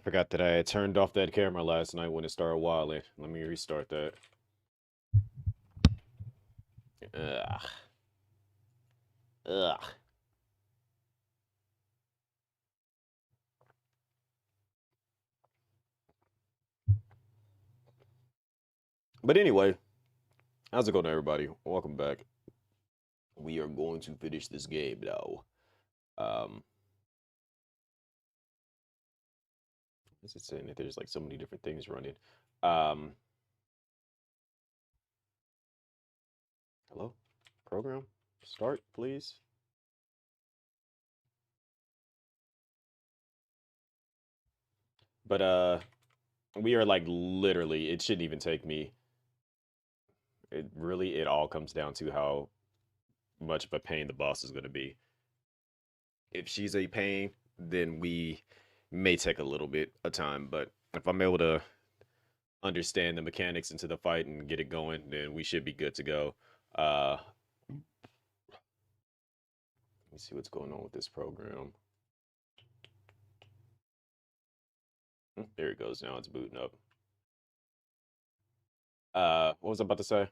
forgot that I had turned off that camera last night when it started wilding. Let me restart that. Ugh. Ugh. But anyway, how's it going, everybody? Welcome back. We are going to finish this game now. Um, is it saying that there's like so many different things running? Um, hello, program, start, please. But we are like literally. It shouldn't even take me. It all comes down to how much of a pain the boss is going to be. If she's a pain, then we may take a little bit of time. But if I'm able to understand the mechanics into the fight and get it going, then we should be good to go. Let me see what's going on with this program. There it goes. Now it's booting up. What was I about to say?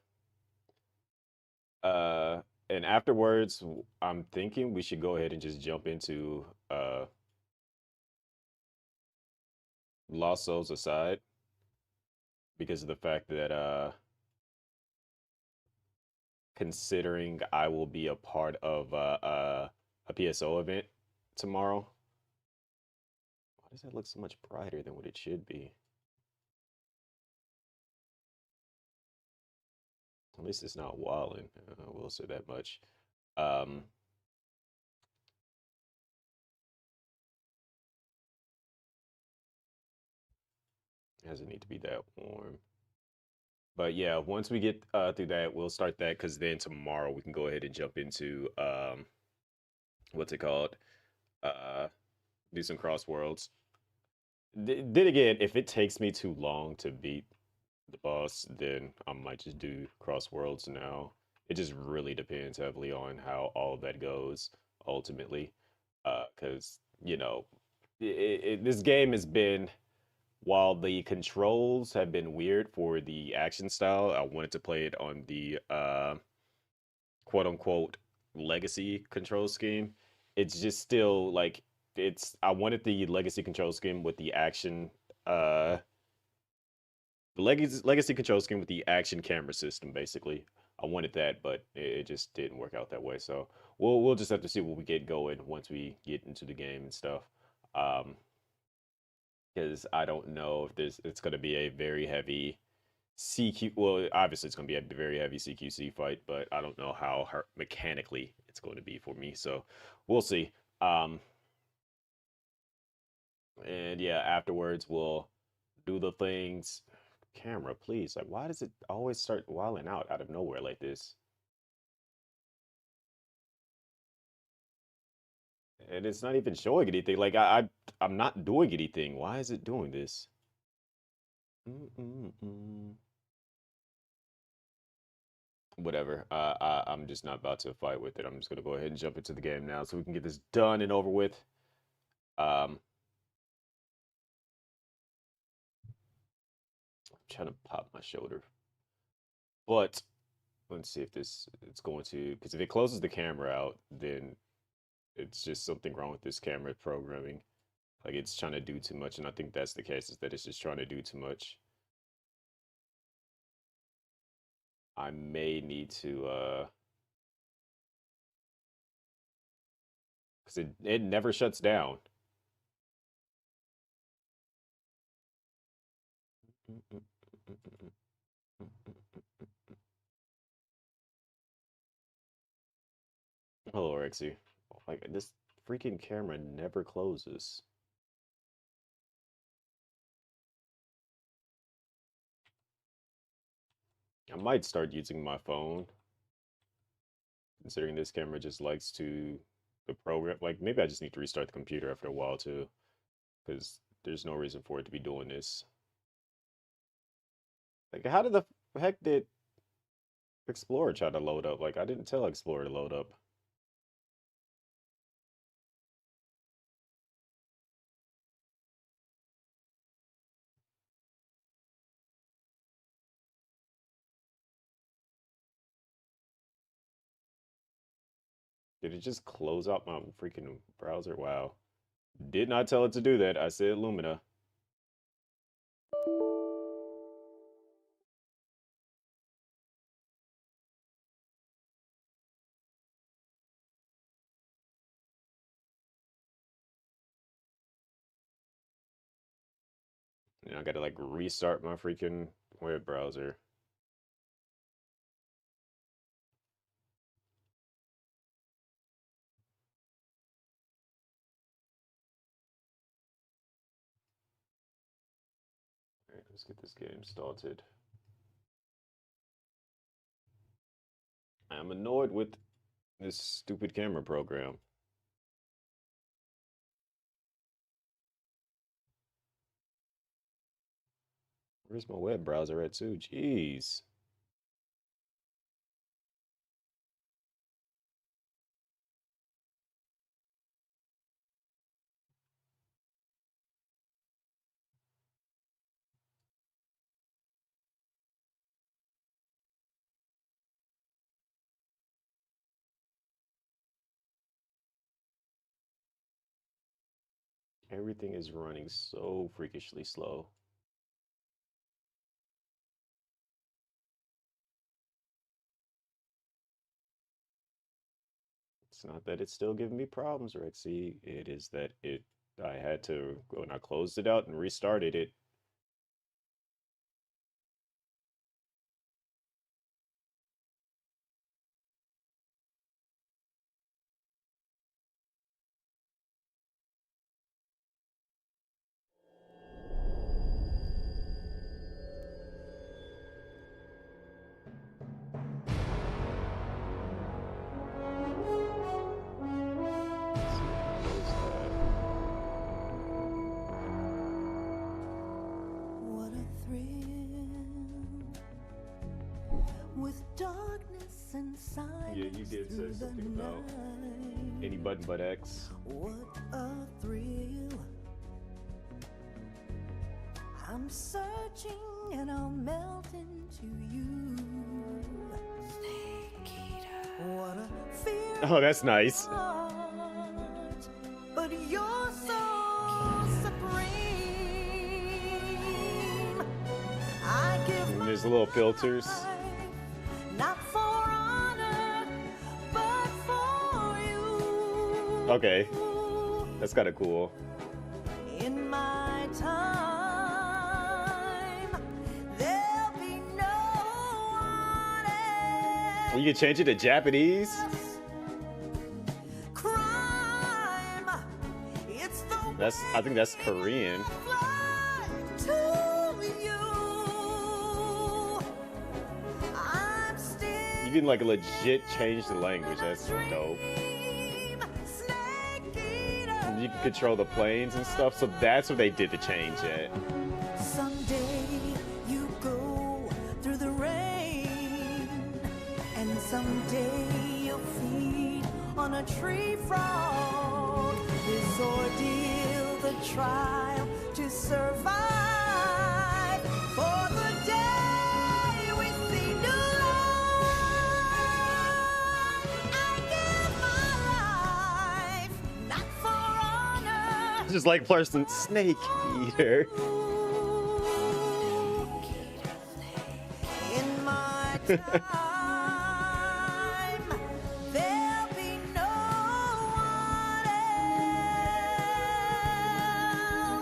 Uh, and afterwards, I'm thinking we should go ahead and just jump into Lost Souls Aside because of the fact that considering I will be a part of a PSO event tomorrow. Why does that look so much brighter than what it should be? At least it's not wilding. We'll say that much. Um, it doesn't need to be that warm. But yeah, once we get through that, we'll start that because then tomorrow we can go ahead and jump into what's it called? Uh, do some cross worlds. Then again, if it takes me too long to beat the boss, then I might just do cross worlds now. It just really depends heavily on how all of that goes ultimately. Because, this game has been, while the controls have been weird for the action style, I wanted to play it on the quote unquote legacy control scheme. It's just still like I wanted the legacy control scheme with the action uh the legacy control scheme with the action camera system basically. I wanted that, but it just didn't work out that way. So we'll just have to see what we get going once we get into the game and stuff. Um, because I don't know if it's going to be a very heavy CQ. Well, obviously it's going to be a very heavy CQC fight, but I don't know how mechanically it's going to be for me. So we'll see. And yeah, afterwards we'll do the things. Camera, please. Like, why does it always start wilding out of nowhere like this? And it's not even showing anything. Like I'm not doing anything. Why is it doing this? Mm-mm-mm. Whatever. I'm just not about to fight with it. I'm just gonna go ahead and jump into the game now so we can get this done and over with. Um, I'm trying to pop my shoulder, but let's see if this it's going to, because if it closes the camera out, then it's just something wrong with this camera programming. Like it's trying to do too much, and I think that's the case, is that it's just trying to do too much. I may need to because it never shuts down. Hello, Rexy. Like this freaking camera never closes. I might start using my phone, considering this camera just likes to the program. Like maybe I just need to restart the computer after a while too, because there's no reason for it to be doing this. Like how did the heck did Explorer try to load up? Like I didn't tell Explorer to load up. Did it just close out my freaking browser? Wow. Did not tell it to do that. I said Lumina. And I gotta like restart my freaking web browser. Alright, let's get this game started. I'm annoyed with this stupid camera program. Where's my web browser at too? Jeez. Everything is running so freakishly slow. It's not that it's still giving me problems, Rexy. It is that I had to, when I closed it out and restarted it, What a thrill with darkness and silence. yeah, you did say something about any button but X. What a thrill. I'm searching and I'll melt into you. Snake eater. What a fear. Oh, that's nice. But you're so supreme. I give And there's little filters. not for honor, but for you. Okay, that's kind of cool. In my time, there'll be no one else. You can change it to Japanese. Crime, it's the I think that's Korean. fly to you. I'm still You can like legit change the language. That's dope. snake eater. You can control the planes and stuff. So that's what they did to change it. Someday you go through the rain, and someday you'll feed on a tree frog. This ordeal, the trial to survive for the day we see new life. I give my life not for honor. Just like person Snake Eater. In my time, there'll be no one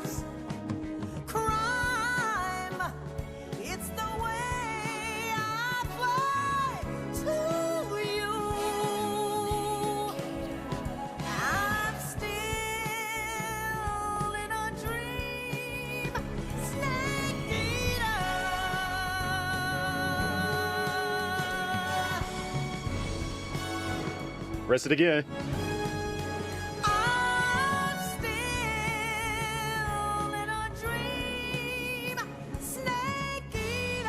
else. Crime, it's the way I fly to you. I'm still in a dream, snake eater. Press it again. I'm still in a dream, snake eater.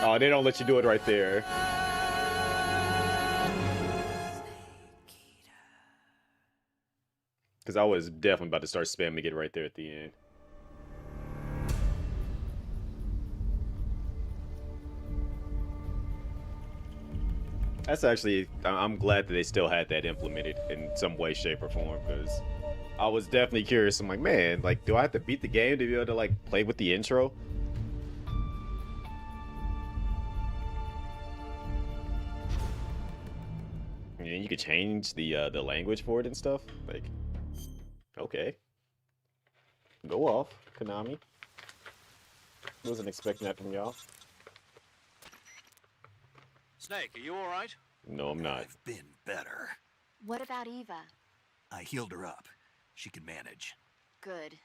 Oh, they don't let you do it right there. Because I was definitely about to start spamming it right there at the end. That's actually, I'm glad that they still had that implemented in some way, shape, or form, because I was definitely curious. I'm like, man, like, do I have to beat the game to be able to like play with the intro? And you could change the language for it and stuff. Like, okay, go off, Konami. Wasn't expecting that from y'all. Snake, are you all right? No, I'm not. I've been better. What about Eva? I healed her up. She can manage. Good.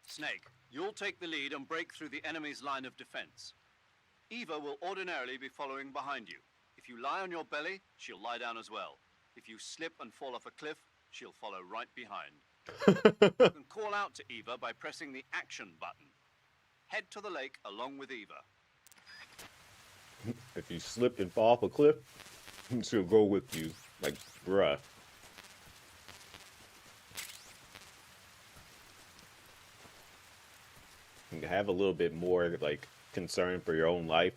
Snake, you'll take the lead and break through the enemy's line of defense. Eva will ordinarily be following behind you. If you lie on your belly, she'll lie down as well. If you slip and fall off a cliff, she'll follow right behind. You can call out to Eva by pressing the action button. Head to the lake along with Eva. If you slip and fall off a cliff, she'll go with you. Like, bruh. You can have a little bit more, like, concern for your own life.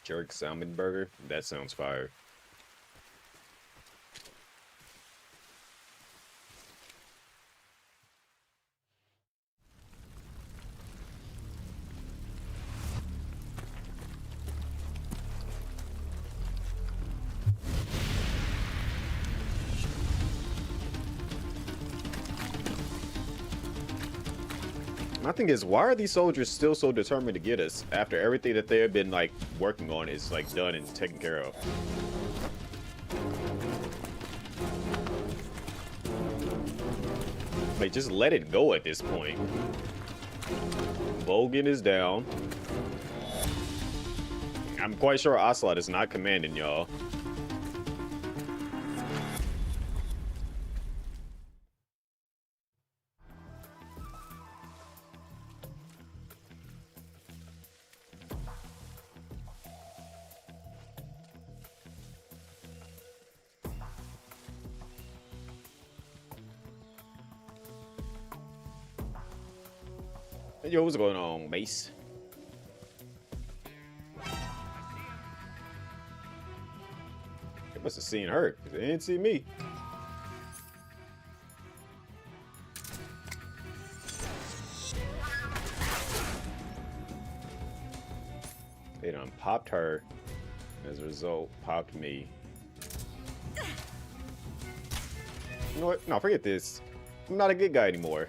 Jerk salmon burger? That sounds fire. My thing is, why are these soldiers still so determined to get us after everything that they have been like working on is like done and taken care of? Like, just let it go at this point. Bogan is down. I'm quite sure Ocelot is not commanding y'all. Yo, what's going on, Mace? They must have seen her, 'cause they didn't see me. They done popped her. As a result, popped me. You know what? No, forget this. I'm not a good guy anymore.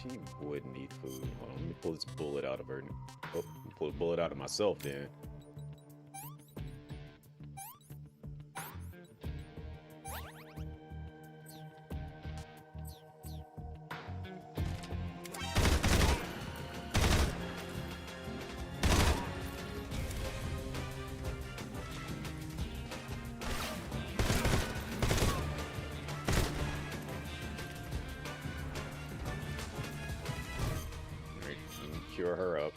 She would need food. Hold on, let me pull this bullet out of her. Oh, pull a bullet out of myself then. Cure her up.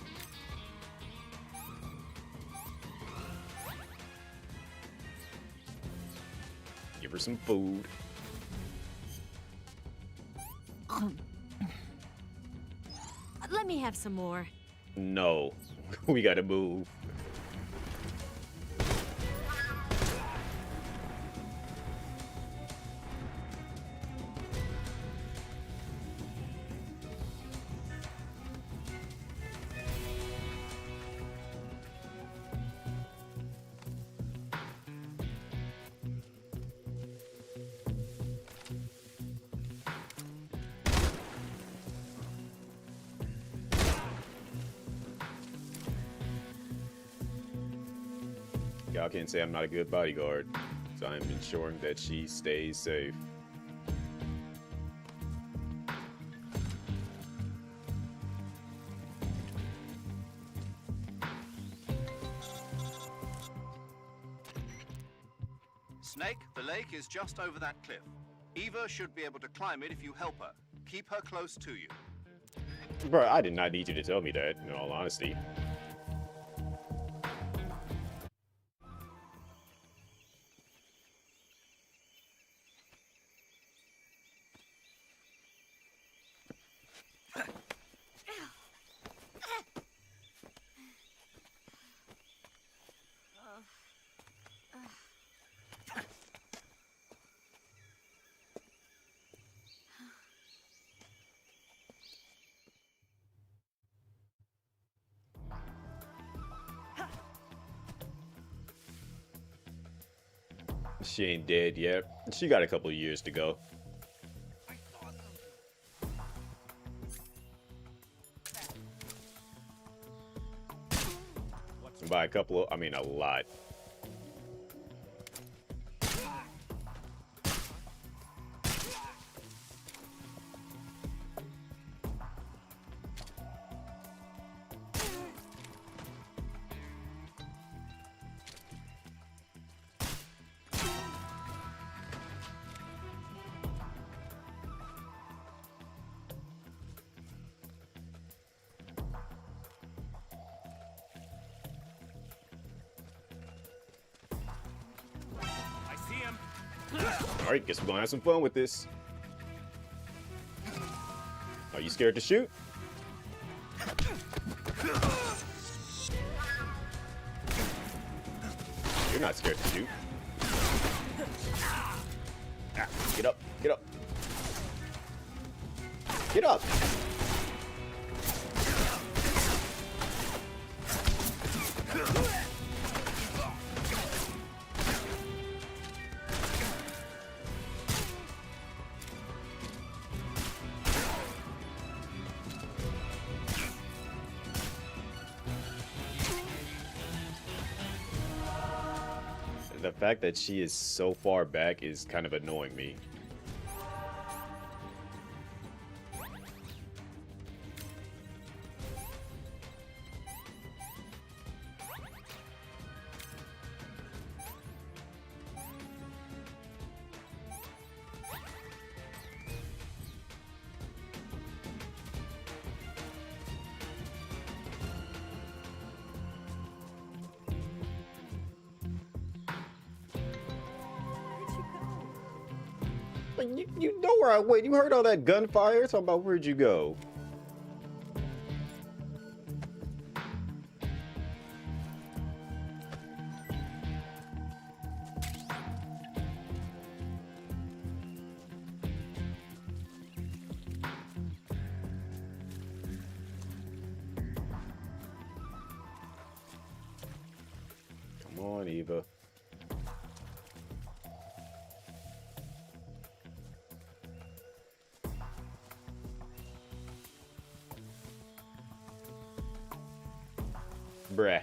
Give her some food. Let me have some more. No, we gotta move. y'all can't say I'm not a good bodyguard. So I'm ensuring that she stays safe. Snake, the lake is just over that cliff. Eva should be able to climb it if you help her. Keep her close to you. Bro, I did not need you to tell me that, in all honesty. She ain't dead yet. She got a couple of years to go. By a couple of, I mean a lot. Alright, guess we're gonna have some fun with this. Are you scared to shoot? You're not scared to shoot. Ah, get up, get up. Get up! The fact that she is so far back is kind of annoying me. You know where I went. You heard all that gunfire. Talking about where'd you go? Come on, Eva. Bruh.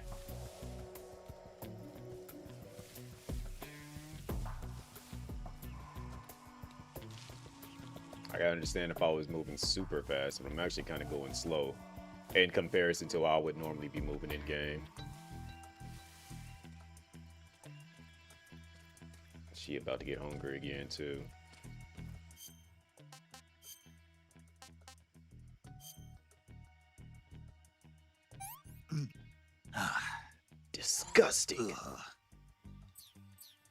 I gotta understand if I was moving super fast, but I'm actually kind of going slow in comparison to how I would normally be moving in game. She about to get hungry again too. Disgusting.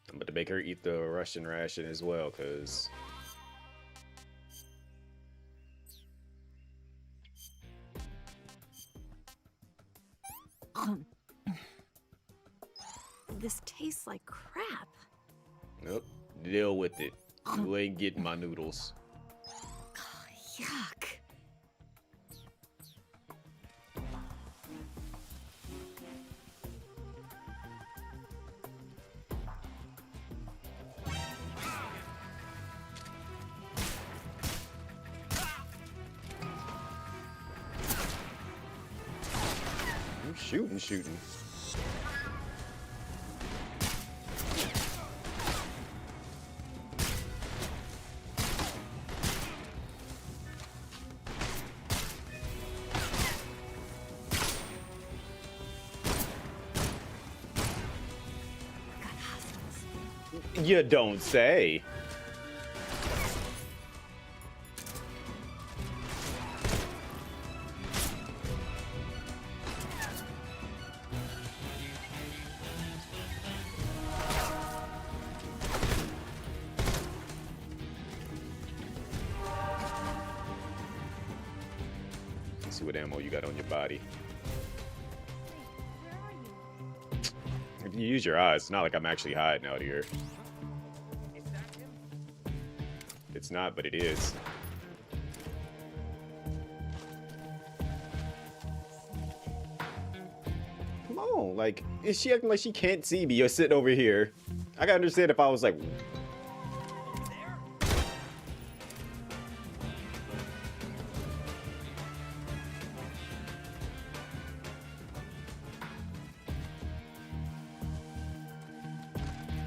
I'm about to make her eat the Russian ration as well, cause This tastes like crap. nope. Deal with it. You ain't getting my noodles. Yuck. I'm shooting. You don't say. Let's see what ammo you got on your body. If you use your eyes, it's not like I'm actually hiding out here. It's not, but it is. Come on, like, is she acting like she can't see me? You're sitting over here. I can understand if I was like...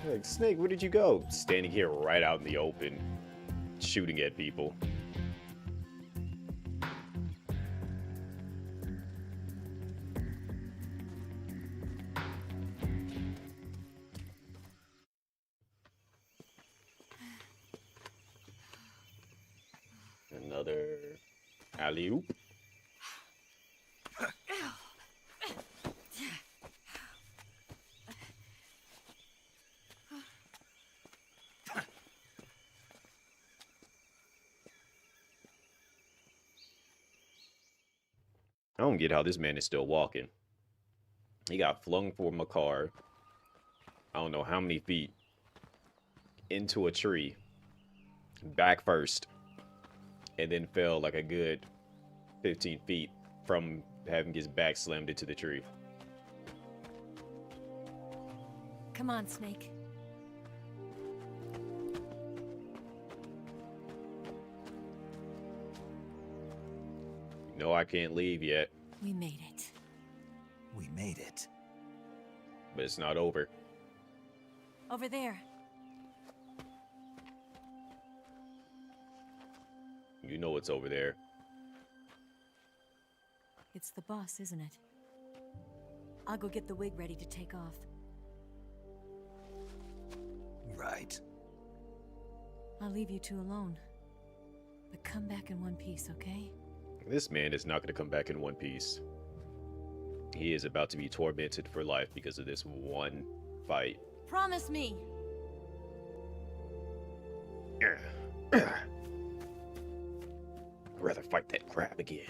Like, Snake, where did you go? Standing here right out in the open, shooting at people. Another alley-oop. I don't get how this man is still walking. He got flung from a car, I don't know how many feet, into a tree, back first, and then fell like a good 15 feet from having his back slammed into the tree. Come on, Snake. No, I can't leave yet, We made it. We made it. but it's not over. Over there. You know what's over there. It's the boss, isn't it? I'll go get the wig ready to take off. Right. I'll leave you two alone. But come back in one piece, okay? This man is not going to come back in one piece. He is about to be tormented for life because of this one fight. Promise me! I'd rather fight that crab again.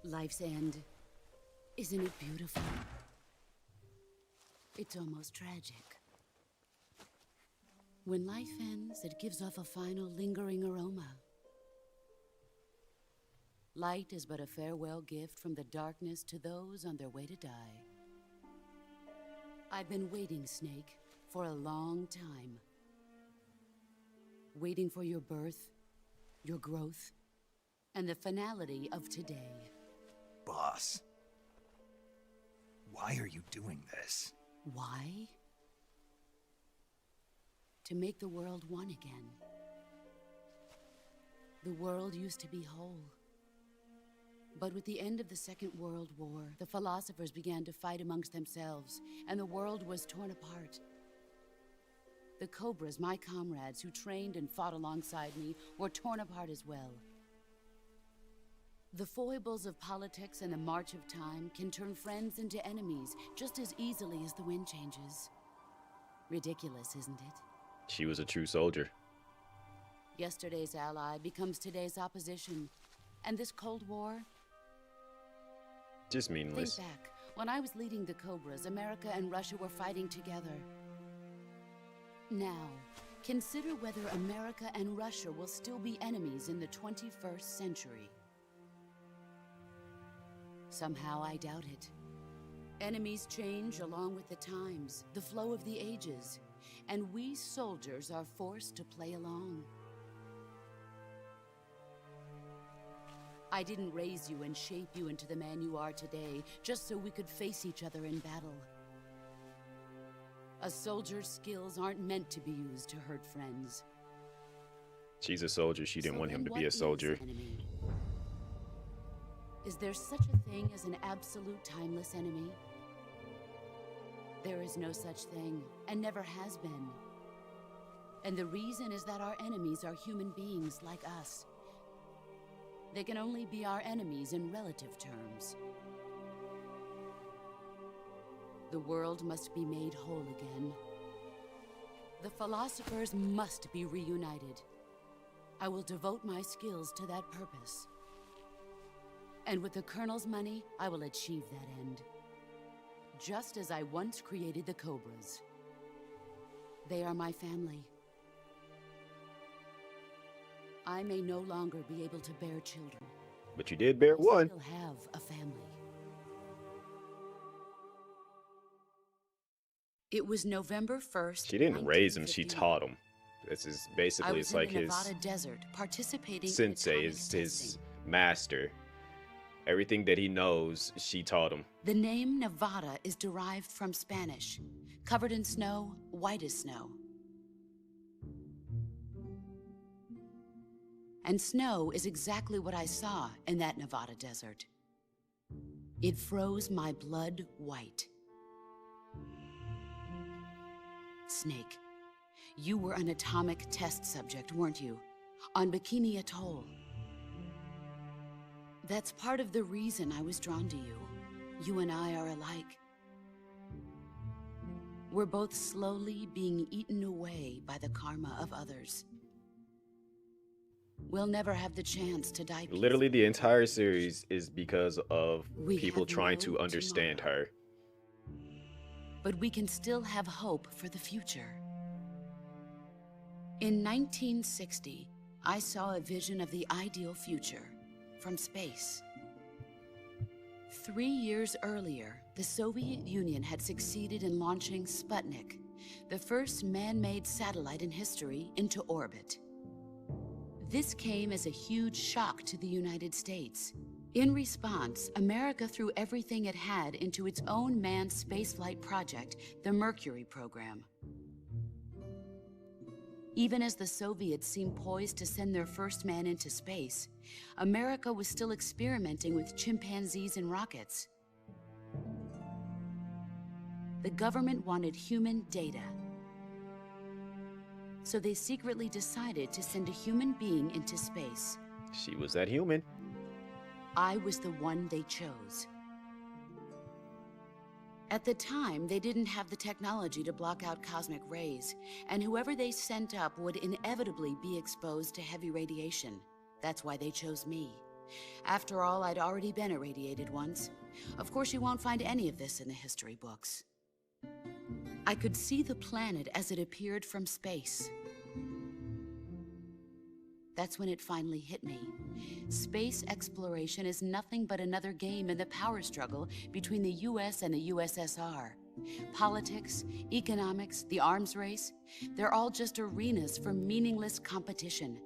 Life's end. Isn't it beautiful? It's almost tragic. When life ends, it gives off a final lingering aroma. Light is but a farewell gift from the darkness to those on their way to die. I've been waiting, Snake, for a long time. Waiting for your birth, your growth, and the finality of today. Boss. Why are you doing this? Why? To make the world one again. The world used to be whole. But with the end of the Second World War, the philosophers began to fight amongst themselves, and the world was torn apart. The Cobras, my comrades who trained and fought alongside me, were torn apart as well. The foibles of politics and the march of time can turn friends into enemies just as easily as the wind changes. Ridiculous, isn't it? She was a true soldier. Yesterday's ally becomes today's opposition. And this Cold War? Just meaningless. Think back. When I was leading the Cobras, America and Russia were fighting together. Now, consider whether America and Russia will still be enemies in the 21st century. Somehow I doubt it. Enemies change along with the times, the flow of the ages, and we soldiers are forced to play along. I didn't raise you and shape you into the man you are today just so we could face each other in battle. A soldier's skills aren't meant to be used to hurt friends. She's a soldier. She didn't So want him then to be a what is soldier. enemy? Is there such a thing as an absolute timeless enemy? There is no such thing, and never has been. And the reason is that our enemies are human beings like us. They can only be our enemies in relative terms. The world must be made whole again. The philosophers must be reunited. I will devote my skills to that purpose. And with the Colonel's money, I will achieve that end. Just as I once created the Cobras. They are my family. I may no longer be able to bear children. But you did bear I one. still have a family. It was November 1st. She didn't raise him. She 1951. taught him. This is I basically, was it's in like the his Nevada desert, participating sensei, in atomic his testing. master. Everything that he knows, she taught him. The name Nevada is derived from Spanish. Covered in snow, white as snow. And snow is exactly what I saw in that Nevada desert. It froze my blood white. Snake, you were an atomic test subject, weren't you? On Bikini Atoll. That's part of the reason I was drawn to you. You and I are alike. We're both slowly being eaten away by the karma of others. We'll never have the chance to die peacefully. Literally, the entire series is because of We people have trying no to understand tomorrow. her. But we can still have hope for the future. In 1960, I saw a vision of the ideal future from space. 3 years earlier, the Soviet Union had succeeded in launching Sputnik, the first man-made satellite in history, into orbit. This came as a huge shock to the United States. In response, America threw everything it had into its own manned spaceflight project, the Mercury program. Even as the Soviets seemed poised to send their first man into space, America was still experimenting with chimpanzees and rockets. The government wanted human data. So they secretly decided to send a human being into space. She was that human. I was the one they chose. At the time, they didn't have the technology to block out cosmic rays, and whoever they sent up would inevitably be exposed to heavy radiation. That's why they chose me. After all, I'd already been irradiated once. Of course, you won't find any of this in the history books. I could see the planet as it appeared from space. That's when it finally hit me. Space exploration is nothing but another game in the power struggle between the US and the USSR. Politics, economics, the arms race, they're all just arenas for meaningless competition.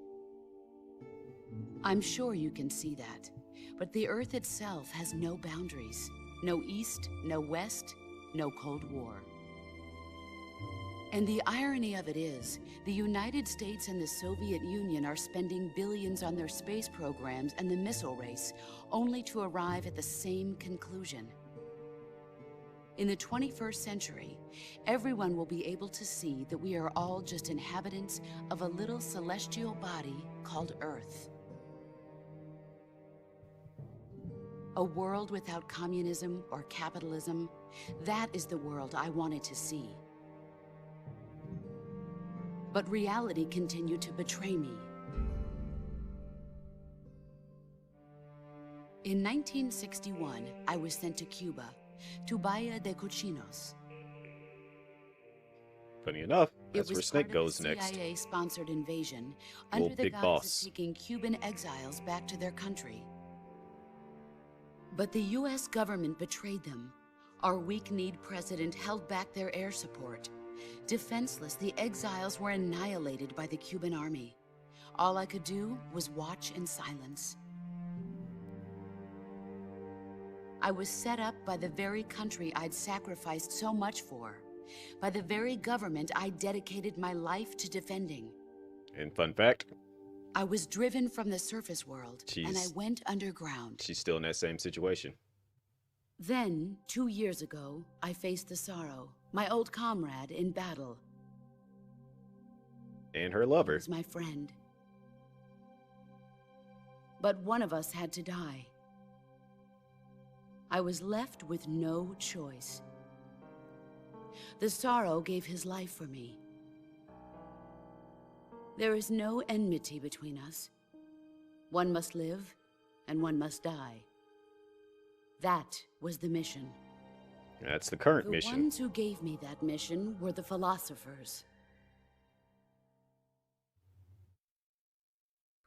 I'm sure you can see that, but the Earth itself has no boundaries. No East, no West, no Cold War. And the irony of it is, the United States and the Soviet Union are spending billions on their space programs and the missile race, only to arrive at the same conclusion. In the 21st century, everyone will be able to see that we are all just inhabitants of a little celestial body called Earth. A world without communism or capitalism, that is the world I wanted to see. But reality continued to betray me. In 1961, I was sent to Cuba, to Bahia de Cochinos. Funny enough, It that's was where Snake part of goes the next. CIA-sponsored invasion Little under the big guise boss. of taking Cuban exiles back to their country. But the US government betrayed them. Our weak-kneed president held back their air support. Defenseless, the exiles were annihilated by the Cuban army. All I could do was watch in silence. I was set up by the very country I'd sacrificed so much for, by the very government I dedicated my life to defending. And fun fact, I was driven from the surface world, and I went underground. she's still in that same situation. Then, 2 years ago, I faced the Sorrow, my old comrade in battle. And her He lover. was my friend. But one of us had to die. I was left with no choice. The Sorrow gave his life for me. There is no enmity between us. One must live, and one must die. That was the mission. That's the current The mission. ones who gave me that mission were the philosophers.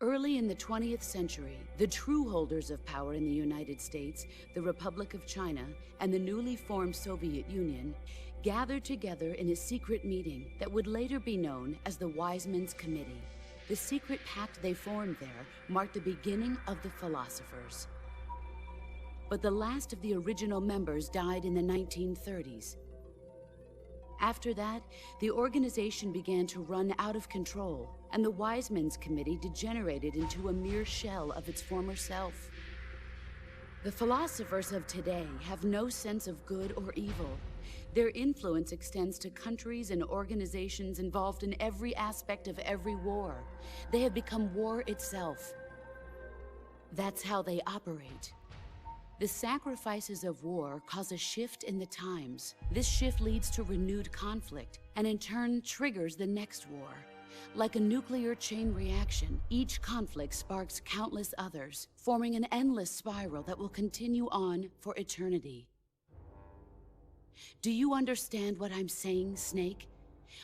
Early in the 20th century, the true holders of power in the United States, the Republic of China, and the newly formed Soviet Union gathered together in a secret meeting that would later be known as the Wise Men's Committee. The secret pact they formed there marked the beginning of the philosophers. But the last of the original members died in the 1930s. After that, the organization began to run out of control, and the Wise Men's Committee degenerated into a mere shell of its former self. The philosophers of today have no sense of good or evil. Their influence extends to countries and organizations involved in every aspect of every war. They have become war itself. That's how they operate. The sacrifices of war cause a shift in the times. This shift leads to renewed conflict, and in turn triggers the next war. Like a nuclear chain reaction, each conflict sparks countless others, forming an endless spiral that will continue on for eternity. Do you understand what I'm saying, Snake?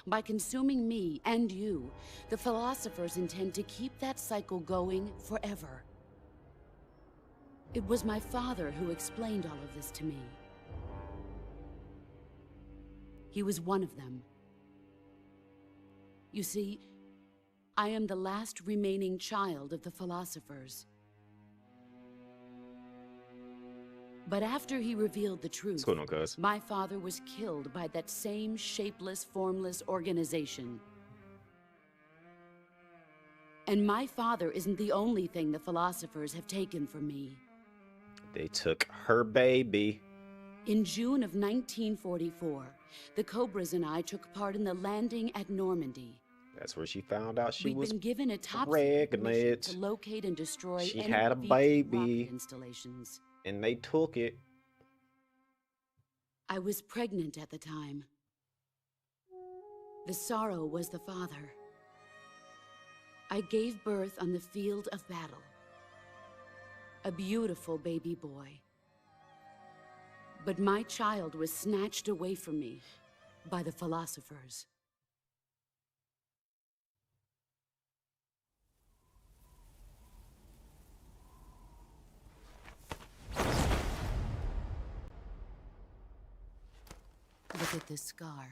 By consuming me and you, the philosophers intend to keep that cycle going forever. It was my father who explained all of this to me. He was one of them. You see, I am the last remaining child of the philosophers. But after he revealed the truth, What's going on, cuz? my father was killed by that same shapeless, formless organization. And my father isn't the only thing the philosophers have taken from me. They took her baby. In June of 1944, the Cobras and I took part in the landing at Normandy. That's where she found out she We'd was been given a top-secret mission pregnant. to locate and destroy She any had a Beacon baby. rocket installations. And they took it. I was pregnant at the time. The Sorrow was the father. I gave birth on the field of battle. A beautiful baby boy. But my child was snatched away from me by the philosophers. Look at this scar.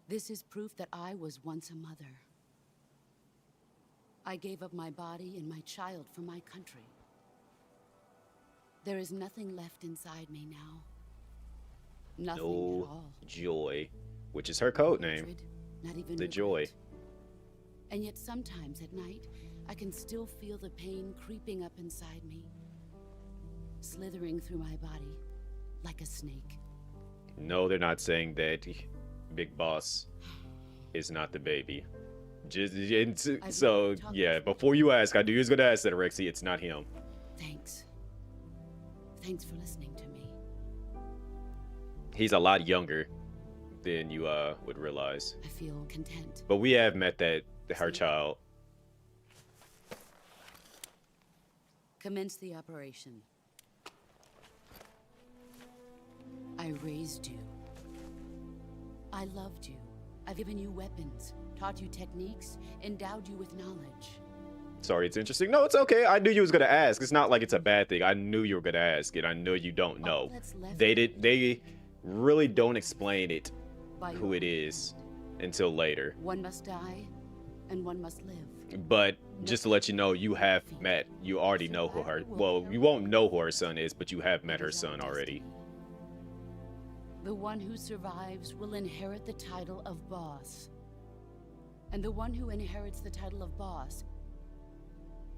This is proof that I was once a mother. I gave up my body and my child for my country. There is nothing left inside me now. Nothing No at all. Joy, which is her code name. Hatred, not even The regret. Joy. And yet sometimes at night, I can still feel the pain creeping up inside me, slithering through my body like a snake. No, they're not saying that Big Boss is not the baby. So, yeah, before you ask, I knew you was going to ask that, Rexy. It's not him. Thanks. Thanks for listening to me. He's a lot younger than you would realize. I feel content. But we have met her child. Commence the operation. I raised you. I loved you. I've given you weapons, taught you techniques, endowed you with knowledge. Sorry, it's interesting. No, it's okay. I knew you was gonna ask. It's not like it's a bad thing. I knew you were gonna ask it. I know you don't know. They really don't explain it, By who it is, until later. One must die, and one must live. But just to let you know, you have met. You already know who her. Well, you won't know who her son is, but you have met her son already. The one who survives will inherit the title of boss. And the one who inherits the title of boss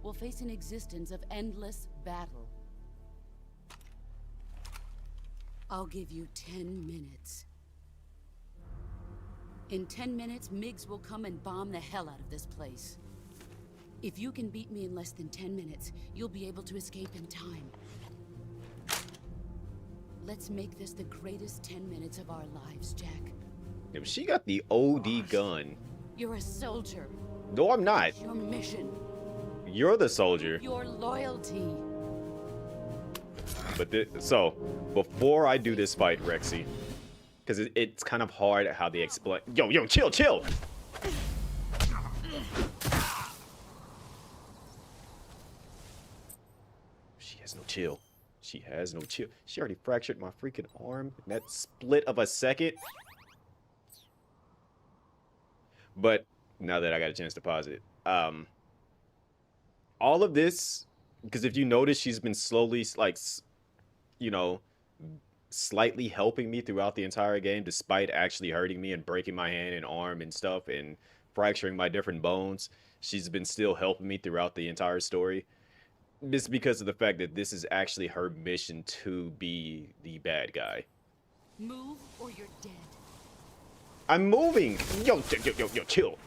will face an existence of endless battle. I'll give you 10 minutes. In 10 minutes, Miggs will come and bomb the hell out of this place. If you can beat me in less than 10 minutes, you'll be able to escape in time. Let's make this the greatest 10 minutes of our lives, Jack. If she got the OD gun. You're a soldier. No, I'm not. Your mission. You're the soldier. Your loyalty. But so, before I do this fight, Rexy, because it's kind of hard how they explain. Yo, chill. She has no chill. She has no chill. She already fractured my freaking arm in that split of a second. But now that I got a chance to pause it, all of this, because if you notice, she's been slowly, like, you know, slightly helping me throughout the entire game, despite actually hurting me and breaking my hand and arm and stuff and fracturing my different bones. She's been still helping me throughout the entire story. It's because of the fact that this is actually her mission to be the bad guy. Move or you're dead. I'm moving. Yo, chill.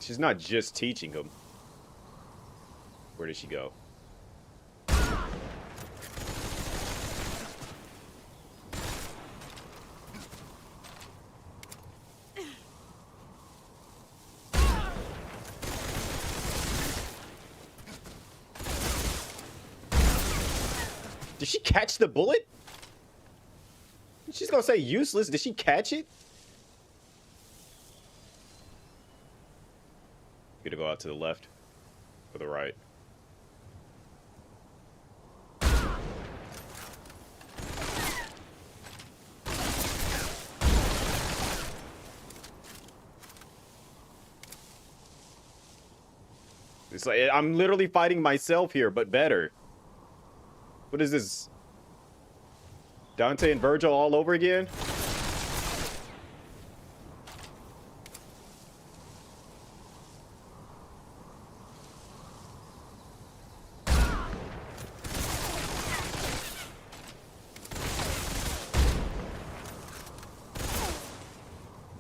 She's not just teaching him. Where did she go? Did she catch the bullet? She's gonna say useless. Did she catch it? You gonna go out to the left or the right? It's like I'm literally fighting myself here, but better. What is this? Dante and Virgil all over again?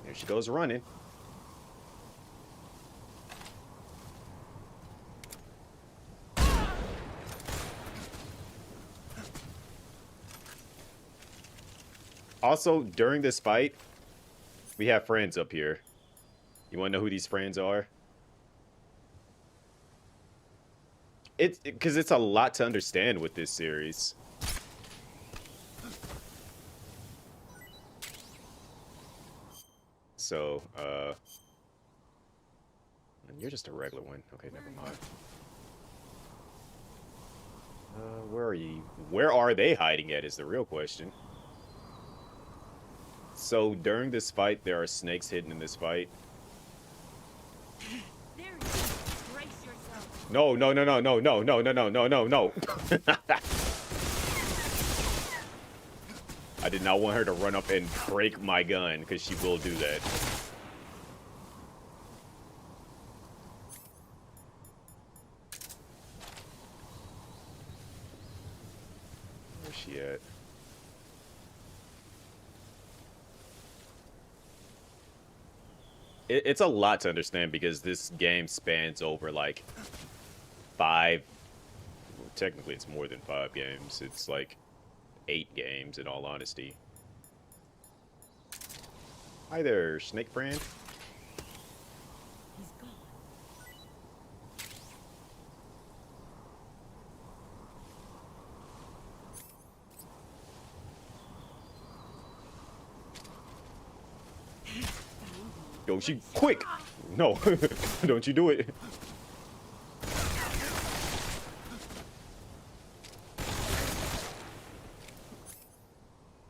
There she goes running. Also, during this fight, we have friends up here. You want to know who these friends are? It's because it's a lot to understand with this series. So, and you're just a regular one. Okay, never mind. Where are you? Where are they hiding at is the real question. So during this fight, there are snakes hidden in this fight. There you go. Brace yourself. No. I did not want her to run up and break my gun, because she will do that. Where's she at? It's a lot to understand because this game spans over like 5, well, technically it's more than 5 games. It's like 8 games in all honesty. Hi there, snake friend. He's gone. Don't you quick! No, don't you do it.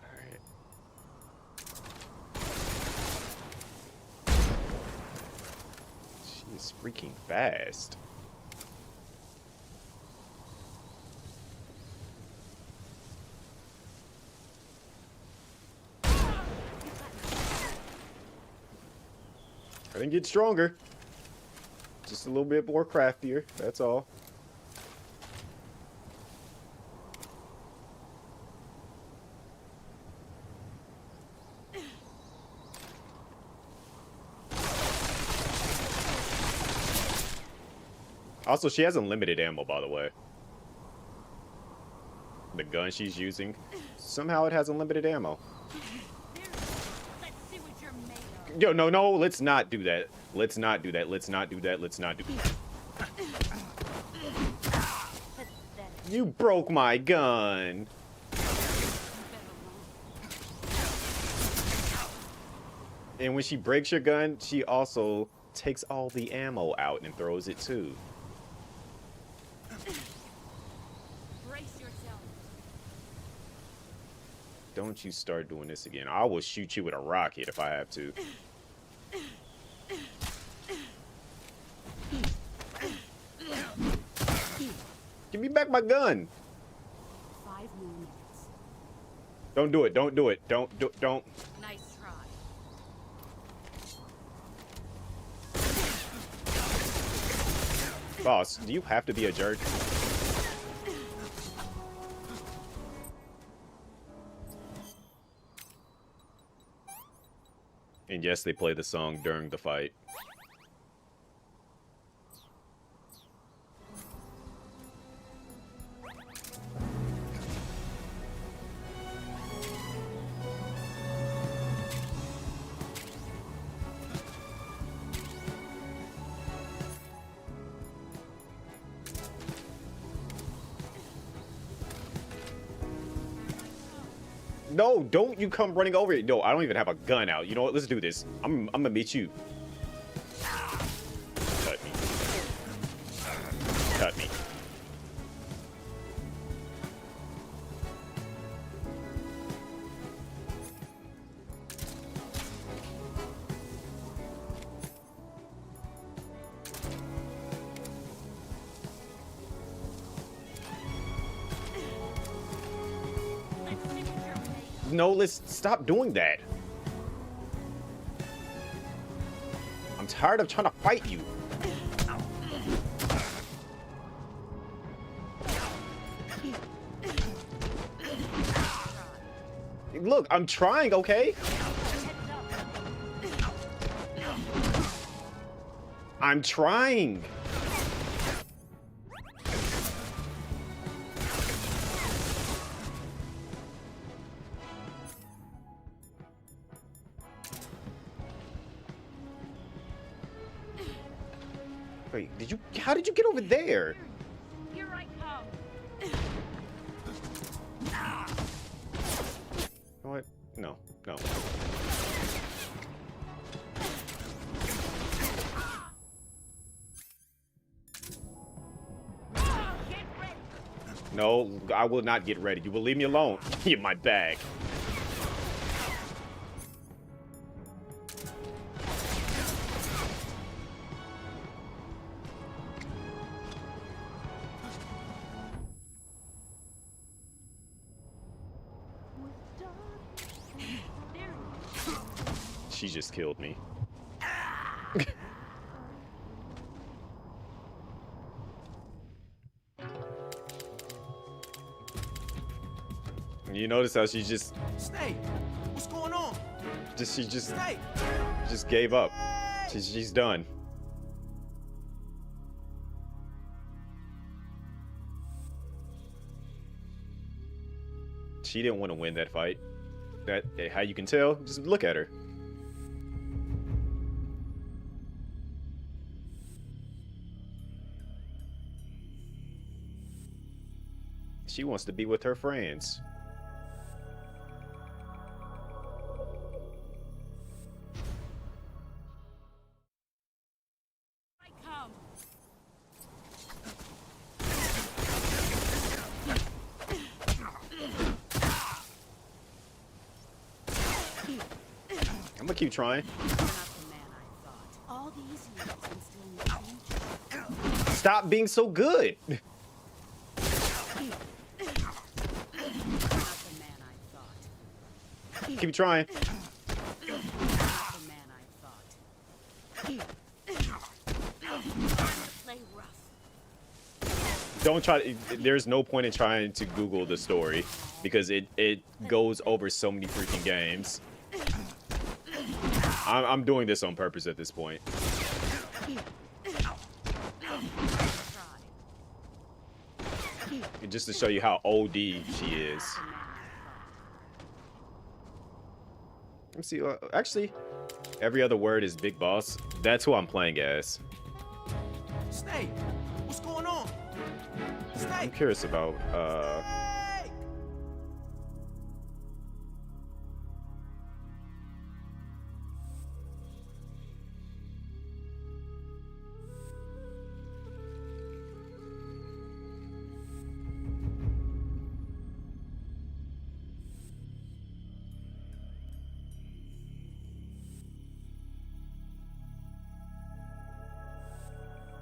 Alright. She is freaking fast. I didn't get stronger. Just a little bit more craftier, that's all. Also, she has unlimited ammo, by the way. The gun she's using, somehow it has unlimited ammo. Let's see what you're made of. Yo, no, let's not do that. Let's not do that. Let's not do that. Let's not do that. You broke my gun. And when she breaks your gun, she also takes all the ammo out and throws it too. Brace yourself. Don't you start doing this again. I will shoot you with a rocket if I have to. Give me back my gun. 5 more minutes. Don't do it. Don't do it. Don't. Nice try. Boss, do you have to be a jerk? And yes, they play the song during the fight. No, don't you come running over here. No, I don't even have a gun out. You know what? Let's do this. I'm gonna meet you. Cut me. Cut me. No, let's stop doing that. I'm tired of trying to fight you. Look, I'm trying, okay? I'm trying. Wait, how did you get over there? Here I come. You know what? No. Get ready. No, I will not get ready. You will leave me alone. Get my bag. She just killed me. You notice how she just Snake, what's going on? she just Snake! gave up. She's done. She didn't want to win that fight. That how you can tell? Just look at her. She wants to be with her friends. gonna keep trying. You're not the man I thought. All these years and still no change. Stop being so good. You're not the man I thought. Keep trying. You're not the man I thought. Play rough. Don't try. There's no point in trying to Google the story because it goes over so many freaking games. I'm doing this on purpose at this point. Just to show you how OD she is. Let me see. Actually, every other word is Big Boss. That's who I'm playing as. Snake, what's going on? I'm Snake. curious about. Snake!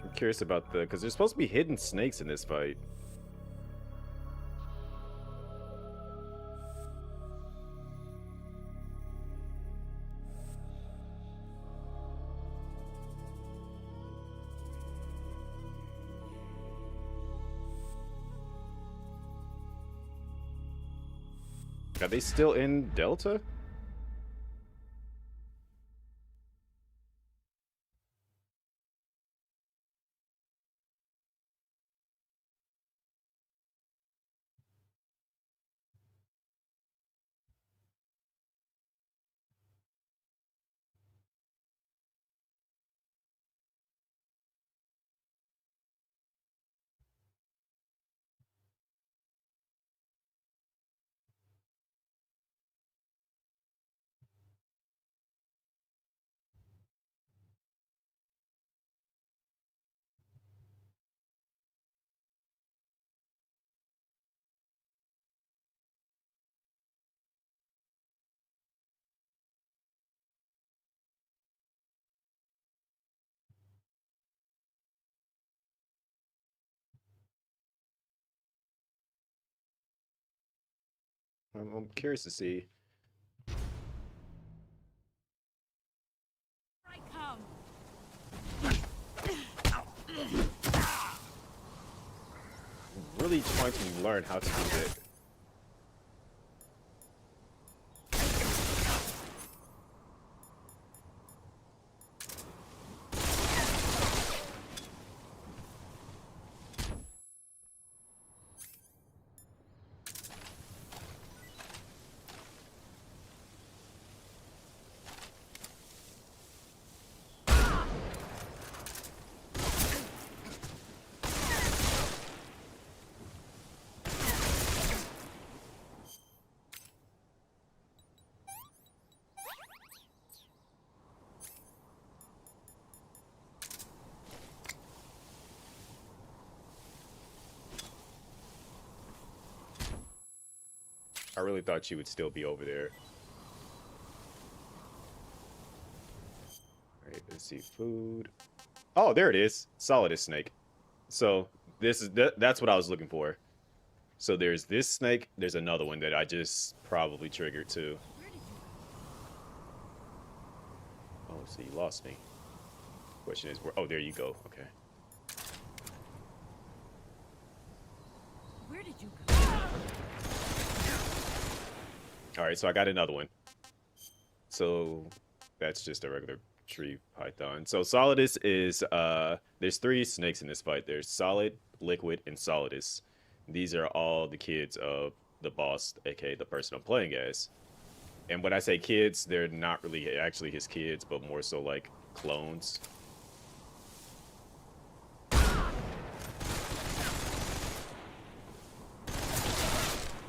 I'm curious about because there's supposed to be hidden snakes in this fight. Are they still in Delta? I'm curious to see. I come. Really trying to learn how to do it. I really thought she would still be over there. Alright, let's see. Food. Oh, there it is. Solidus snake. So this is that's what I was looking for. So there's this snake. There's another one that I just probably triggered too. Oh, so you lost me. Question is, where? Oh, there you go. Okay. Where did you go? All right, so I got another one. So that's just a regular tree python. So Solidus is there's 3 snakes in this fight. There's Solid, Liquid, and Solidus. These are all the kids of the boss, aka the person I'm playing as. And when I say kids, they're not really actually his kids, but more so like clones.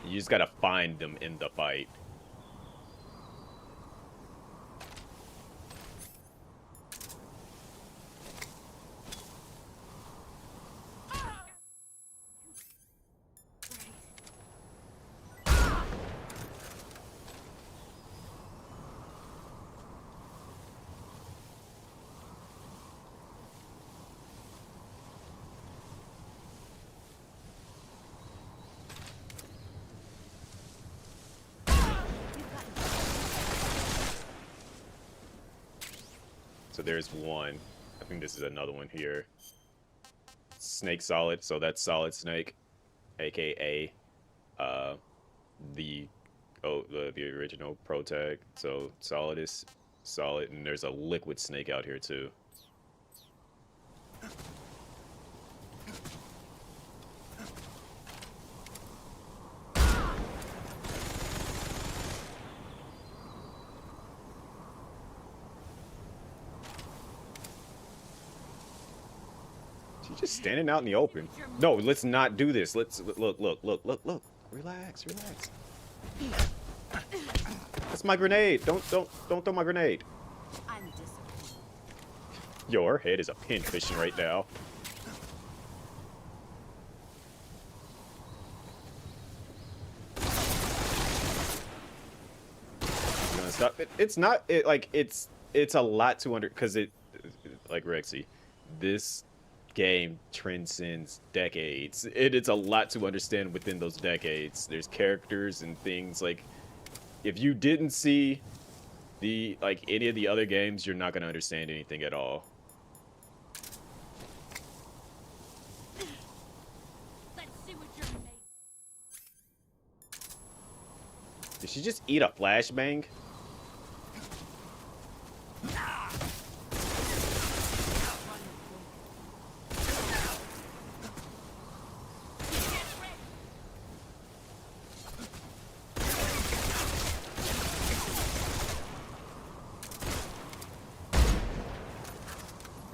You just gotta find them in the fight. So there's one. I think this is another one here. Snake Solid. So that's Solid Snake, aka the the original Pro Tag. So Solid is Solid, and there's a Liquid Snake out here too. She's just standing out in the open. No, let's not do this. Let's look. Relax. That's my grenade. Don't throw my grenade. I'm disappointed. Yo, her head is a pin fishing right now. You gonna stop it? It's not like it's a lot to because it like Rexy, this game transcends decades. It's a lot to understand within those decades. There's characters and things like if you didn't see the like any of the other games, you're not gonna understand anything at all. Let's see what you're made Did she just eat a flashbang?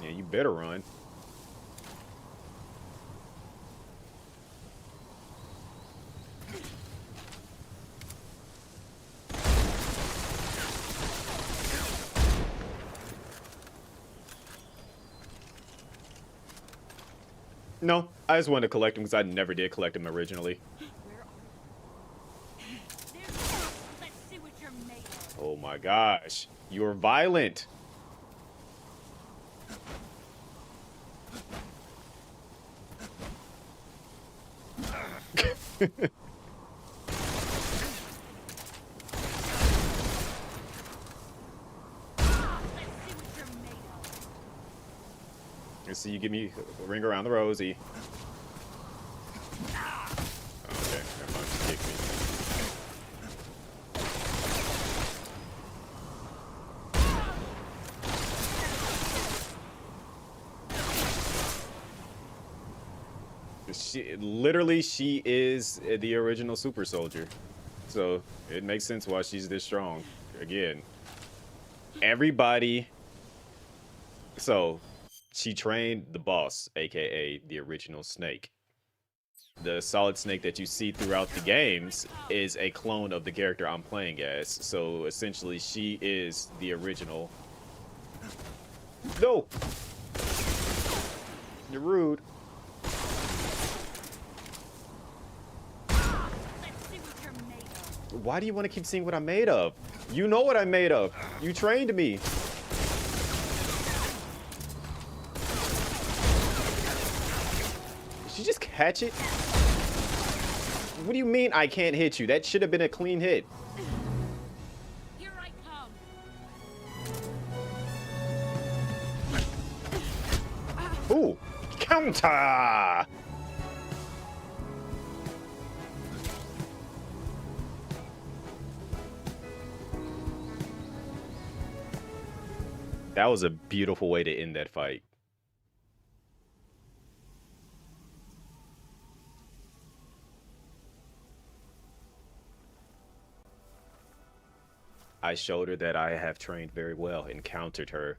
Yeah, you better run. No, I just wanted to collect them because I never did collect them originally. Let's see what you're made of. Oh my gosh, you're violent. Let's see what you're made of. Let's see you give me a ring around the rosy. Okay, never mind, she kicked me. She is the original super soldier. So it makes sense why she's this strong. Again, everybody. So she trained the boss, aka the original Snake. The Solid Snake that you see throughout the games is a clone of the character I'm playing as. So essentially, she is the original. No! You're rude. Let's see what you're made of. Why do you want to keep seeing what I'm made of? You know what I'm made of. You trained me. Did she just catch it? What do you mean I can't hit you? That should have been a clean hit. Here I come. Ooh, counter! That was a beautiful way to end that fight. I showed her that I have trained very well, encountered her,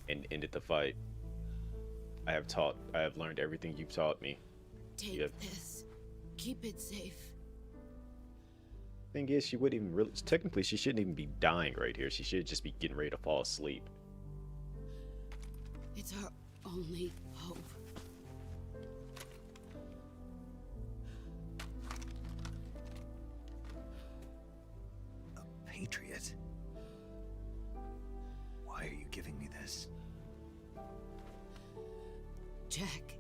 and ended the fight. I have learned everything you've taught me. Take Yep. this. Keep it safe. Thing is, she wouldn't even really, technically, she shouldn't even be dying right here. She should just be getting ready to fall asleep. It's our only hope. A patriot? Why are you giving me this? Jack.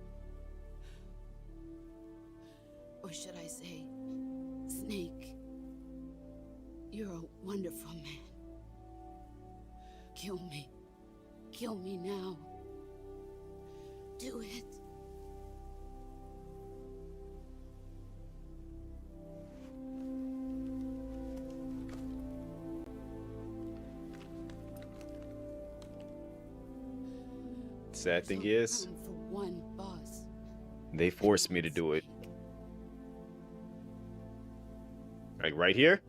Or should I say, Snake. You're a wonderful man. Kill me. Kill me now. Do it. Sad thing is, Room for one boss. they forced me to do it. Like right here,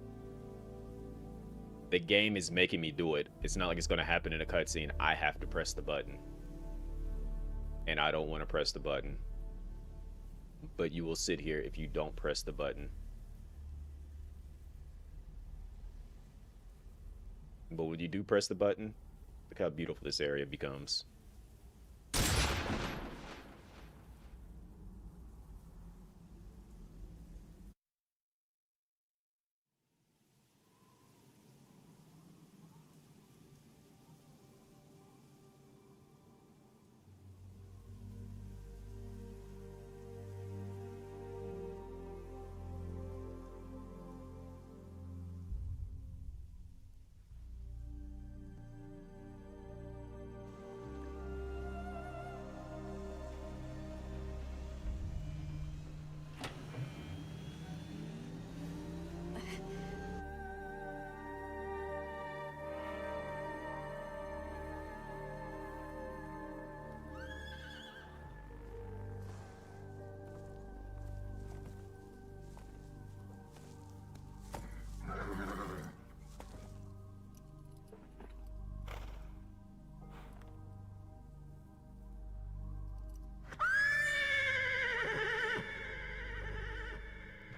the game is making me do it. It's not like it's gonna happen in a cutscene. I have to press the button. And I don't want to press the button. But you will sit here if you don't press the button. But when you do press the button, look how beautiful this area becomes.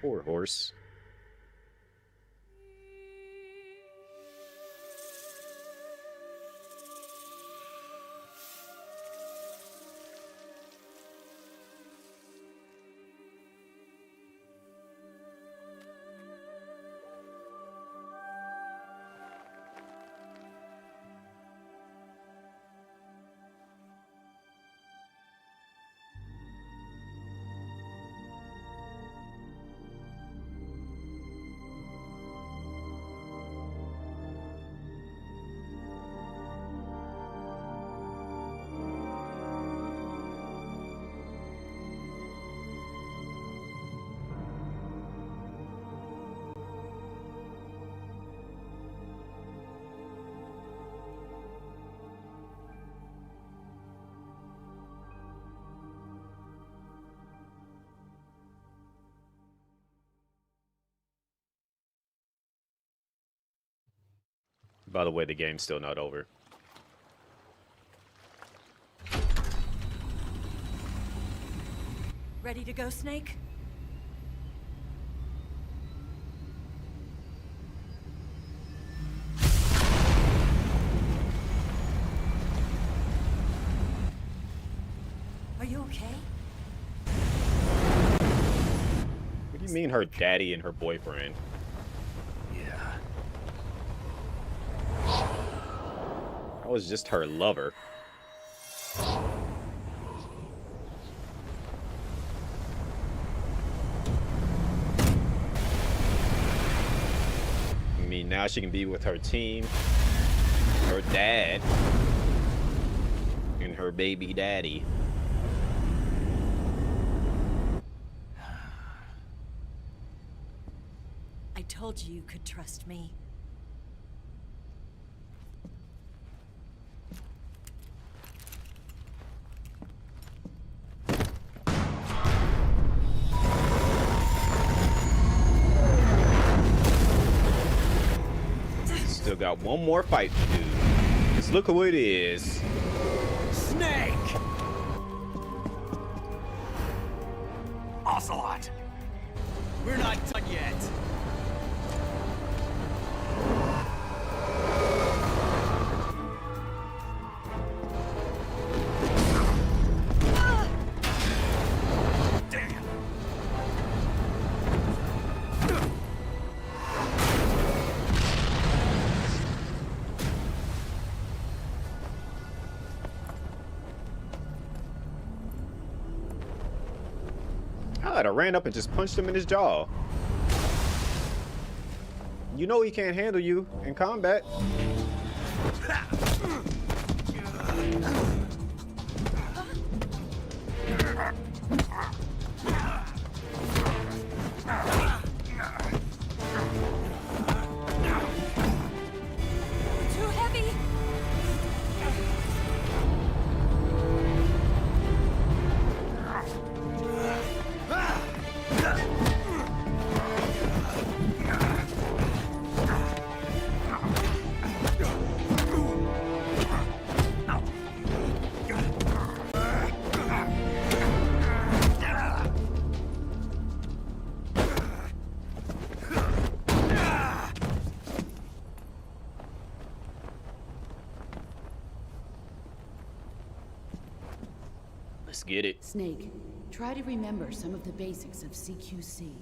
Poor horse. By the way, the game's still not over. Ready to go, Snake? Are you okay? What do you mean her daddy and her boyfriend? Yeah. That was just her lover. I mean, now she can be with her team, her dad, and her baby daddy. I told you you could trust me. Still got one more fight to do. Just look who it is. Snake! Ocelot! We're not done yet. Damn! God, I ran up and just punched him in his jaw. You know he can't handle you in combat. Too heavy! Let's get it. Snake, try to remember some of the basics of CQC.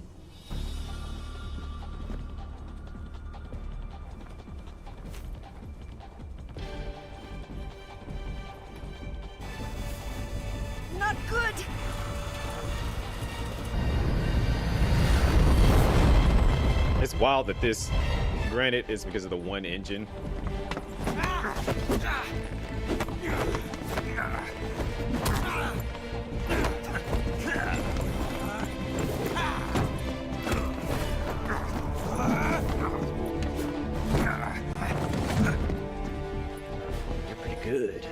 Not good! It's wild that this, granted, is because of the one engine. You're pretty good.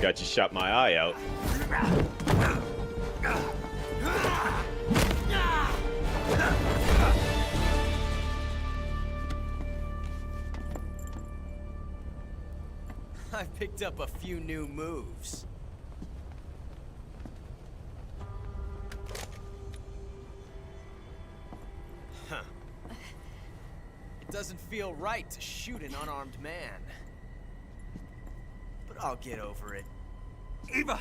Got you shot my eye out. I picked up a few new moves. Huh. It doesn't feel right to shoot an unarmed man. But I'll get over it. Eva!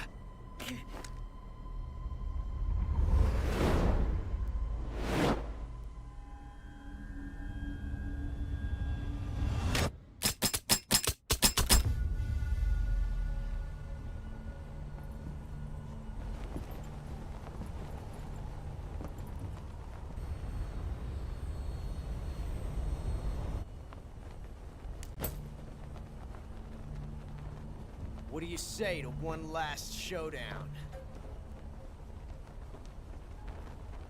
What do you say to one last showdown?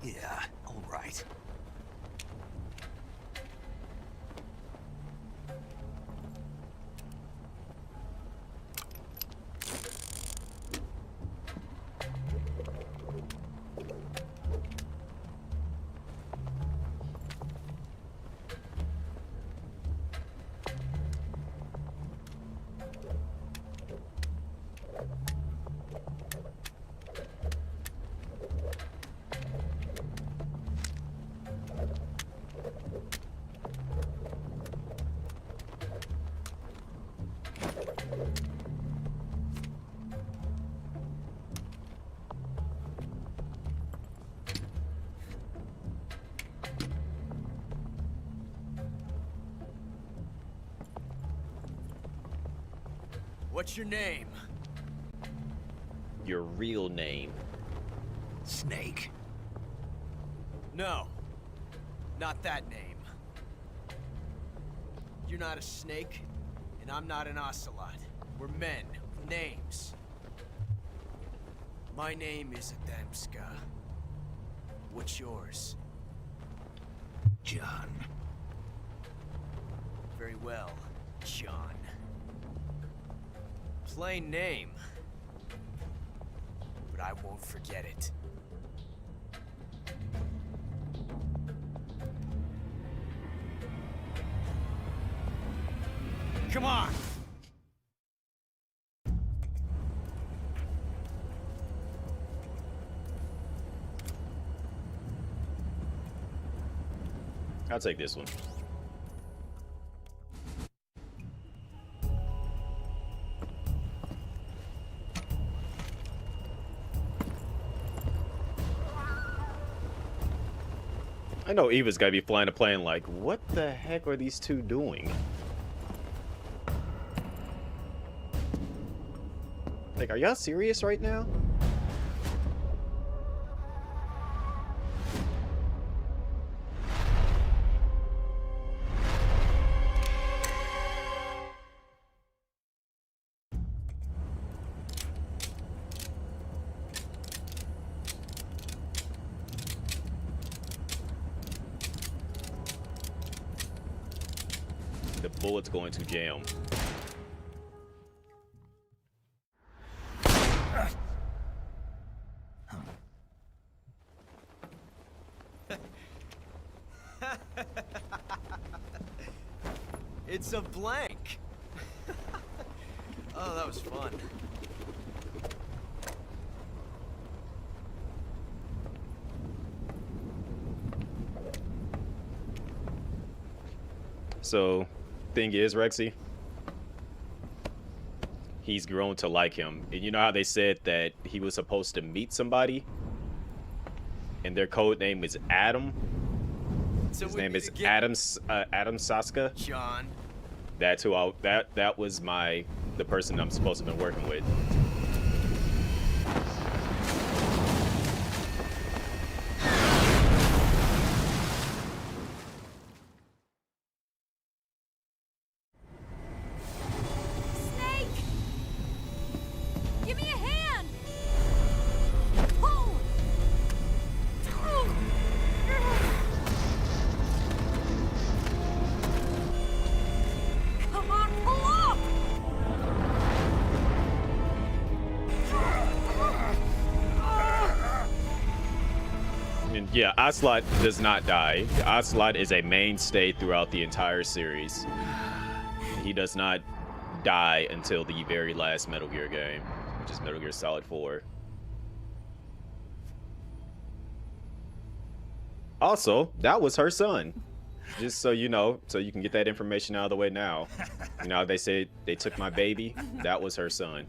Yeah, all right. What's your name? Your real name. Snake. No. Not that name. You're not a snake, and I'm not an ocelot. We're men with names. My name is Adamska. What's yours? John. Very well, John. Plain name. But I won't forget it. Come on! I'll take this one. I know Eva's gotta be flying a plane like, what the heck are these two doing? Like, are y'all serious right now? the bullet's going to jam. It's a blank. Oh, that was fun. So, thing is, Rexy, he's grown to like him. And you know how they said that he was supposed to meet somebody? And their code name is Adam? So His we name need is to get Adam Saska. John. That's who that was the person I'm supposed to have been working with. Snake! Give me a hand! Pull! Come on, pull up! And yeah, Ocelot does not die. Ocelot is a mainstay throughout the entire series. He does not die until the very last Metal Gear game, which is Metal Gear Solid 4. Also, that was her son. Just so you know, so you can get that information out of the way now. You know, they say they took my baby. That was her son.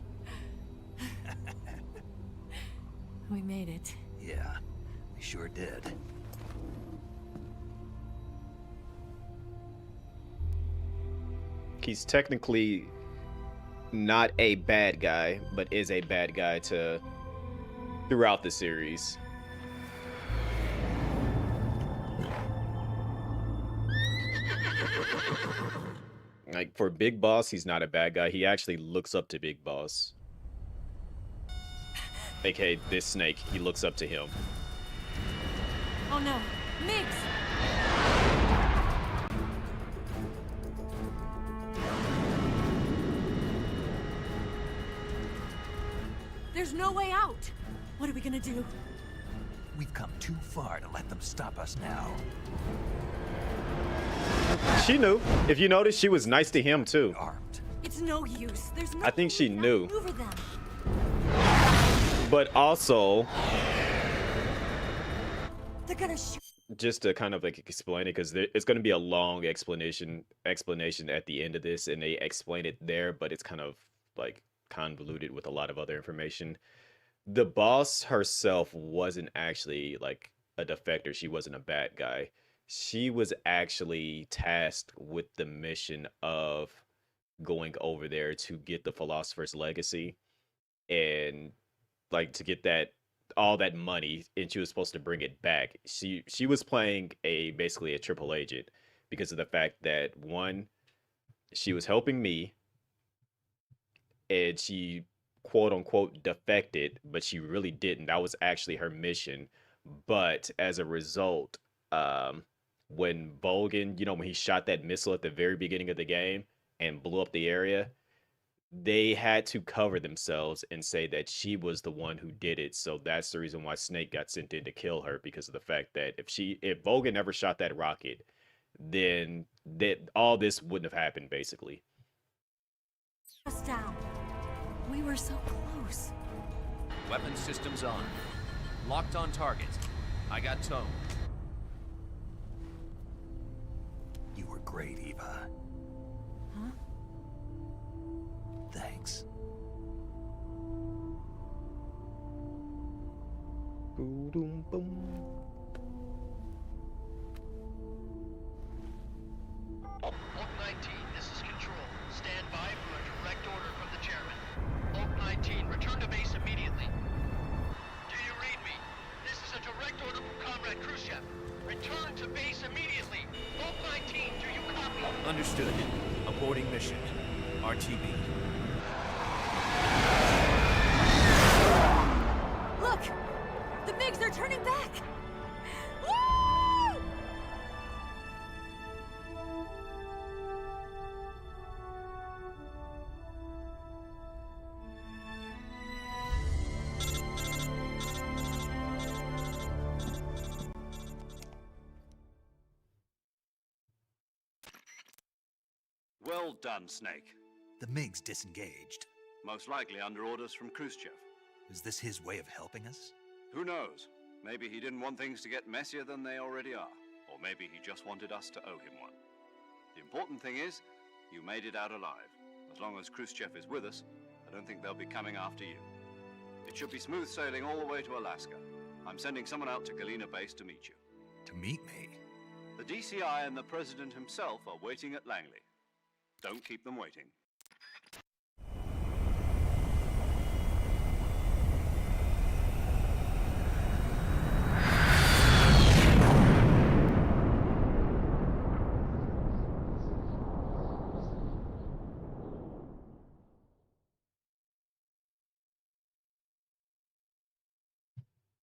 We made it. Yeah, we sure did. He's technically not a bad guy, but is a bad guy throughout the series. Like, for Big Boss, he's not a bad guy. He actually looks up to Big Boss. AKA this Snake, he looks up to him. Oh no, Migs! There's no way out! What are we gonna do? We've come too far to let them stop us now. She knew. If you notice, she was nice to him too. Armed. It's no use. There's no I think she way to knew. outmaneuver them. But also, They're gonna shoot. just to kind of like explain it, because it's going to be a long explanation at the end of this, and they explain it there, but it's kind of like convoluted with a lot of other information. The boss herself wasn't actually like a defector. She wasn't a bad guy. She was actually tasked with the mission of going over there to get the Philosopher's Legacy and like to get all that money, and she was supposed to bring it back. She was playing basically a triple agent because of the fact that, one, she was helping me, and she quote unquote defected, but she really didn't. That was actually her mission. But as a result, when Bogan, when he shot that missile at the very beginning of the game and blew up the area, they had to cover themselves and say that she was the one who did it. So that's the reason why Snake got sent in to kill her, because of the fact that if Bogan never shot that rocket, then all this wouldn't have happened, basically. Us down. We were so close. Weapon systems on. Locked on target. I got tone. You were great, Eva. Huh? Thanks. Boom, boom. Oak 19, this is Control. Stand by for a direct order from the chairman. Oak 19, return to base immediately. Do you read me? This is a direct order from Comrade Khrushchev. Return to base immediately. Oak 19, do you copy? Understood. Aborting mission. RTB. Look! The MiGs are turning back! Woo! Well done, Snake. The MiG's disengaged. Most likely under orders from Khrushchev. Is this his way of helping us? Who knows? Maybe he didn't want things to get messier than they already are. Or maybe he just wanted us to owe him one. The important thing is, you made it out alive. As long as Khrushchev is with us, I don't think they'll be coming after you. It should be smooth sailing all the way to Alaska. I'm sending someone out to Galena Base to meet you. To meet me? The DCI and the President himself are waiting at Langley. Don't keep them waiting.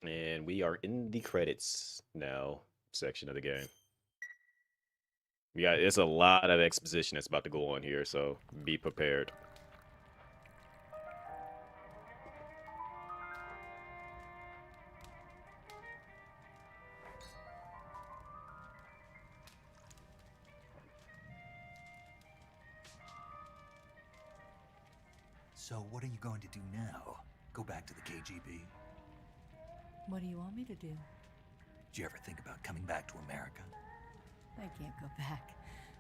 And we are in the credits now section of the game. Yeah, it's a lot of exposition that's about to go on here, so be prepared. So what are you going to do now? Go back to the KGB? What do you want me to do? Did you ever think about coming back to America? I can't go back.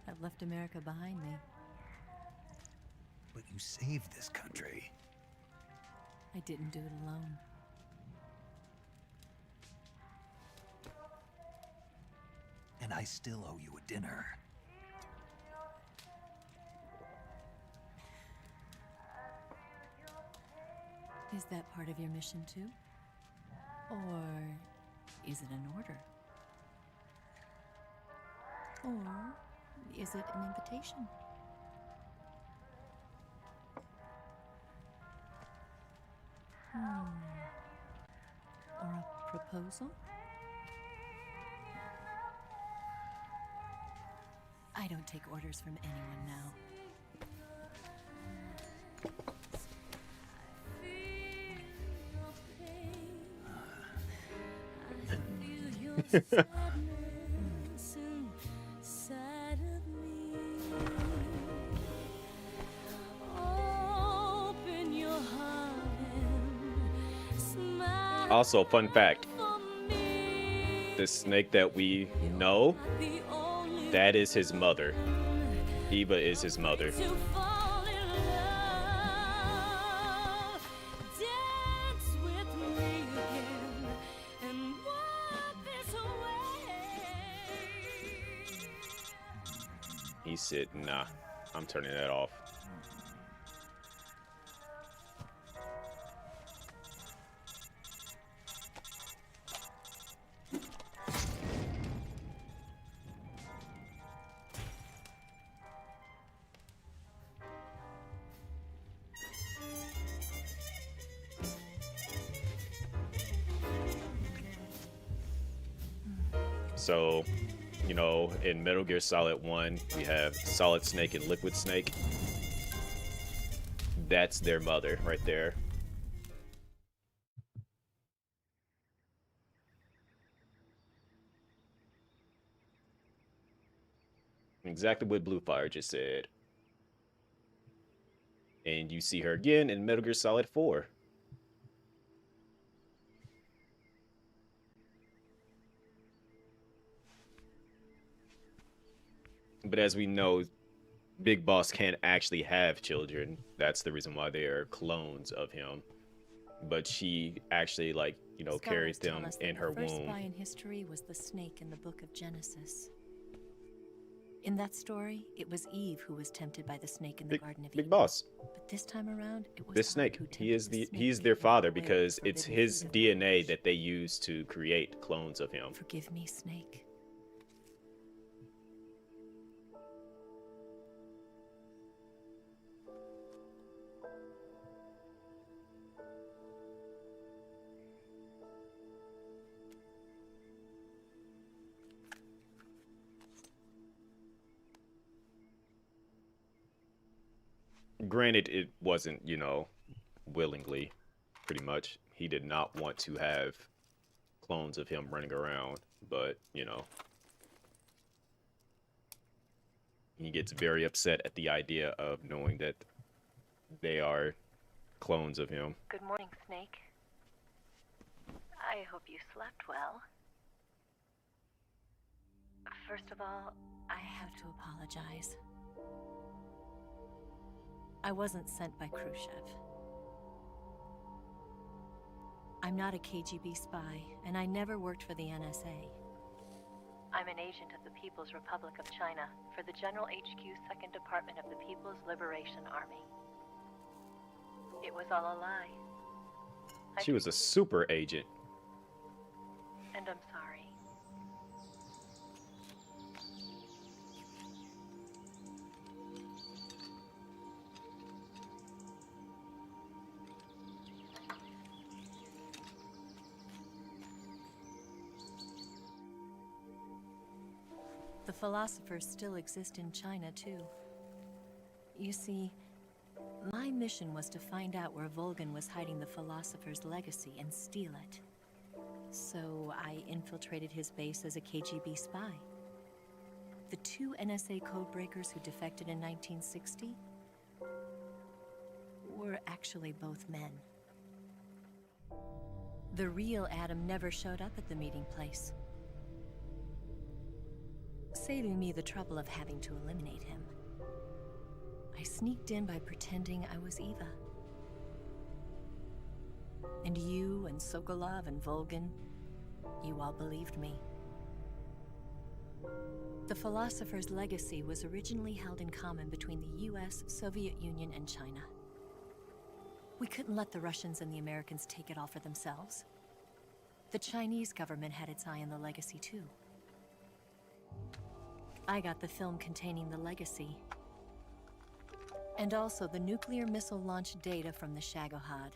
I've left America behind me. But you saved this country. I didn't do it alone. And I still owe you a dinner. Is that part of your mission too? Or is it an order? Or is it an invitation? Or a proposal? I don't take orders from anyone now. Also, fun fact, the snake that we know, that is his mother. Eva is his mother. He said, nah, I'm turning that off. So, you know, in Metal Gear Solid 1, we have Solid Snake and Liquid Snake. That's their mother right there. Exactly what Bluefire just said. And you see her again in Metal Gear Solid 4. But as we know, Big Boss can't actually have children. That's the reason why they are clones of him. But she actually, like, you know, carries them in her womb. The first spy in history was the snake in the Book of Genesis. In that story, it was Eve who was tempted by the snake in the Garden of Eden. Big Boss. But this time around, it was This God snake. who He's tempted the snake their to give father away because the it's forbidden his fruit of DNA life. that they use to create clones of him. Forgive me, Snake. Granted, it wasn't, you know, willingly, pretty much. He did not want to have clones of him running around, but, you know, He gets very upset at the idea of knowing that they are clones of him. Good morning, Snake. I hope you slept well. First of all, I have to apologize. I wasn't sent by Khrushchev. I'm not a KGB spy, and I never worked for the NSA. I'm an agent of the People's Republic of China for the General HQ 2nd Department of the People's Liberation Army. It was all a lie. She was a super agent. And I'm sorry. The philosophers still exist in China, too. You see, my mission was to find out where Volgan was hiding the philosopher's legacy and steal it. So I infiltrated his base as a KGB spy. The 2 NSA codebreakers who defected in 1960 were actually both men. The real Adam never showed up at the meeting place, saving me the trouble of having to eliminate him. I sneaked in by pretending I was Eva. And you and Sokolov and Volgan, you all believed me. The philosopher's legacy was originally held in common between the US, Soviet Union, and China. We couldn't let the Russians and the Americans take it all for themselves. The Chinese government had its eye on the legacy, too. I got the film containing the legacy, and also the nuclear missile launch data from the Shagohod.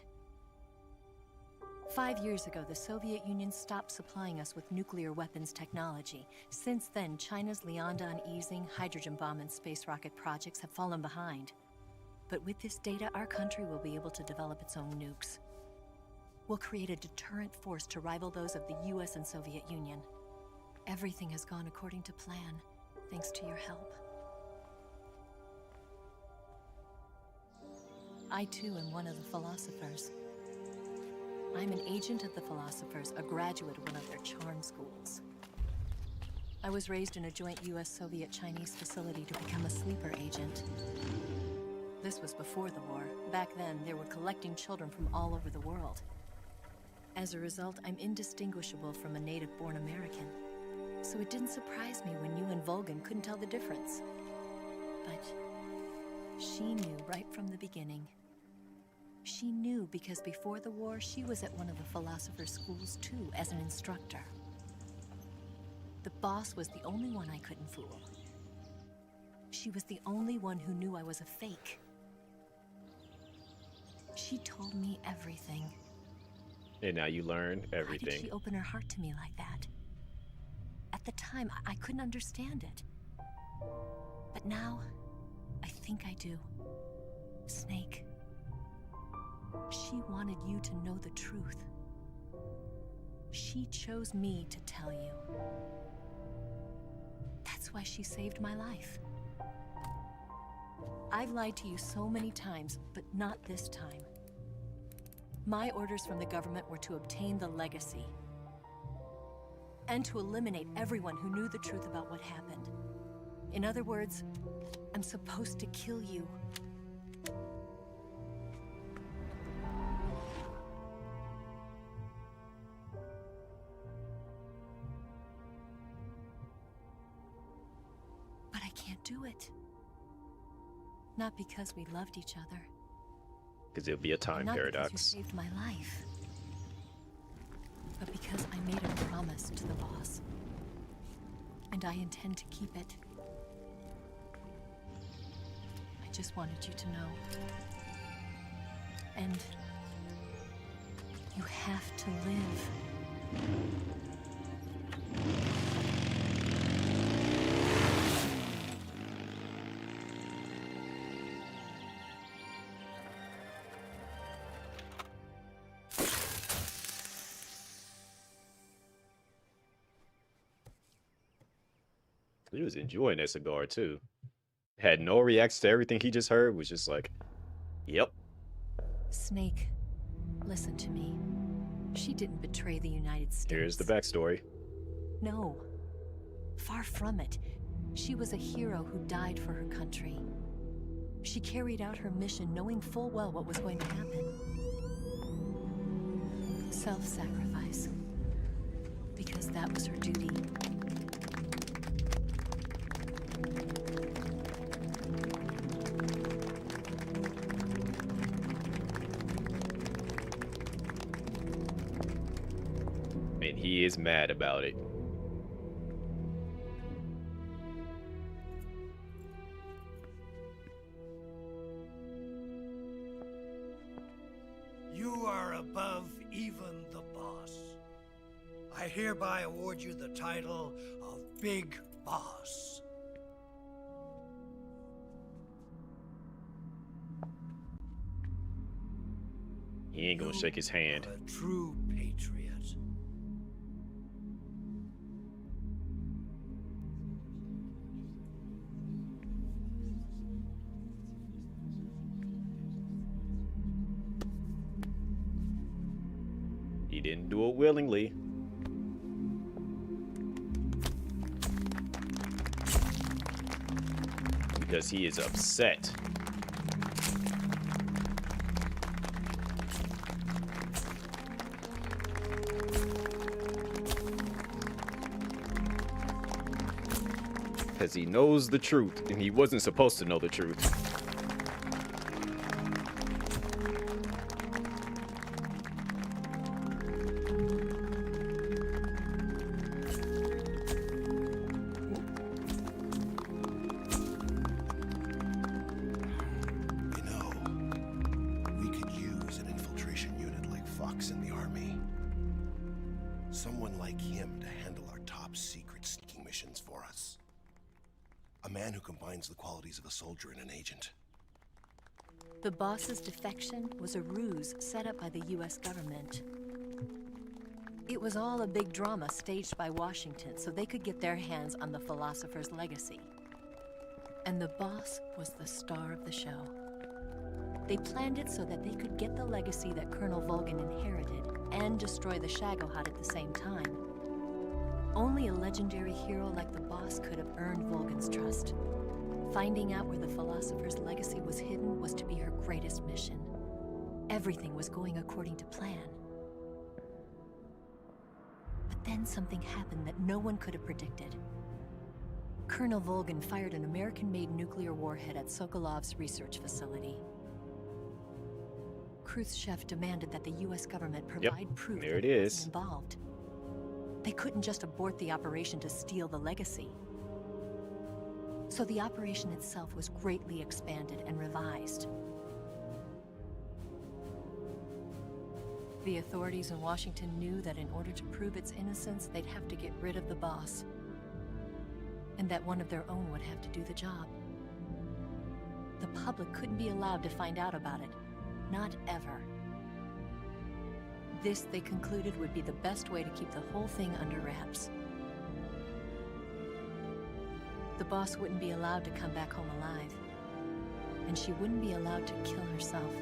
5 years ago, the Soviet Union stopped supplying us with nuclear weapons technology. Since then, China's Liaodong easing, hydrogen bomb, and space rocket projects have fallen behind. But with this data, our country will be able to develop its own nukes. We'll create a deterrent force to rival those of the US and Soviet Union. Everything has gone according to plan, thanks to your help. I too am one of the philosophers. I'm an agent of the philosophers, a graduate of one of their charm schools. I was raised in a joint US-Soviet-Chinese facility to become a sleeper agent. This was before the war. Back then, they were collecting children from all over the world. As a result, I'm indistinguishable from a native-born American. So it didn't surprise me when you and Volgan couldn't tell the difference. But she knew right from the beginning. She knew because before the war, she was at one of the philosopher's schools too, as an instructor. The boss was the only one I couldn't fool. She was the only one who knew I was a fake. She told me everything. And now you learn Why everything. did she open her heart to me like that? At the time, I couldn't understand it. But now, I think I do. Snake. She wanted you to know the truth. She chose me to tell you. That's why she saved my life. I've lied to you so many times, but not this time. My orders from the government were to obtain the legacy and to eliminate everyone who knew the truth about what happened. In other words, I'm supposed to kill you. But I can't do it. Not because we loved each other. Because it'll be a time Not paradox. because you saved my life. But because I made a promise to the boss. And I intend to keep it. I just wanted you to know. And you have to live. He was enjoying that cigar too. Had no reaction to everything he just heard. Was just like, "Yep." Snake, listen to me. She didn't betray the United States. Here's the backstory. No. Far from it. She was a hero who died for her country. She carried out her mission knowing full well what was going to happen. Self-sacrifice. Because that was her duty. And he is mad about it. You are above even the boss. I hereby award you the title of Big Boss. He ain't gonna shake his hand. You are a true patriot. He didn't do it willingly. Because he is upset. Because he knows the truth, and he wasn't supposed to know the truth. You know, we could use an infiltration unit like Fox in the army. Someone like him to handle our top secret sneaking missions for us. A man who combines the qualities of a soldier and an agent. The boss's defection was a ruse set up by the US government. It was all a big drama staged by Washington so they could get their hands on the philosopher's legacy. And the boss was the star of the show. They planned it so that they could get the legacy that Colonel Volgan inherited and destroy the Shagohod at the same time. Only a legendary hero like the boss could have earned Volgan's trust. Finding out where the philosopher's legacy was hidden was to be her greatest mission. Everything was going according to plan. But then something happened that no one could have predicted. Colonel Volgan fired an American-made nuclear warhead at Sokolov's research facility. Khrushchev demanded that the US government provide proof there that it he is. wasn't involved. They couldn't just abort the operation to steal the legacy. So the operation itself was greatly expanded and revised. The authorities in Washington knew that in order to prove its innocence, they'd have to get rid of the boss. And that one of their own would have to do the job. The public couldn't be allowed to find out about it. Not ever. This, they concluded, would be the best way to keep the whole thing under wraps. The boss wouldn't be allowed to come back home alive. And she wouldn't be allowed to kill herself.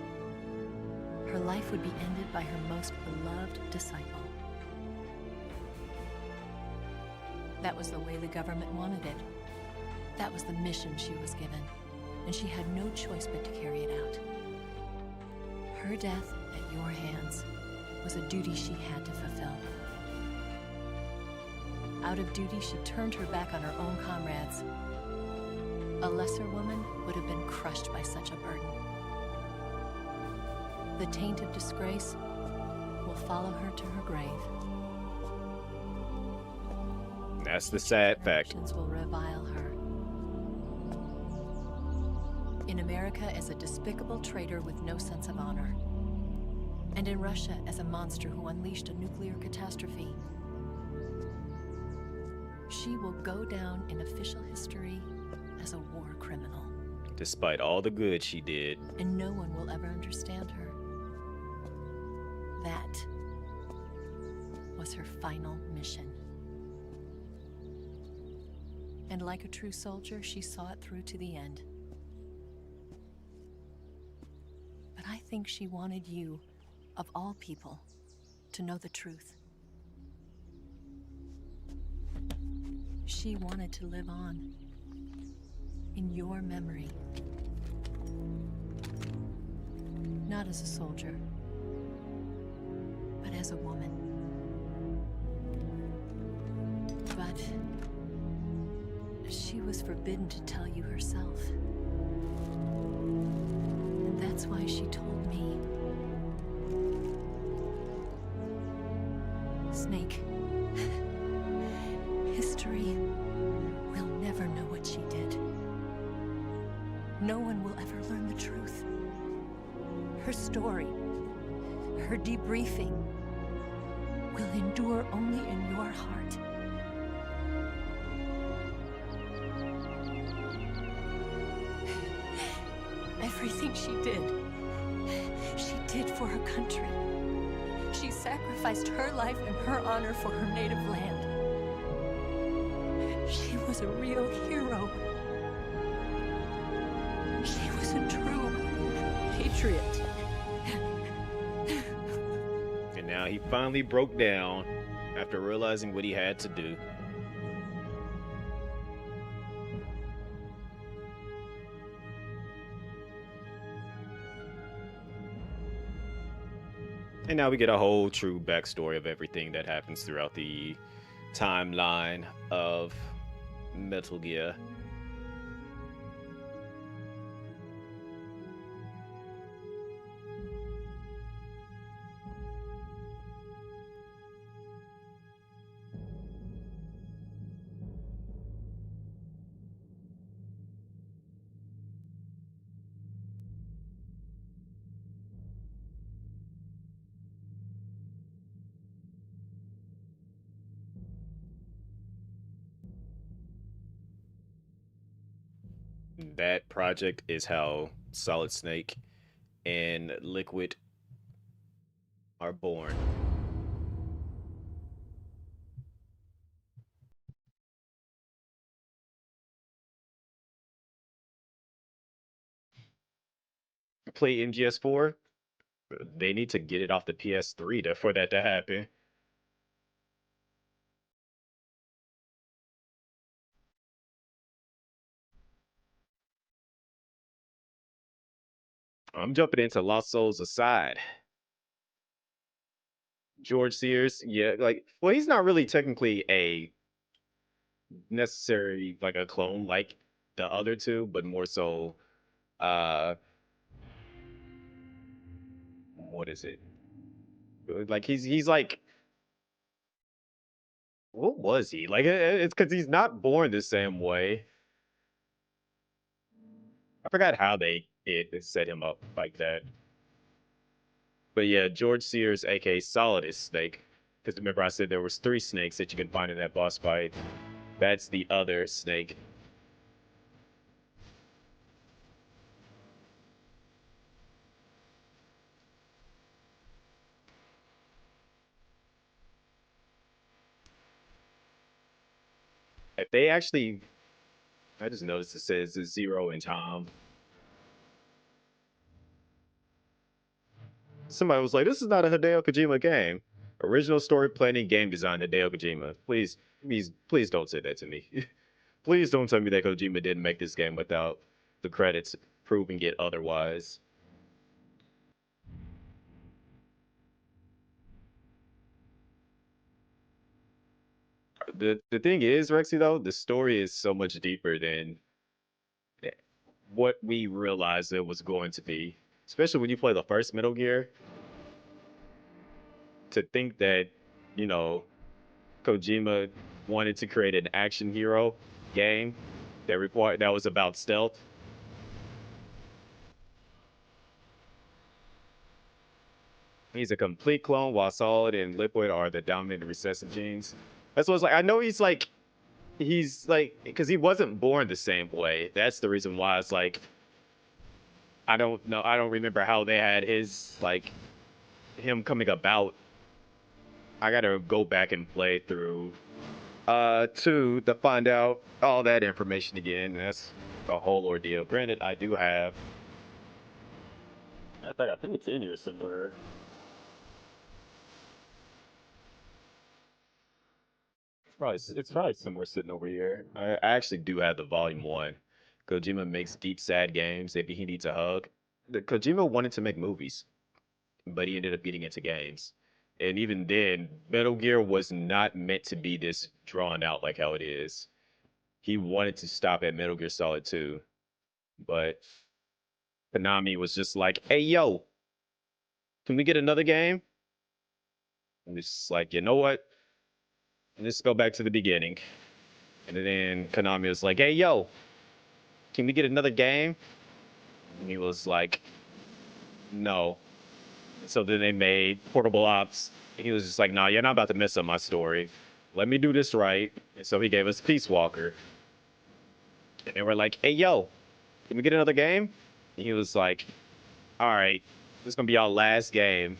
Her life would be ended by her most beloved disciple. That was the way the government wanted it. That was the mission she was given, and she had no choice but to carry it out. Her death at your hands was a duty she had to fulfill. Out of duty, she turned her back on her own comrades. A lesser woman would have been crushed by such a burden. The taint of disgrace will follow her to her grave. That's the sad fact. Generations will revile her. In America as a despicable traitor with no sense of honor. And in Russia as a monster who unleashed a nuclear catastrophe. She will go down in official history as a war criminal. Despite all the good she did. And no one will ever understand her. That was her final mission. And like a true soldier, she saw it through to the end. But I think she wanted you, of all people, to know the truth. She wanted to live on in your memory. Not as a soldier, but as a woman. But she was forbidden to tell you herself. And that's why she told me. Snake, history will never know what she did. No one will ever learn the truth. Her story, her debriefing, will endure only in your heart. Everything she did for her country. She sacrificed her life and her honor for her native land. She was a real hero. She was a true patriot. And now he finally broke down after realizing what he had to do. And now we get a whole true backstory of everything that happens throughout the timeline of Metal Gear. That project is how Solid Snake and Liquid are born. Play MGS4. They need to get it off the PS3 for that to happen. I'm jumping into Lost Souls aside. George Sears, yeah, like, well, he's not really technically a necessary like a clone like the other two, but more so, uh, what is it? Like he's like, what was he? Like it's because he's not born the same way. I forgot how it set him up like that. But yeah, George Sears, aka Solidus Snake. Because remember I said there was 3 snakes that you can find in that boss fight. That's the other snake. If they actually, I just noticed it says Zero and Tom. Somebody was like, "This is not a Hideo Kojima game." Original story, planning, game design, Hideo Kojima. Please don't say that to me. Please don't tell me that Kojima didn't make this game without the credits proving it otherwise. The thing is, Rexy, though, the story is so much deeper than what we realized it was going to be. Especially when you play the first Metal Gear. To think that, you know, Kojima wanted to create an action hero game that was about stealth. He's a complete clone, while Solid and Liquid are the dominant recessive genes. That's what it's like. I know he's like because he wasn't born the same way. That's the reason why it's like I don't know. I don't remember how they had his like him coming about. I gotta go back and play through to find out all that information again. That's a whole ordeal. Granted, I do have. I think it's in here somewhere. It's probably somewhere sitting over here. I actually do have the volume one. Kojima makes deep, sad games. Maybe he needs a hug. The Kojima wanted to make movies, but he ended up getting into games. And even then, Metal Gear was not meant to be this drawn out like how it is. He wanted to stop at Metal Gear Solid 2, but Konami was just like, "Hey, yo, can we get another game?" And it's like, you know what? Let's go back to the beginning. And then Konami was like, "Hey, yo, can we get another game?" And he was like, "No." So then they made Portable Ops. He was just like, "Nah, you're not about to mess up my story. Let me do this right." And so he gave us Peace Walker. And they were like, "Hey, yo, can we get another game?" And he was like, "All right, this is gonna be our last game,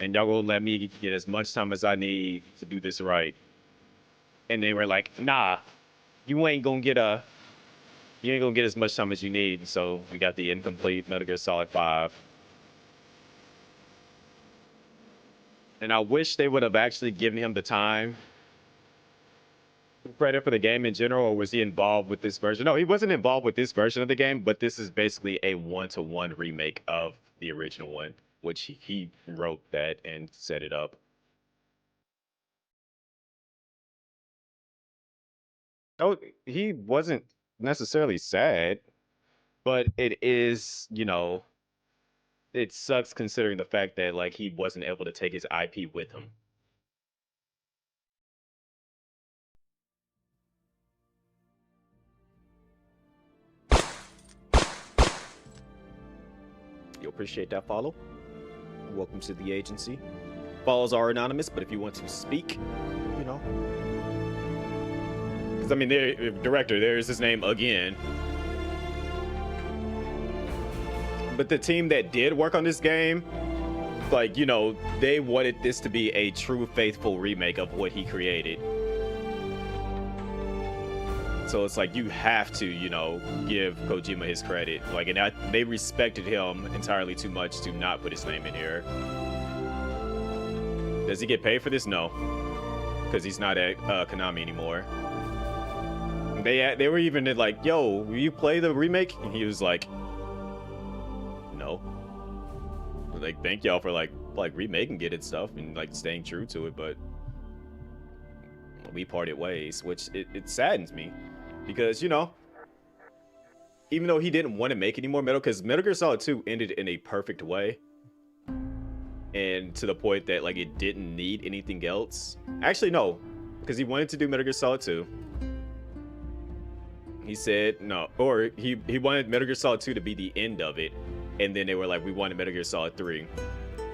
and y'all gonna let me get as much time as I need to do this right." And they were like, "Nah, you ain't gonna get as much time as you need." And so we got the incomplete Metal Gear Solid 5. And I wish they would have actually given him the time credit for the game in general, or was he involved with this version? No, he wasn't involved with this version of the game, but this is basically a one-to-one remake of the original one, which he wrote that and set it up. Oh, he wasn't necessarily sad, but it is, it sucks considering the fact that like he wasn't able to take his IP with him. You appreciate that follow? Welcome to the agency. Follows are anonymous, but if you want to speak, you know. Because I mean, director, there's his name again. But the team that did work on this game, like, they wanted this to be a true, faithful remake of what he created. So it's like you have to, give Kojima his credit. Like, and they respected him entirely too much to not put his name in here. Does he get paid for this? No, because he's not at Konami anymore. They were even like, "Yo, will you play the remake?" And he was like, "No." Like, thank y'all for like remaking it and stuff and like staying true to it, but we parted ways, which it saddens me. Because, even though he didn't want to make any more because Metal Gear Solid 2 ended in a perfect way. And to the point that, like, it didn't need anything else. Actually, no. Because he wanted to do Metal Gear Solid 2. He said no. Or he wanted Metal Gear Solid 2 to be the end of it. And then they were like, we wanted Metal Gear Solid 3.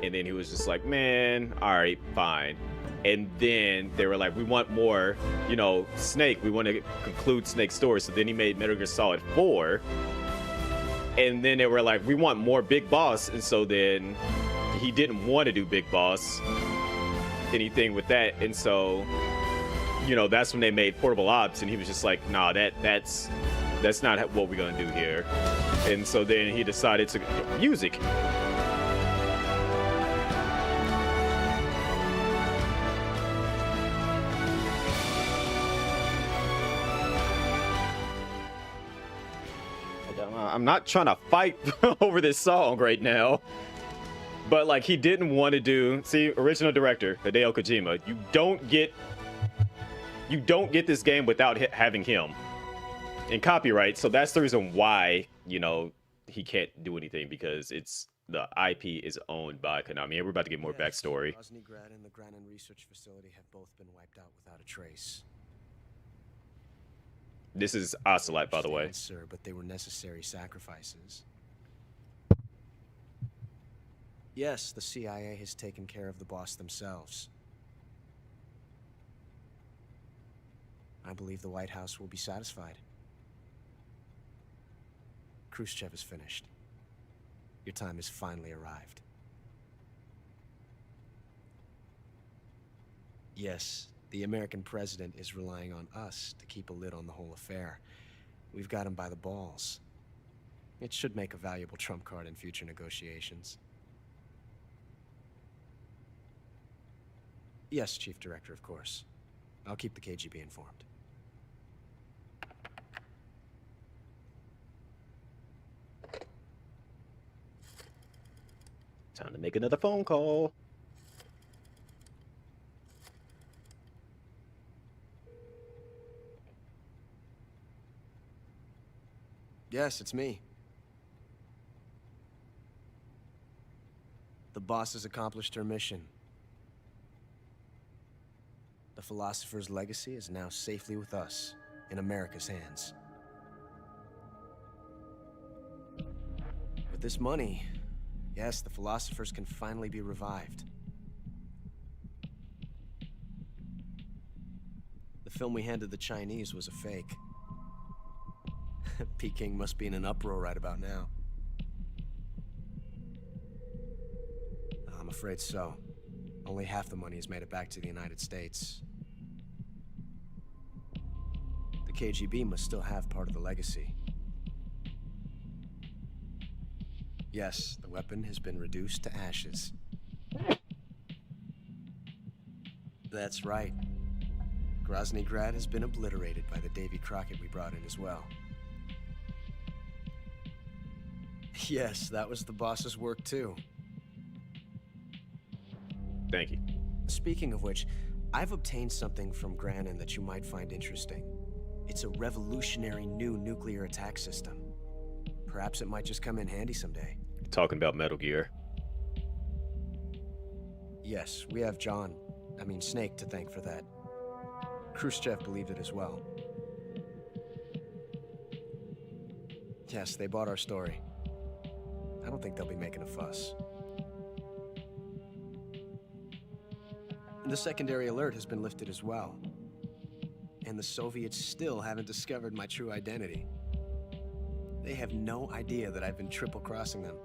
And then he was just like, man, alright, fine. And then they were like, we want more, Snake. We want to conclude Snake's story. So then he made Metal Gear Solid 4. And then they were like, we want more Big Boss. And so then he didn't want to do Big Boss, anything with that. And so, that's when they made Portable Ops. And he was just like, nah, that's not what we're going to do here. And so then he decided to music. I'm not trying to fight over this song right now, but like he didn't want to do. See, original director Hideo Kojima. You don't get this game without having him in copyright. So that's the reason why he can't do anything, because the IP is owned by Konami. And we're about to get more backstory. Osnigrad and the Granin Research Facility have both been wiped out without a trace. This is Ocelot, by the way. Sir, but they were necessary sacrifices. Yes, the CIA has taken care of the boss themselves. I believe the White House will be satisfied. Khrushchev is finished. Your time has finally arrived. Yes, The American president is relying on us to keep a lid on the whole affair. We've got him by the balls. It should make a valuable trump card in future negotiations. Yes, Chief Director, of course. I'll keep the KGB informed. Time to make another phone call. Yes, it's me. The boss has accomplished her mission. The philosopher's legacy is now safely with us, in America's hands. With this money, yes, the philosophers can finally be revived. The film we handed the Chinese was a fake. Peking must be in an uproar right about now. I'm afraid so. Only half the money has made it back to the United States. The KGB must still have part of the legacy. Yes, the weapon has been reduced to ashes. That's right. Grozny Grad has been obliterated by the Davy Crockett we brought in as well. Yes, that was the boss's work too. Thank you. Speaking of which, I've obtained something from Granin that you might find interesting. It's a revolutionary new nuclear attack system. Perhaps it might just come in handy someday. Talking about Metal Gear. Yes, we have Snake to thank for that. Khrushchev believed it as well. Yes, they bought our story. I don't think they'll be making a fuss. The secondary alert has been lifted as well. And the Soviets still haven't discovered my true identity. They have no idea that I've been triple-crossing them.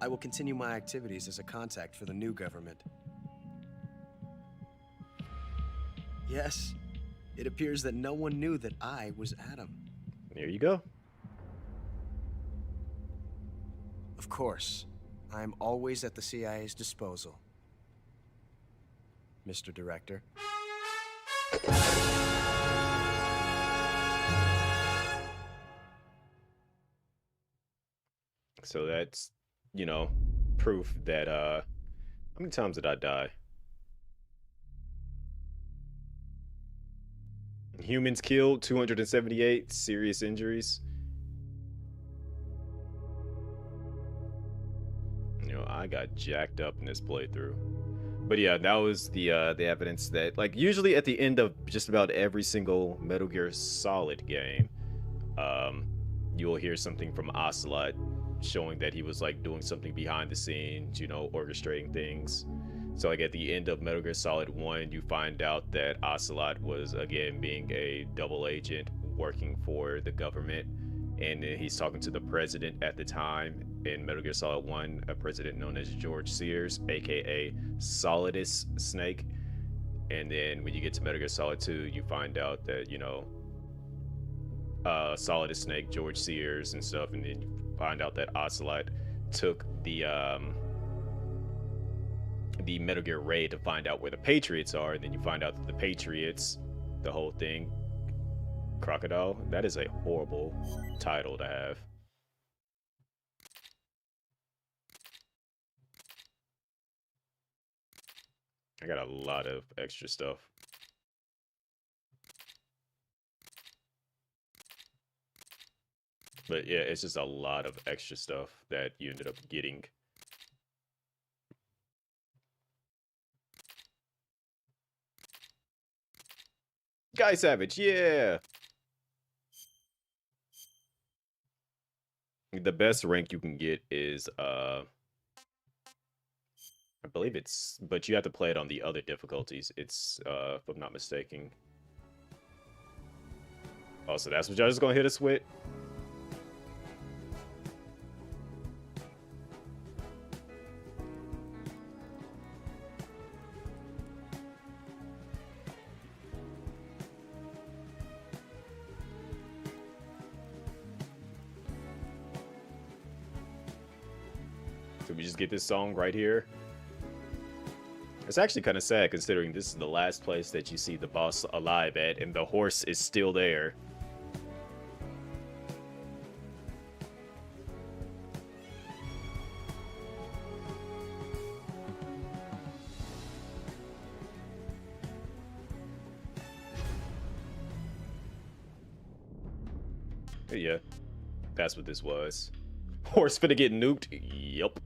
I will continue my activities as a contact for the new government. Yes, it appears that no one knew that I was Adam. There you go. Of course, I'm always at the CIA's disposal, Mr. Director. So that's, proof that, how many times did I die? Humans killed, 278, serious injuries. I got jacked up in this playthrough. But yeah, that was the evidence that, usually at the end of just about every single Metal Gear Solid game, you'll hear something from Ocelot showing that he was doing something behind the scenes, orchestrating things. So at the end of Metal Gear Solid 1, you find out that Ocelot was again being a double agent working for the government, and he's talking to the president at the time in Metal Gear Solid 1, a president known as George Sears, aka Solidus Snake. And then when you get to Metal Gear Solid 2, you find out that, Solidus Snake, George Sears and stuff, and then you find out that Ocelot took the Metal Gear raid to find out where the Patriots are, and then you find out that the Patriots, the whole thing, Crocodile, that is a horrible title to have. I got a lot of extra stuff. But yeah, it's just a lot of extra stuff that you ended up getting. Guy Savage, yeah! The best rank you can get is, I believe it's, but you have to play it on the other difficulties. It's, if I'm not mistaken. Oh, so that's what y'all just gonna hit us with? So we just get this song right here. It's actually kind of sad considering this is the last place that you see the boss alive at, and the horse is still there. But yeah, that's what this was. Horse finna get nuked? Yup.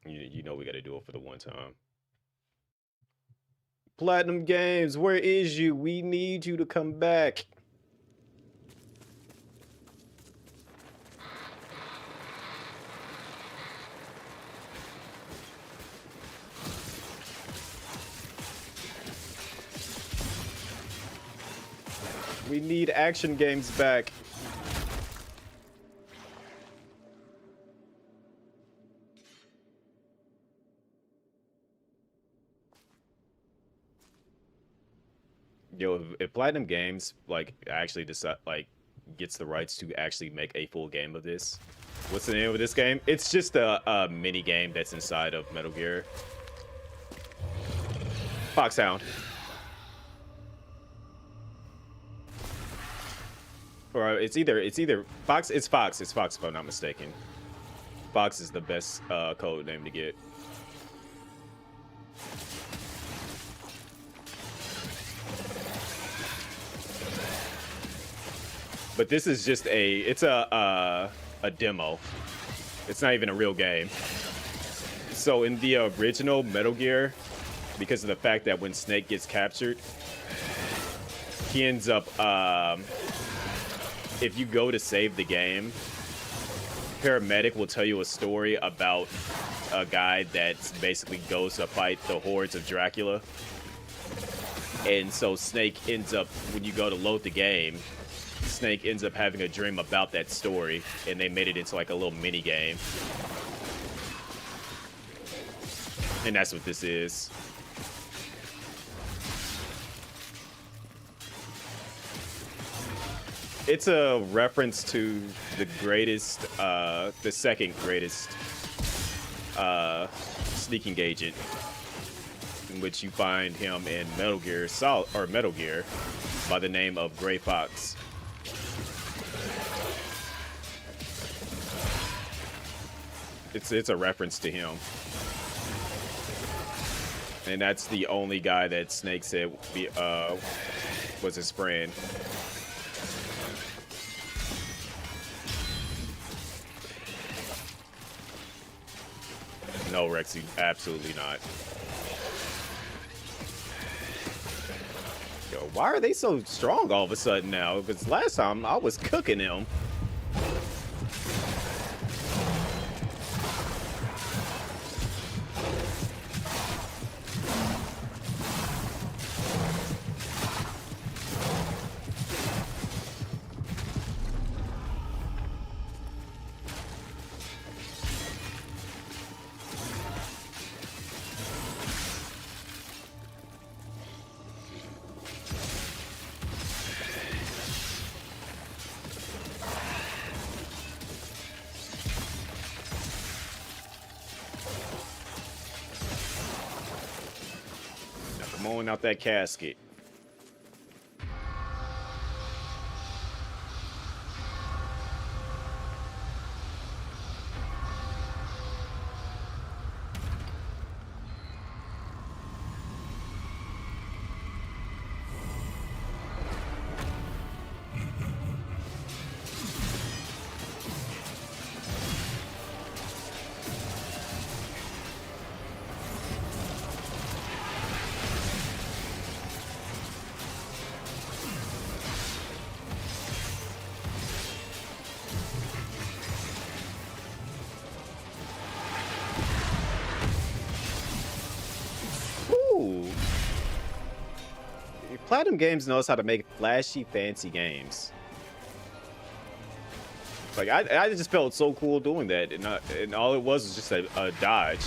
You know we gotta do it for the one time. Platinum Games, where is you? We need you to come back. We need action games back. Yo, if Platinum Games like actually decide like gets the rights to actually make a full game of this, what's the name of this game? It's just a mini game that's inside of Metal Gear. Foxhound. Or it's either Fox. It's Fox if I'm not mistaken. Fox is the best code name to get. But this is just it's a demo. It's not even a real game. So in the original Metal Gear, because of the fact that when Snake gets captured, he ends up if you go to save the game, paramedic will tell you a story about a guy that basically goes to fight the hordes of Dracula. And so Snake ends up, when you go to load the game, Snake ends up having a dream about that story, and they made it into like a little mini game. And that's what this is. It's a reference to the greatest, the second greatest sneaking agent, in which you find him in Metal Gear Metal Gear by the name of Gray Fox. It's a reference to him. And that's the only guy that Snake said was his friend. No, Rexy, absolutely not. Yo, why are they so strong all of a sudden now? Because last time I was cooking them. Out that casket. Platinum Games knows how to make flashy, fancy games. Like, I just felt so cool doing that, and all it was just a dodge.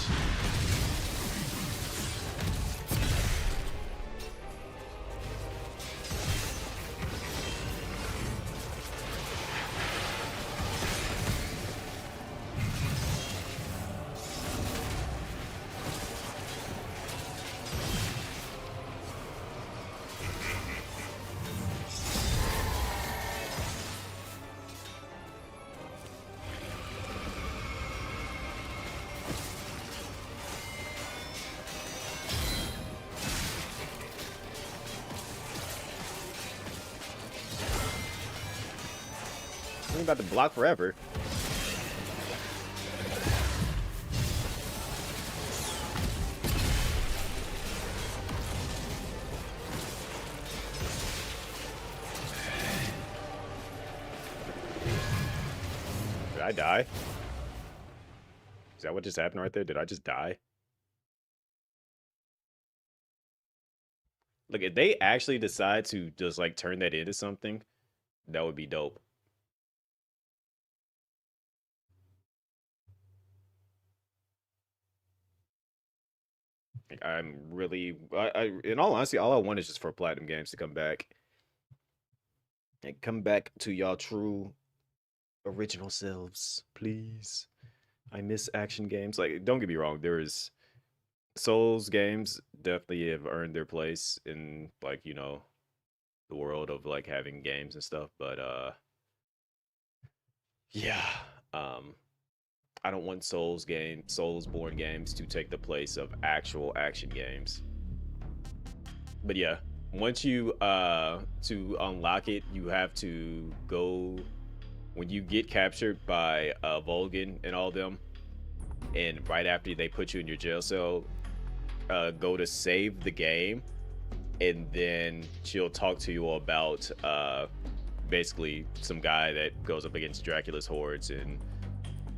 ain't about to block forever. Did I die? Is that what just happened right there? Did I just die? Look, if they actually decide to just like turn that into something, that would be dope. Like, I'm really, in all honesty, all I want is just for Platinum Games to come back and come back to y'all true original selves, please. I miss action games. Like, don't get me wrong, there is Souls games definitely have earned their place in like, you know, the world of like having games and stuff, but yeah, um I don't want Souls-born games to take the place of actual action games. But yeah, once you to unlock it, you have to go when you get captured by Volgan and all them, and right after they put you in your jail cell, go to save the game, and then she'll talk to you about basically some guy that goes up against Dracula's hordes. And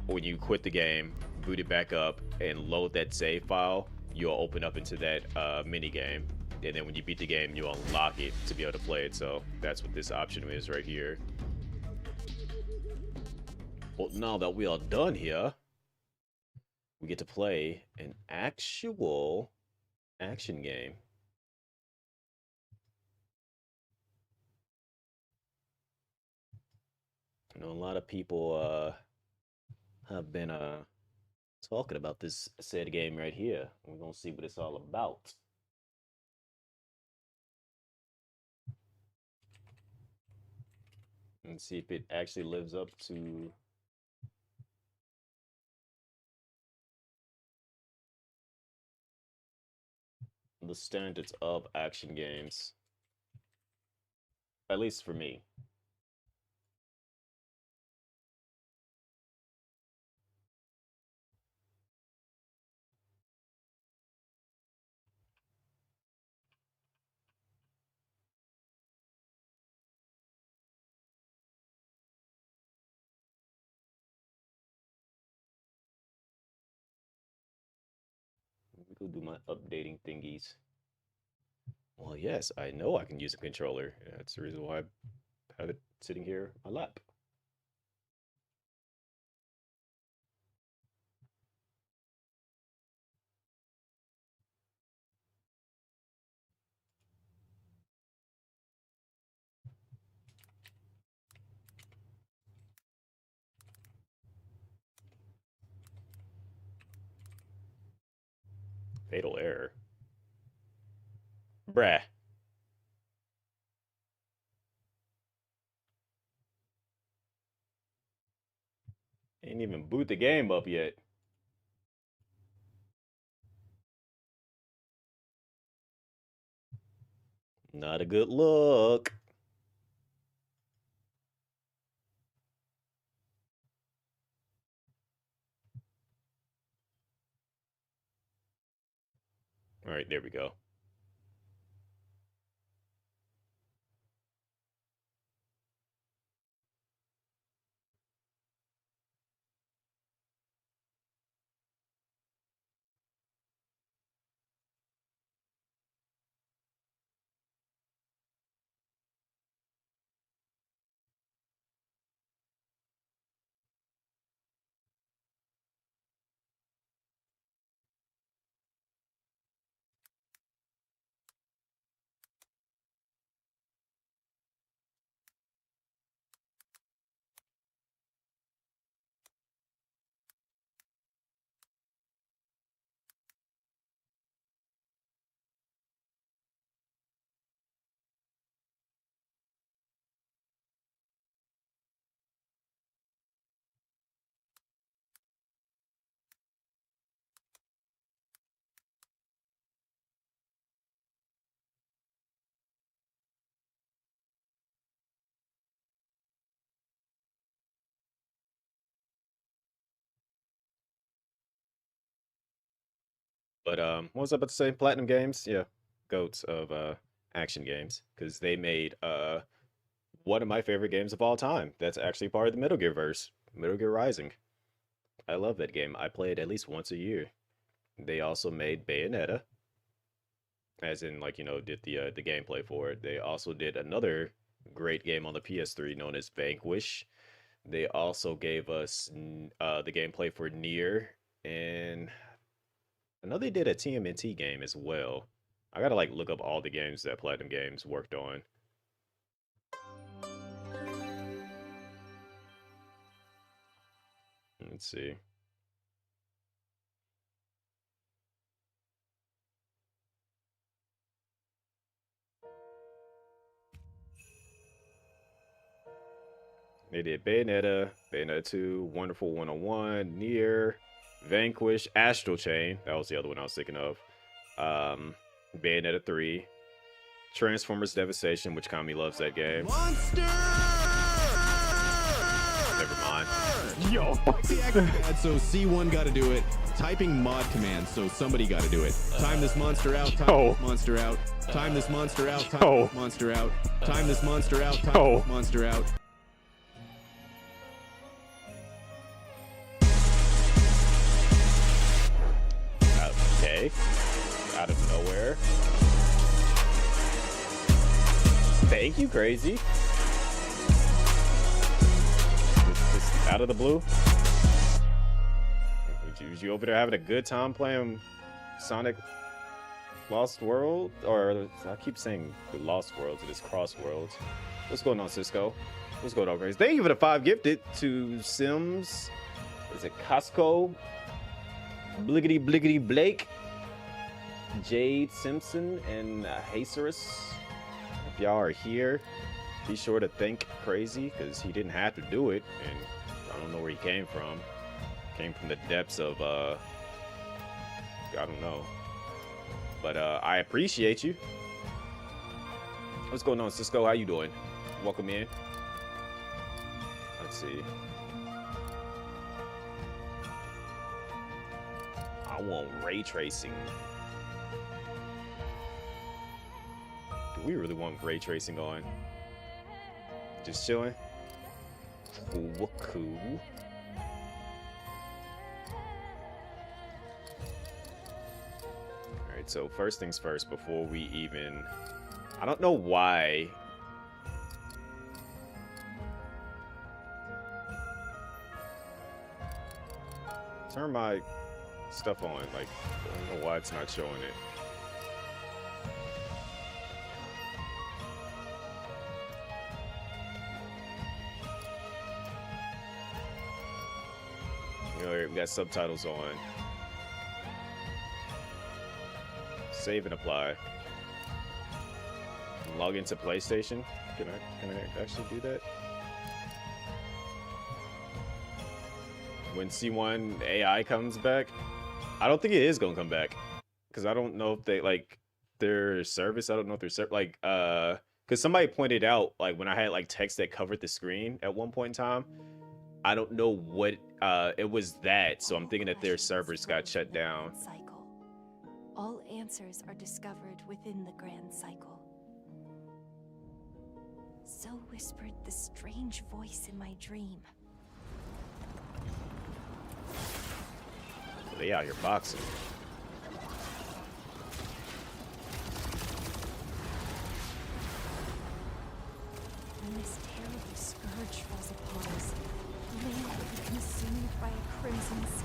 when you quit the game, boot it back up, and load that save file, you'll open up into that mini game. And then when you beat the game, you unlock it to be able to play it. So that's what this option is right here. Well, now that we are done here, we get to play an actual action game. I know a lot of people have been talking about this said game right here. We're gonna see what it's all about. And see if it actually lives up to the standards of action games. At least for me. Let me go do my updating thingies. Well, yes, I know I can use a controller. That's the reason why I have it sitting here on my lap. Fatal error. Bruh. Ain't even boot the game up yet. Not a good look. All right, there we go. But what was I about to say? Platinum Games, yeah, goats of action games because they made one of my favorite games of all time. That's actually part of the Metal Gear verse, Metal Gear Rising. I love that game. I play it at least once a year. They also made Bayonetta, as in like did the gameplay for it. They also did another great game on the PS3 known as Vanquish. They also gave us the gameplay for Nier, and I know they did a TMNT game as well. I gotta like look up all the games that Platinum Games worked on. Let's see. They did Bayonetta, Bayonetta 2, Wonderful 101, Nier, Vanquish, Astral Chain. That was the other one I was thinking of. Bayonetta 3, Transformers Devastation, which Kami loves that game. Monster! Never mind. Yo! So C1 got to do it. Typing mod command, so somebody got to do it. Time this monster out. Time this monster out. Time this monster out. Time this monster out. Time this monster out. Time this monster out. Okay. Out of nowhere. Thank you, Crazy. Just out of the blue. Was you over there having a good time playing Sonic Lost World? Or I keep saying Lost Worlds, it is Cross Worlds. What's going on, Cisco? What's going on, Crazy? Thank you for the 5 gifted to Sims. Is it Costco? Bliggity Blake, Jade Simpson, and Hacerus. If y'all are here, be sure to thank Crazy because he didn't have to do it, and I don't know where he came from. Came from the depths of I don't know, but I appreciate you. What's going on, Cisco? How you doing? Welcome in. Let's see. I want ray tracing. Do we really want ray tracing on? Just chilling? Cool. Alright, so first things first, before we even... I don't know why... Turn my stuff on, like, I don't know why it's not showing it. We got subtitles on. Save and apply. Log into PlayStation. Can I actually do that? When C1 AI comes back, I don't think it is gonna come back because I don't know if they like their service. I don't know if they're like because somebody pointed out like when I had like text that covered the screen at one point in time. I don't know what it was that, so I'm thinking that their servers got shut down. Cycle. All answers are discovered within the grand cycle. So whispered the strange voice in my dream. They out here boxing. When this terrible scourge falls upon us, the land will be consumed by a crimson sea.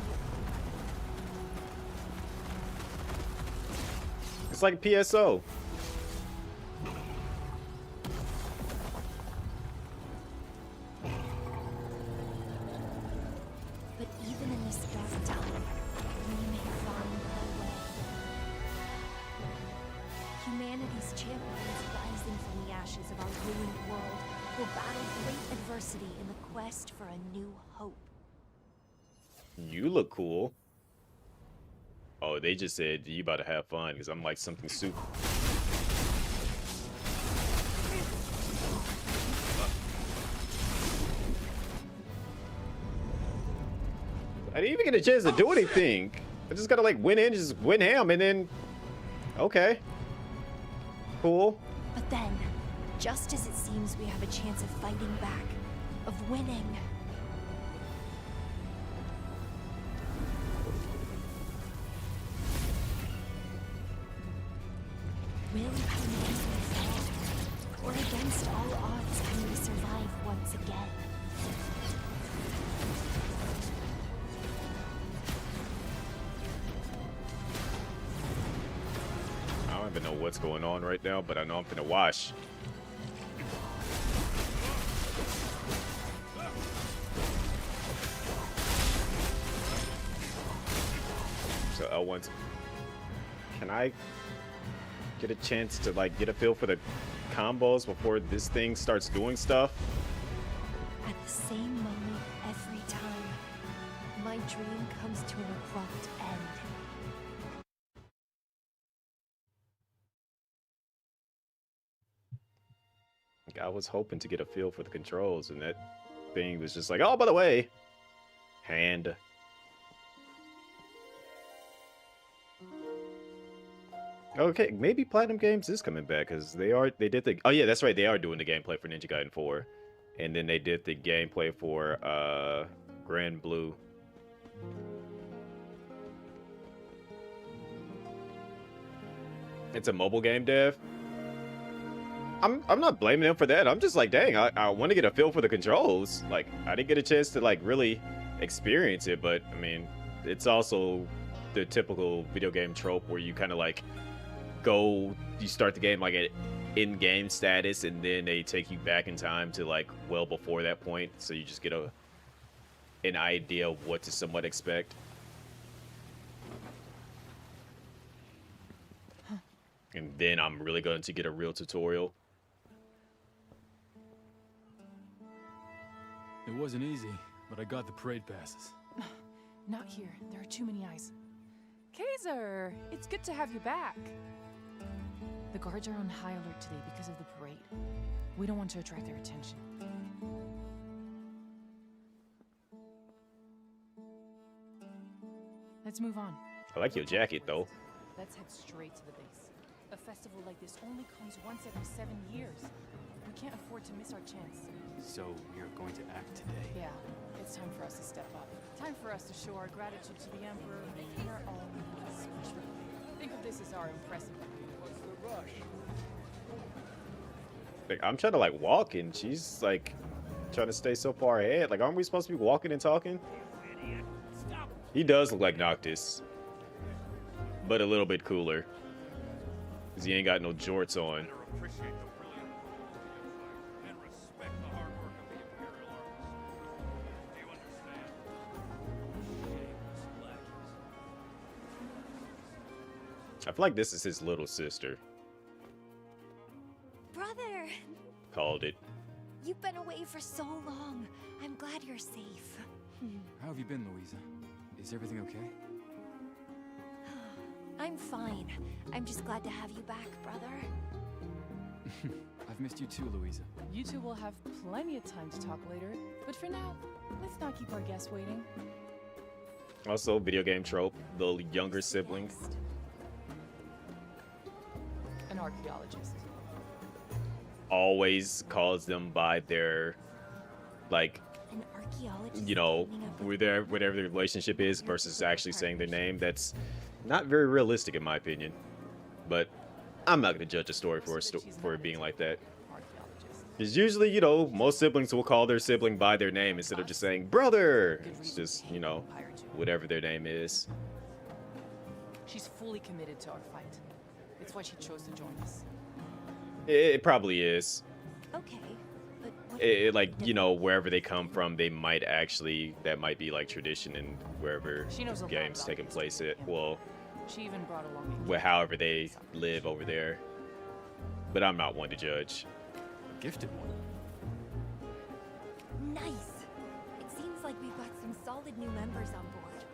It's like PSO. But even in this dark time, we may find our way. Humanity's champions rising from the ashes of our ruined world will battle great adversity in the quest for a new hope. You look cool. Oh, they just said you about to have fun because I'm like something super. I didn't even get a chance to do anything. I just gotta like win in, just win ham, and then okay, cool. But then, just as it seems we have a chance of fighting back, of winning, will humanity fall? Or against all odds, can we survive once again? I don't even know what's going on right now, but I know I'm finna wash. So L1's... Can I get a chance to like get a feel for the combos before this thing starts doing stuff? At the same moment every time, my dream comes to an abrupt end. Like, I was hoping to get a feel for the controls, and that thing was just like, oh, by the way, hand. Okay, maybe Platinum Games is coming back because they did the, oh yeah, that's right, they are doing the gameplay for Ninja Gaiden 4, and then they did the gameplay for Grand Blue. It's a mobile game dev. I'm not blaming them for that. I'm just like, dang, I want to get a feel for the controls. Like, I didn't get a chance to like really experience it, but I mean, it's also the typical video game trope where you kind of like you start the game like at in-game status, and then they take you back in time to like well before that point, so you just get an idea of what to somewhat expect. And then I'm really going to get a real tutorial. It wasn't easy, but I got the parade passes. Not here. There are too many eyes. Kaiser, it's good to have you back. The guards are on high alert today because of the parade. We don't want to attract their attention. Let's move on. I like your jacket, though. Let's head straight to the base. A festival like this only comes once every 7 years. We can't afford to miss our chance. So we are going to act today. Yeah, it's time for us to step up. Time for us to show our gratitude to the Emperor in our own special way. Think of this as our impressive. What's the rush? Like, I'm trying to like walk, and she's like trying to stay so far ahead. Like, aren't we supposed to be walking and talking? He does look like Noctis, but a little bit cooler, because he ain't got no jorts on. I feel like this is his little sister. Brother! Called it. You've been away for so long. I'm glad you're safe. How have you been, Louisa? Is everything okay? I'm fine. I'm just glad to have you back, brother. I've missed you too, Louisa. You two will have plenty of time to talk later. But for now, let's not keep our guests waiting. Also, video game trope, the younger sibling. An archaeologist. Always calls them by their, like, An archaeologist, you know, whatever the relationship is versus actually saying their name. That's not very realistic in my opinion. But I'm not going to judge a story for it being like that. Because usually, you know, most siblings will call their sibling by their name instead of just saying brother. It's just, you know, whatever their name is. She's fully committed to our fight. It's why she chose to join us. It probably is. Okay, but Like, you know, wherever they come from, they might actually, that might be like tradition in wherever She knows a lot games about taking this. place at. Well, She even brought along a well, however they live over there. But I'm not one to judge. Gifted one. nice. It seems like we've got some solid new members on board.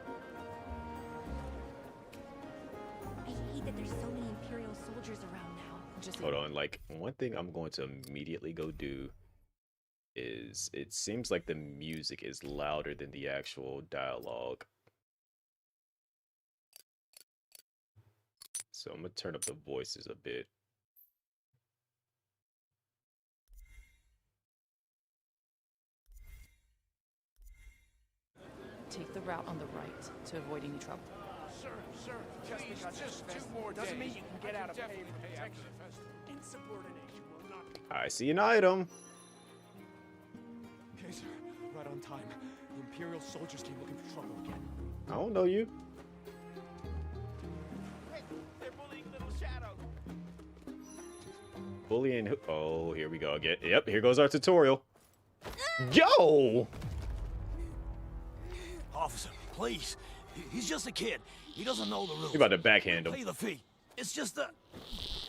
I hate that there's so many Imperial soldiers around now. Hold on, like, one thing I'm going to immediately go do is, it seems like the music is louder than the actual dialogue. So I'm gonna turn up the voices a bit. Take the route on the right to avoid any trouble. Sir, just 2 more days. Doesn't mean you can get out of pay protection. Insubordination will not be. I see an item. Okay, sir. Right on time. The Imperial soldiers came looking for trouble again. I don't know you. Hey, they're bullying little Shadow. Bullying who? Oh, here we go again. Yep, here goes our tutorial. Yo! Officer, please. He's just a kid. He doesn't know the rules. You about to backhand him. Pay the fee. It's just a...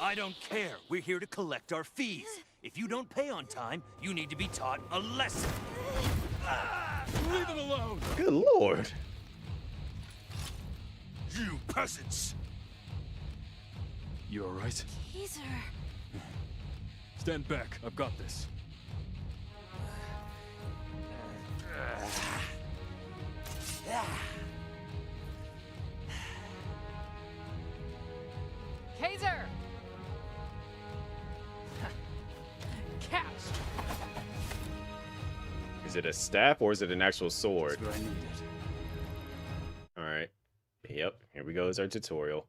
I don't care. We're here to collect our fees. If you don't pay on time, you need to be taught a lesson. Leave him alone. Good lord. You peasants. You alright? Kaiser. Stand back. I've got this. Kaiser! Catch! Is it a staff or is it an actual sword? That's what I needed. Alright. Yep, here we go. Is our tutorial.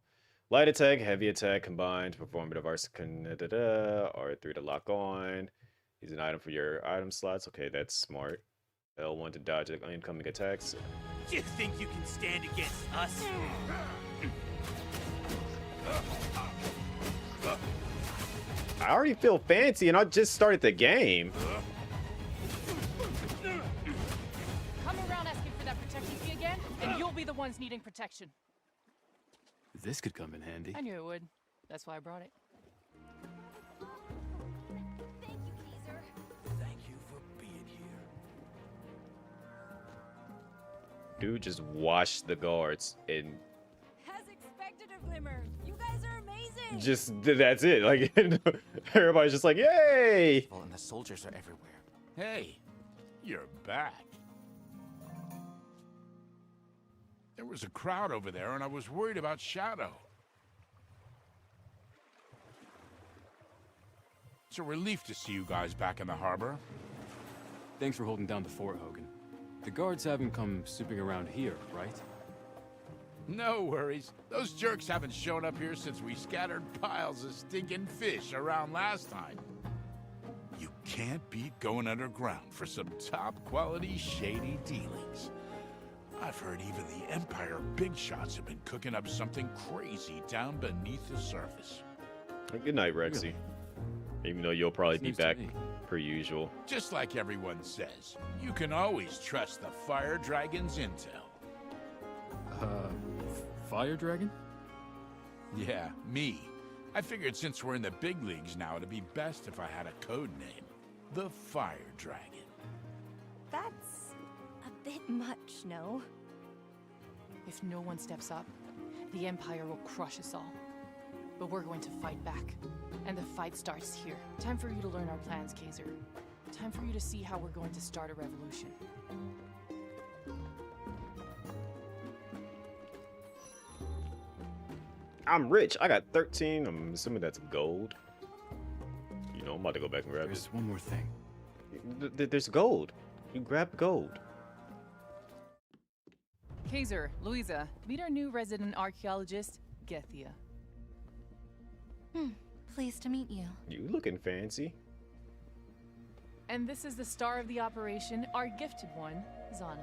Light attack, heavy attack combined, performative R3 to lock on. Use an item for your item slots. Okay, that's smart. L1 to dodge incoming attacks. You think you can stand against us? I already feel fancy and I just started the game. Come around asking for that protection fee again, and you'll be the ones needing protection. This could come in handy. I knew it would. That's why I brought it. Thank you, Kaiser. Thank you for being here. Dude just washed the guards and As expected of Glimmer, you guys are amazing. just that's it. Like everybody's just like, yay! Well, and the soldiers are everywhere. Hey, you're back. There was a crowd over there, and I was worried about Shadow. It's a relief to see you guys back in the harbor. Thanks for holding down the fort, Hogan. The guards haven't come snooping around here, right? No worries. Those jerks haven't shown up here since we scattered piles of stinking fish around last time. You can't beat going underground for some top-quality, shady dealings. I've heard even the Empire big shots have been cooking up something crazy down beneath the surface. Good night, Rexy. Really? Even though you'll probably be News to back me. per usual. Just like everyone says, you can always trust the Fire Dragon's intel. Fire Dragon? Yeah, me. I figured since we're in the big leagues now, it'd be best if I had a code name. The Fire Dragon. That's a bit much, no? If no one steps up, the Empire will crush us all. But we're going to fight back. And the fight starts here. Time for you to learn our plans, Kaiser. Time for you to see how we're going to start a revolution. I'm rich. I got 13. I'm assuming that's gold. You know, I'm about to go back and grab There's it. one more thing. There's gold. You grab gold. Kaiser, Louisa, meet our new resident archaeologist, Gethia. Pleased to meet you. You looking fancy. And this is the star of the operation, our gifted one, Zana.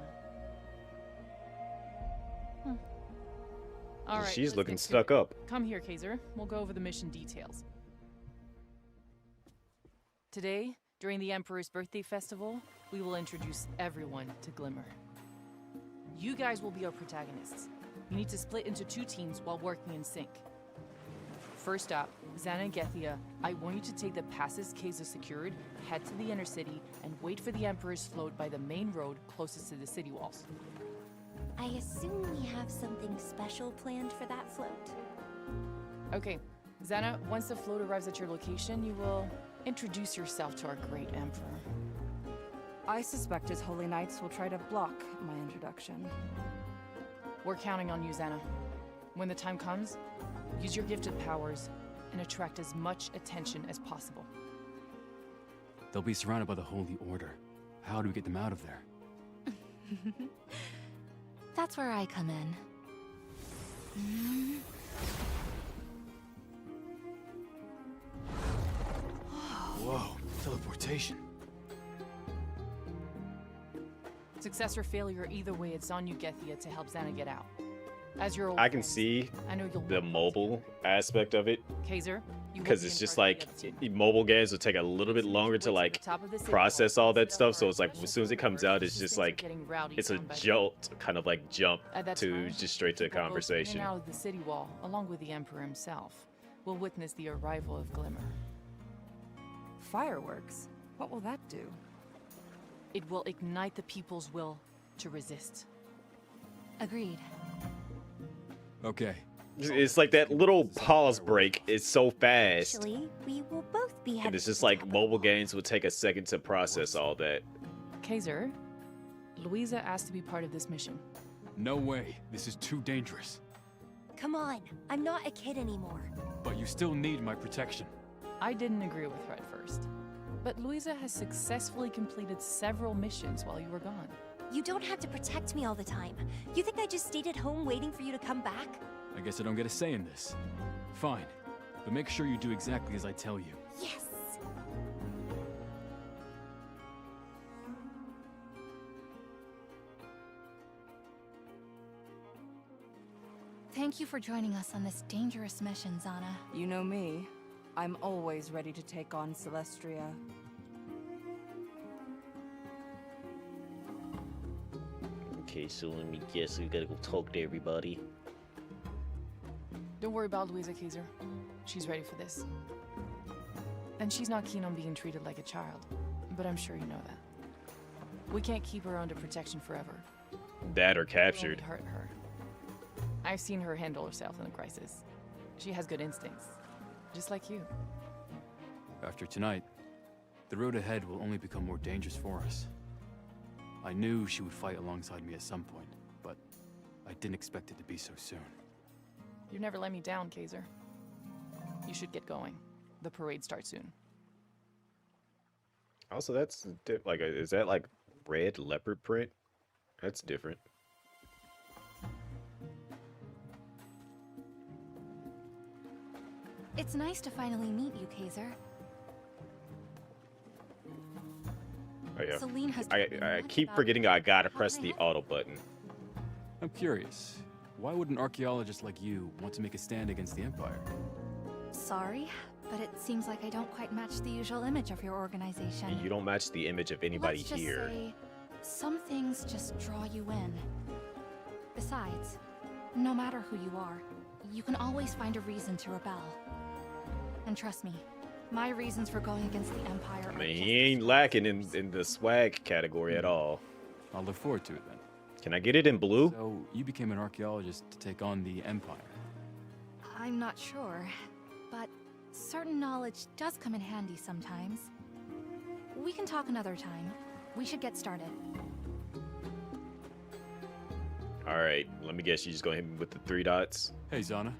All right, She's let's looking get to stuck it. up. Come here, Kaiser. We'll go over the mission details. Today, during the Emperor's birthday festival, we will introduce everyone to Glimmer. You guys will be our protagonists. You need to split into 2 teams while working in sync. First up, Zana and Gethia, I want you to take the passes Kaiser secured, head to the inner city, and wait for the Emperor's float by the main road closest to the city walls. I assume we have something special planned for that float. Okay, Zana, once the float arrives at your location, you will introduce yourself to our great Emperor. I suspect his holy knights will try to block my introduction. We're counting on you, Zana. When the time comes, Use your gifted powers and attract as much attention as possible. They'll be surrounded by the Holy Order. How do we get them out of there? That's where I come in. Whoa, teleportation. Success or failure, either way, it's on you, Gethia, to help Xana get out. As your old I can friends, see I know you'll the mobile aspect of it, Kaiser, you will because be it's in just charge like of the other team. mobile games will take a little bit longer to like top of the city process wall, all that sit stuff. up So for it's like special as soon as it comes support, out, it's since just things are like getting rowdy it's a time by time. jolt, kind of like jump At that to time, just straight to people both in conversation. and out of the city wall, along with the Emperor himself, will witness the arrival of Glimmer. Fireworks? What will that do? It will ignite the people's will to resist. Agreed. Okay. It's like that little pause break is so fast, Actually, we will both be and headed it's to just the like top of the mobile wall. games will take a second to process all that. Kaiser, Louisa asked to be part of this mission. No way. This is too dangerous. Come on, I'm not a kid anymore. But you still need my protection. I didn't agree with her at first, but Louisa has successfully completed several missions while you were gone. You don't have to protect me all the time. You think I just stayed at home waiting for you to come back? I guess I don't get a say in this. Fine. But make sure you do exactly as I tell you. Yes! Thank you for joining us on this dangerous mission, Zana. You know me. I'm always ready to take on Celestria. Okay, so let me guess, we gotta go talk to everybody. Don't worry about Louisa, Kaiser. She's ready for this. And she's not keen on being treated like a child, but I'm sure you know that. We can't keep her under protection forever. That or It will captured. only hurt her. I've seen her handle herself in a crisis. She has good instincts, just like you. After tonight, the road ahead will only become more dangerous for us. I knew she would fight alongside me at some point, but I didn't expect it to be so soon. You never let me down, Kaiser. You should get going. The parade starts soon. Also, that's like, is that like red leopard print? That's different. It's nice to finally meet you, Kaiser. Oh yeah. Celine has I told me much keep about forgetting I gotta how press I the had- auto button. I'm curious. Why would an archaeologist like you want to make a stand against the Empire? Sorry, but it seems like I don't quite match the usual image of your organization. You don't match the image of anybody Let's just here. say, some things just draw you in. Besides, no matter who you are, you can always find a reason to rebel. And trust me, my reasons for going against the Empire I are mean, just he ain't lacking in the swag category at all. I'll look forward to it then. Can I get it in blue? So, you became an archaeologist to take on the Empire. I'm not sure, but certain knowledge does come in handy sometimes. We can talk another time. We should get started. Alright, let me guess, you just gonna hit me with the 3 dots? Hey, Zana.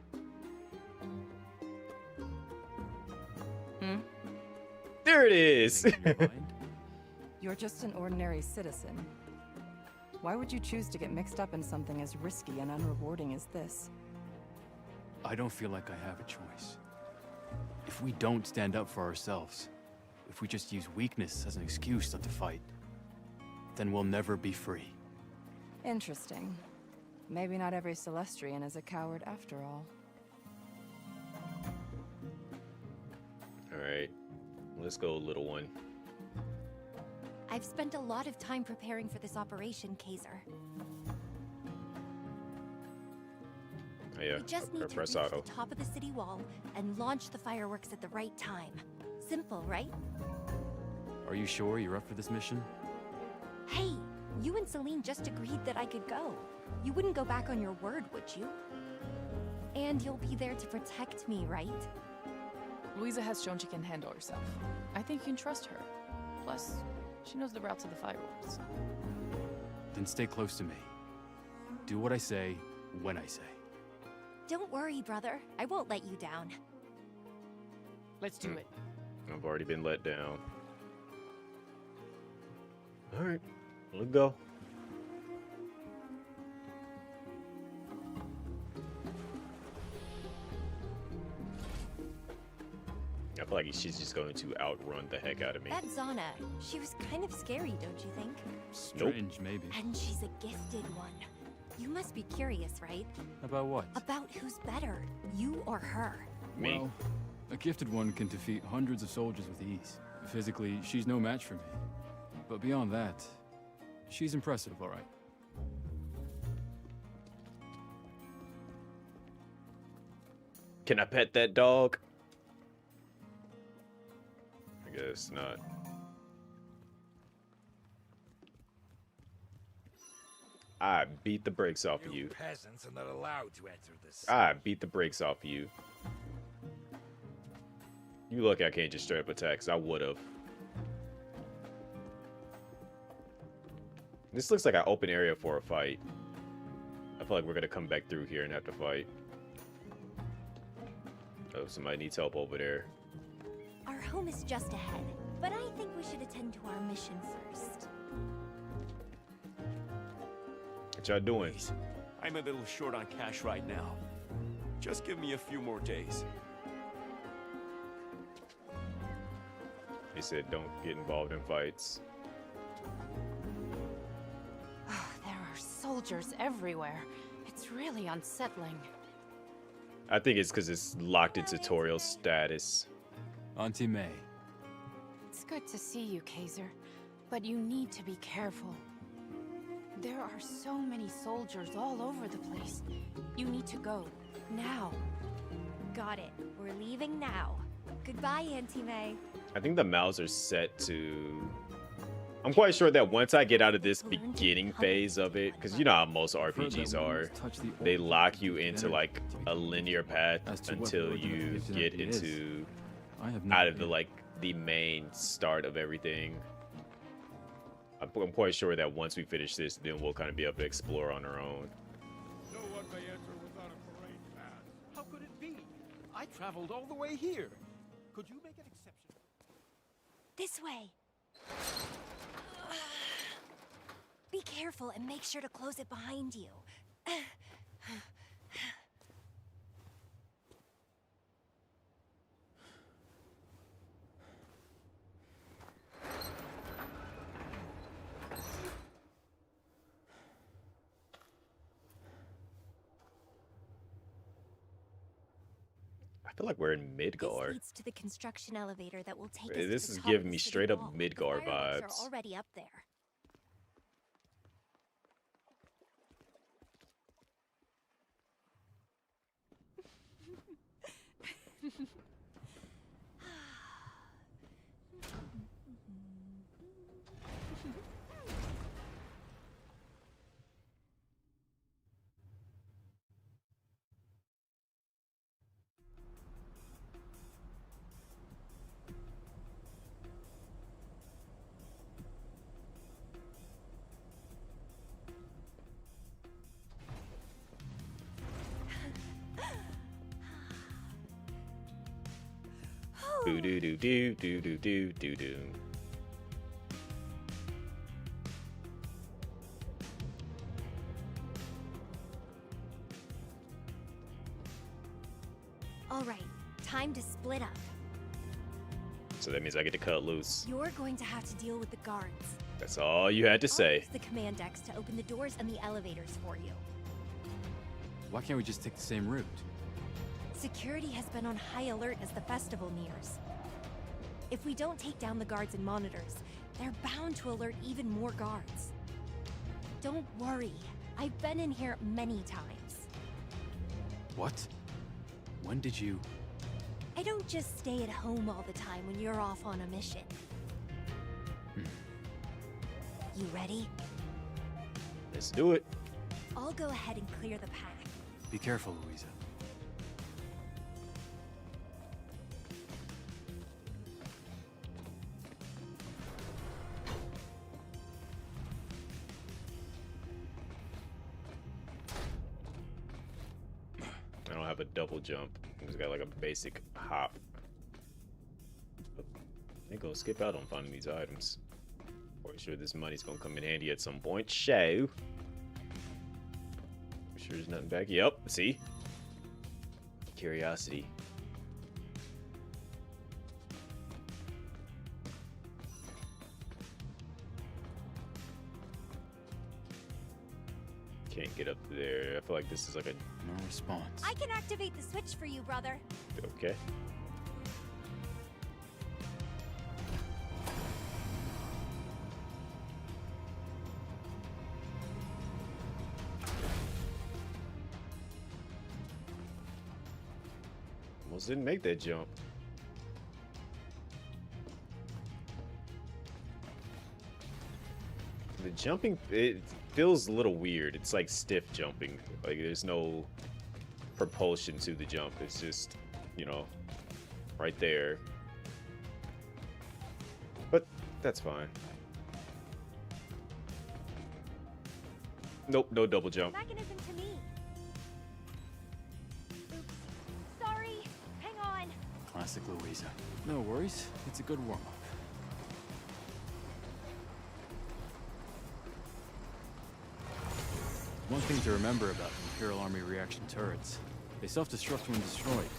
There it is! You're just an ordinary citizen. Why would you choose to get mixed up in something as risky and unrewarding as this? I don't feel like I have a choice. If we don't stand up for ourselves, if we just use weakness as an excuse not to fight, then we'll never be free. Interesting. Maybe not every Celestrian is a coward after all. Alright, let's go, little one. I've spent a lot of time preparing for this operation, Kaiser. Oh yeah, We just need to press reach auto. the top of the city wall and launch the fireworks at the right time. Simple, right? Are you sure you're up for this mission? Hey, you and Celine just agreed that I could go. You wouldn't go back on your word, would you? And you'll be there to protect me, right? Louisa has shown she can handle herself. I think you can trust her. Plus, she knows the route to the fireworks. Then stay close to me. Do what I say, when I say. Don't worry, brother. I won't let you down. Let's do it. I've already been let down. All right, let's go. I feel like she's just going to outrun the heck out of me. That Zana, she was kind of scary, don't you think? Strange, maybe. And she's a gifted one. You must be curious, right? About what? About who's better, you or her. Me. Well, a gifted one can defeat hundreds of soldiers with ease. Physically, she's no match for me. But beyond that, she's impressive, all right. Can I pet that dog? I guess not. I beat the brakes off of you. Peasants are not allowed to enter this. I beat the brakes off of you. You lucky I can't just straight up attack, 'cause I would've. This looks like an open area for a fight. I feel like we're gonna come back through here and have to fight. Oh, somebody needs help over there. Our home is just ahead, but I think we should attend to our mission first. What y'all doing? Please, I'm a little short on cash right now. Just give me a few more days. They said don't get involved in fights. There are soldiers everywhere. It's really unsettling. I think it's because it's locked in tutorial status. Auntie May. It's good to see you, Kaiser, but you need to be careful. There are so many soldiers all over the place. You need to go, now. Got it. We're leaving now. Goodbye, Auntie May. I think the mouths are set to... I'm quite sure that once I get out of this beginning phase of it, because you know how most RPGs are, they lock you into like a linear path until you get into out of the like the main start of everything. I'm quite sure that once we finish this, then we'll kind of be able to explore on our own. No one may enter without a parade pass. How could it be? I traveled all the way here. Could you make an exception? This way. Be careful and make sure to close it behind you. I feel like we're in Midgar. This leads to the construction elevator that will take us This to is the top giving of the me city straight up wall. Midgar The fireworks vibes. are already up there. Boo doo doo doo doo doo doo doo doo. All right, time to split up. So that means I get to cut loose. You're going to have to deal with the guards. That's all you had to I'll say. use the command decks to open the doors and the elevators for you. Why can't we just take the same route? Security has been on high alert as the festival nears. If we don't take down the guards and monitors, they're bound to alert even more guards. Don't worry, I've been in here many times. What? When did you... I don't just stay at home all the time when you're off on a mission. You ready? Let's do it. I'll go ahead and clear the path. Be careful, Louisa. I a double jump. It's got like a basic hop. I think I'll skip out on finding these items. Pretty sure this money's gonna come in handy at some point. Sure there's nothing back. Yep, see? Curiosity. Can't get up there. I feel like this is like a no response. I can activate the switch for you, brother. Okay. Almost didn't make that jump. The jumping, it feels a little weird. It's like stiff jumping. Like there's no propulsion to the jump. It's just, you know, right there. But that's fine. Nope, no double jump. Mechanism to me. Oops. Sorry. Hang on. Classic Louisa. No worries. It's a good warm-up. One thing to remember about the Imperial Army reaction turrets. They self-destruct when destroyed.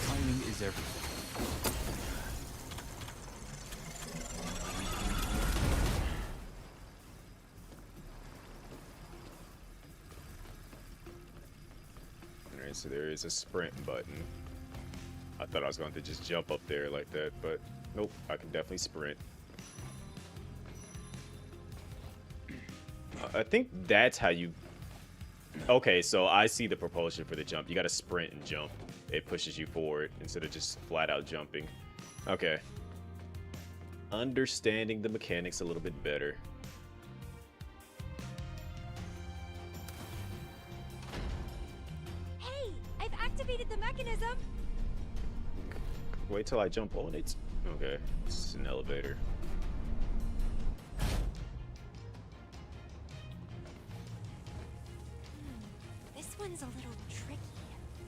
Timing is everything. Alright, so there is a sprint button. I thought I was going to just jump up there like that, but nope, I can definitely sprint. I think that's how you... Okay, so I see the propulsion for the jump. You gotta sprint and jump. It pushes you forward instead of just flat out jumping. Okay. Understanding the mechanics a little bit better. Hey, I've activated the mechanism. Wait till I jump on it. Okay, it's an elevator. This one's a little tricky.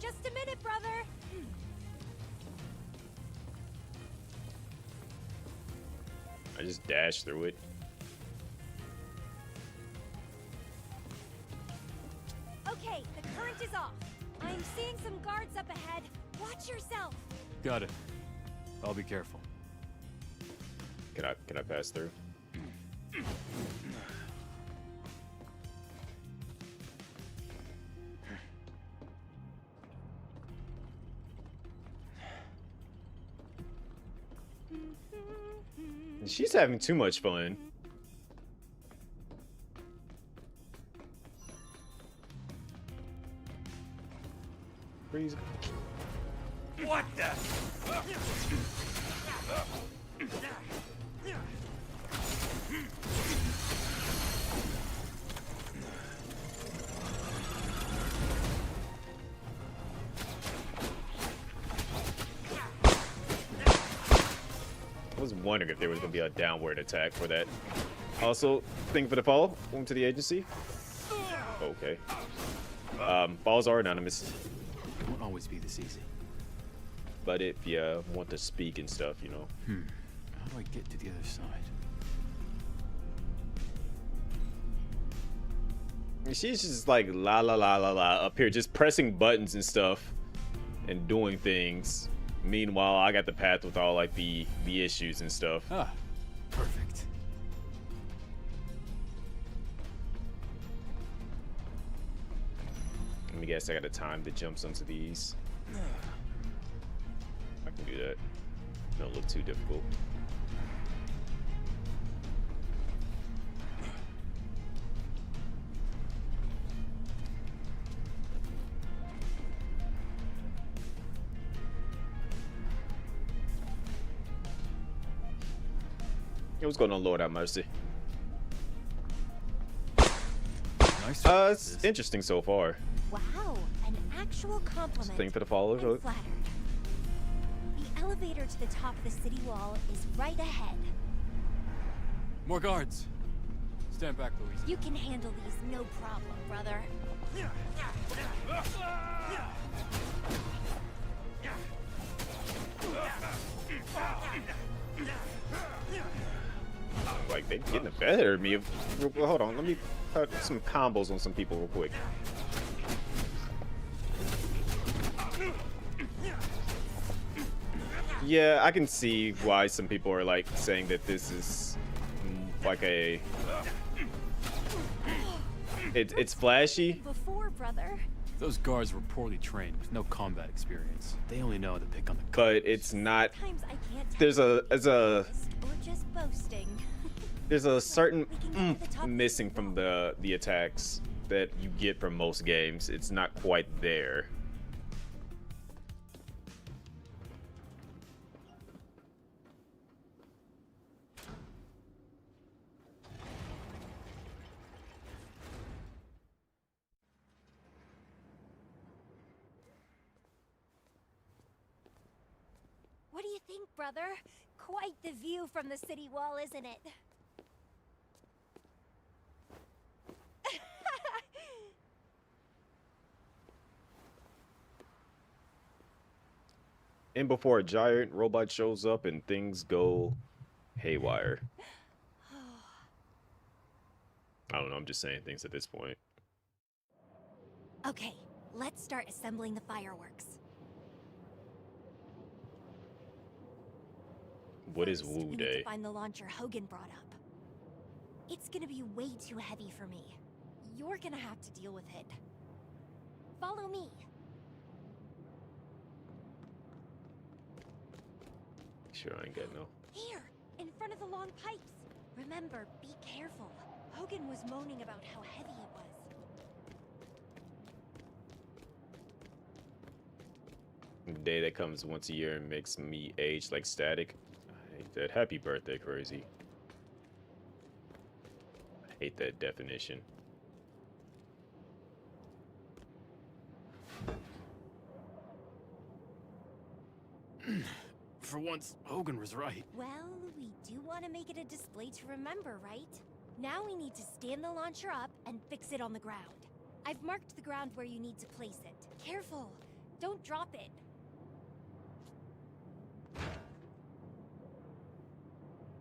Just a minute, brother. I just dashed through it. Okay, the current is off. I'm seeing some guards up ahead. Watch yourself. Got it. I'll be careful. Can I pass through? She's having too much fun. Freeze. What the? I was wondering if there was going to be a downward attack for that. Also, thing for the fall. Welcome to the agency. Okay. Falls are anonymous. It won't always be this easy. But if you want to speak and stuff, you know. How do I get to the other side? She's just like la la la la la up here, just pressing buttons and stuff and doing things. Meanwhile, I got the path with all like the issues and stuff. Ah, perfect. Let me guess, I got a time to jump onto these. I can do that. Don't look too difficult. Hey, what's going on, Lord have mercy? Nice. It's interesting so far. Wow, an actual compliment. Thing for the followers. I'm flattered. The elevator to the top of the city wall is right ahead. More guards. Stand back, Louise. You can handle these, no problem, brother. Like, they getting the better of me. Hold on, let me cut some combos on some people real quick. Yeah, I can see why some people are like saying that this is like a... It's flashy. Before, brother. Those guards were poorly trained with no combat experience. They only know how to pick on the But it's not... Times I can't There's a... or just boasting. There's a certain missing from the attacks that you get from most games. It's not quite there. What do you think, brother? Quite the view from the city wall, isn't it? And before a giant robot shows up and things go haywire. I don't know, I'm just saying things at this point. Okay, let's start assembling the fireworks. What is We Woo need Day? to find the launcher Hogan brought up. It's gonna be way too heavy for me. You're gonna have to deal with it. Follow me. Sure, I ain't got no. Here, in front of the long pipes. Remember, be careful. Hogan was moaning about how heavy it was. Day that comes once a year and makes me age like static. I hate that. Happy birthday, crazy. I hate that definition. For once, Hogan was right. Well, we do want to make it a display to remember, right? Now we need to stand the launcher up and fix it on the ground. I've marked the ground where you need to place it. Careful! Don't drop it!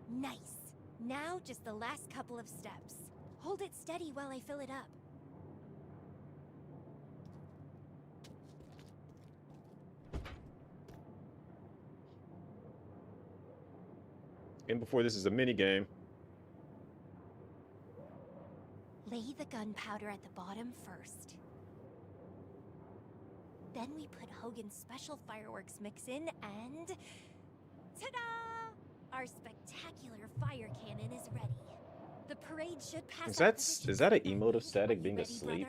Nice! Now just the last couple of steps. Hold it steady while I fill it up. And before this is a mini game. Lay the gunpowder at the bottom first. Then we put Hogan's special fireworks mix in and... ta-da! Our spectacular fire cannon is ready. The parade should pass... Is that an emote of Static being asleep?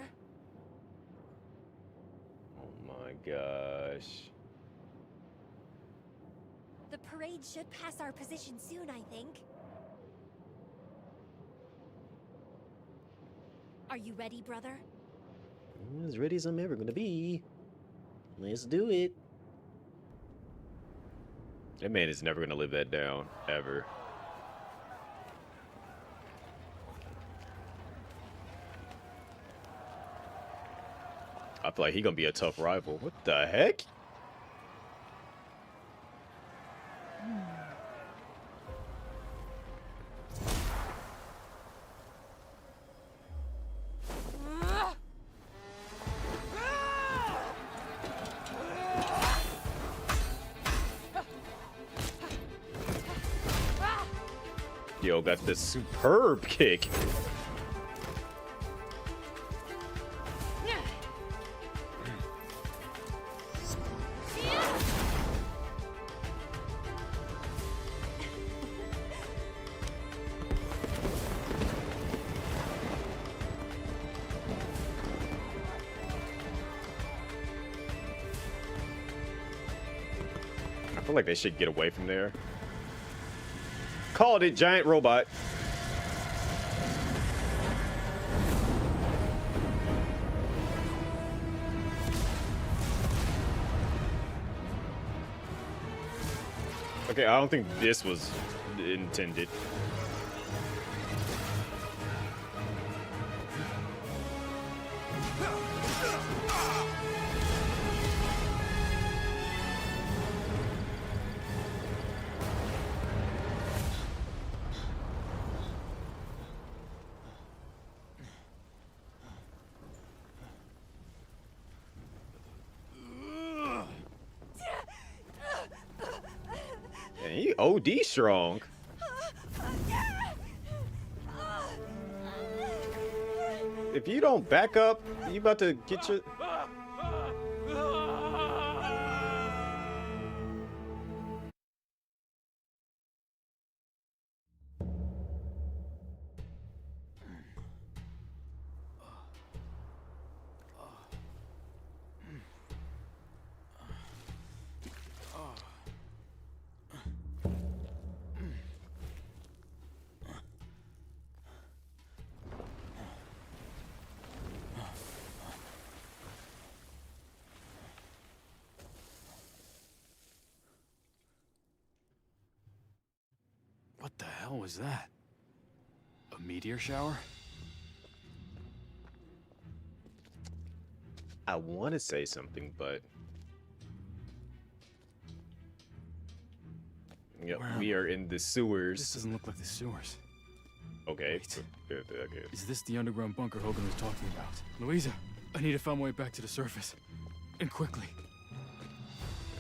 Oh my gosh. The parade should pass our position soon, I think. Are you ready, brother? As ready as I'm ever gonna be. Let's do it. That man is never gonna live that down, ever. I feel like he's gonna be a tough rival. What the heck? Yo, got this superb kick. I feel like they should get away from there. Called it, giant robot. Okay, I don't think this was intended. Dang, he OD strong. If you don't back up, you about to get your... What the hell was that? A meteor shower? I want to say something, but... Yep, we are in the sewers. This doesn't look like the sewers. Okay. Is this the underground bunker Hogan was talking about? Louisa, I need to find my way back to the surface. And quickly.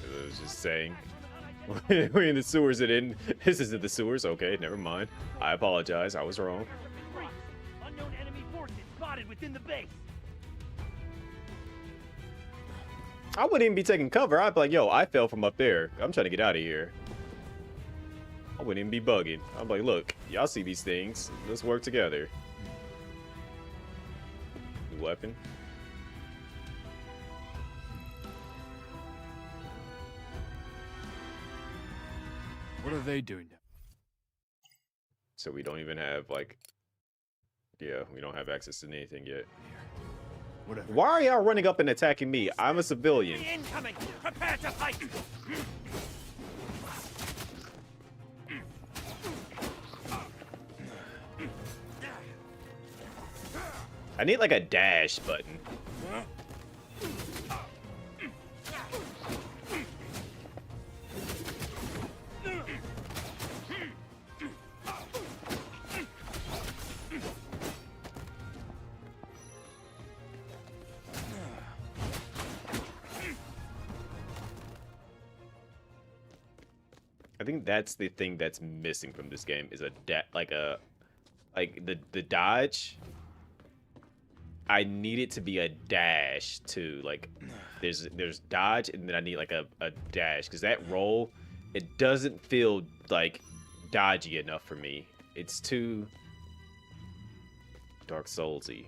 I was just saying. We're in the sewers and in. This isn't the sewers. Okay, never mind. I apologize. I was wrong. Unknown enemy forces spotted within the base. I wouldn't even be taking cover. I'd be like, yo, I fell from up there. I'm trying to get out of here. I wouldn't even be bugging. I'm like, look, y'all see these things. Let's work together. New weapon. What are they doing now? So we don't even have, like... Yeah, we don't have access to anything yet. Whatever. Why are y'all running up and attacking me? I'm a civilian. Incoming! Prepare to fight! I need, like, a dash button. I think that's the thing that's missing from this game is a the dodge. I need it to be a dash too. Like there's dodge and then I need like a dash because that roll, it doesn't feel like dodgy enough for me. It's too Dark Soulsy.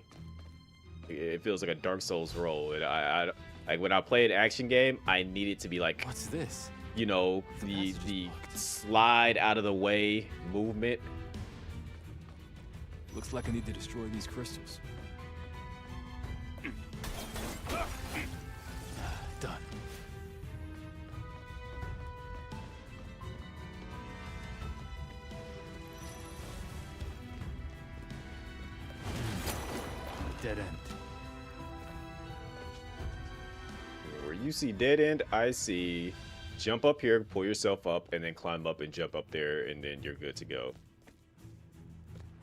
It feels like a Dark Souls roll, and I like when I play an action game, I need it to be like, what's this? You know, the slide out of the way movement. Looks like I need to destroy these crystals. Done. Dead end. Where you see dead end, I see jump up here, pull yourself up, and then climb up and jump up there, and then you're good to go.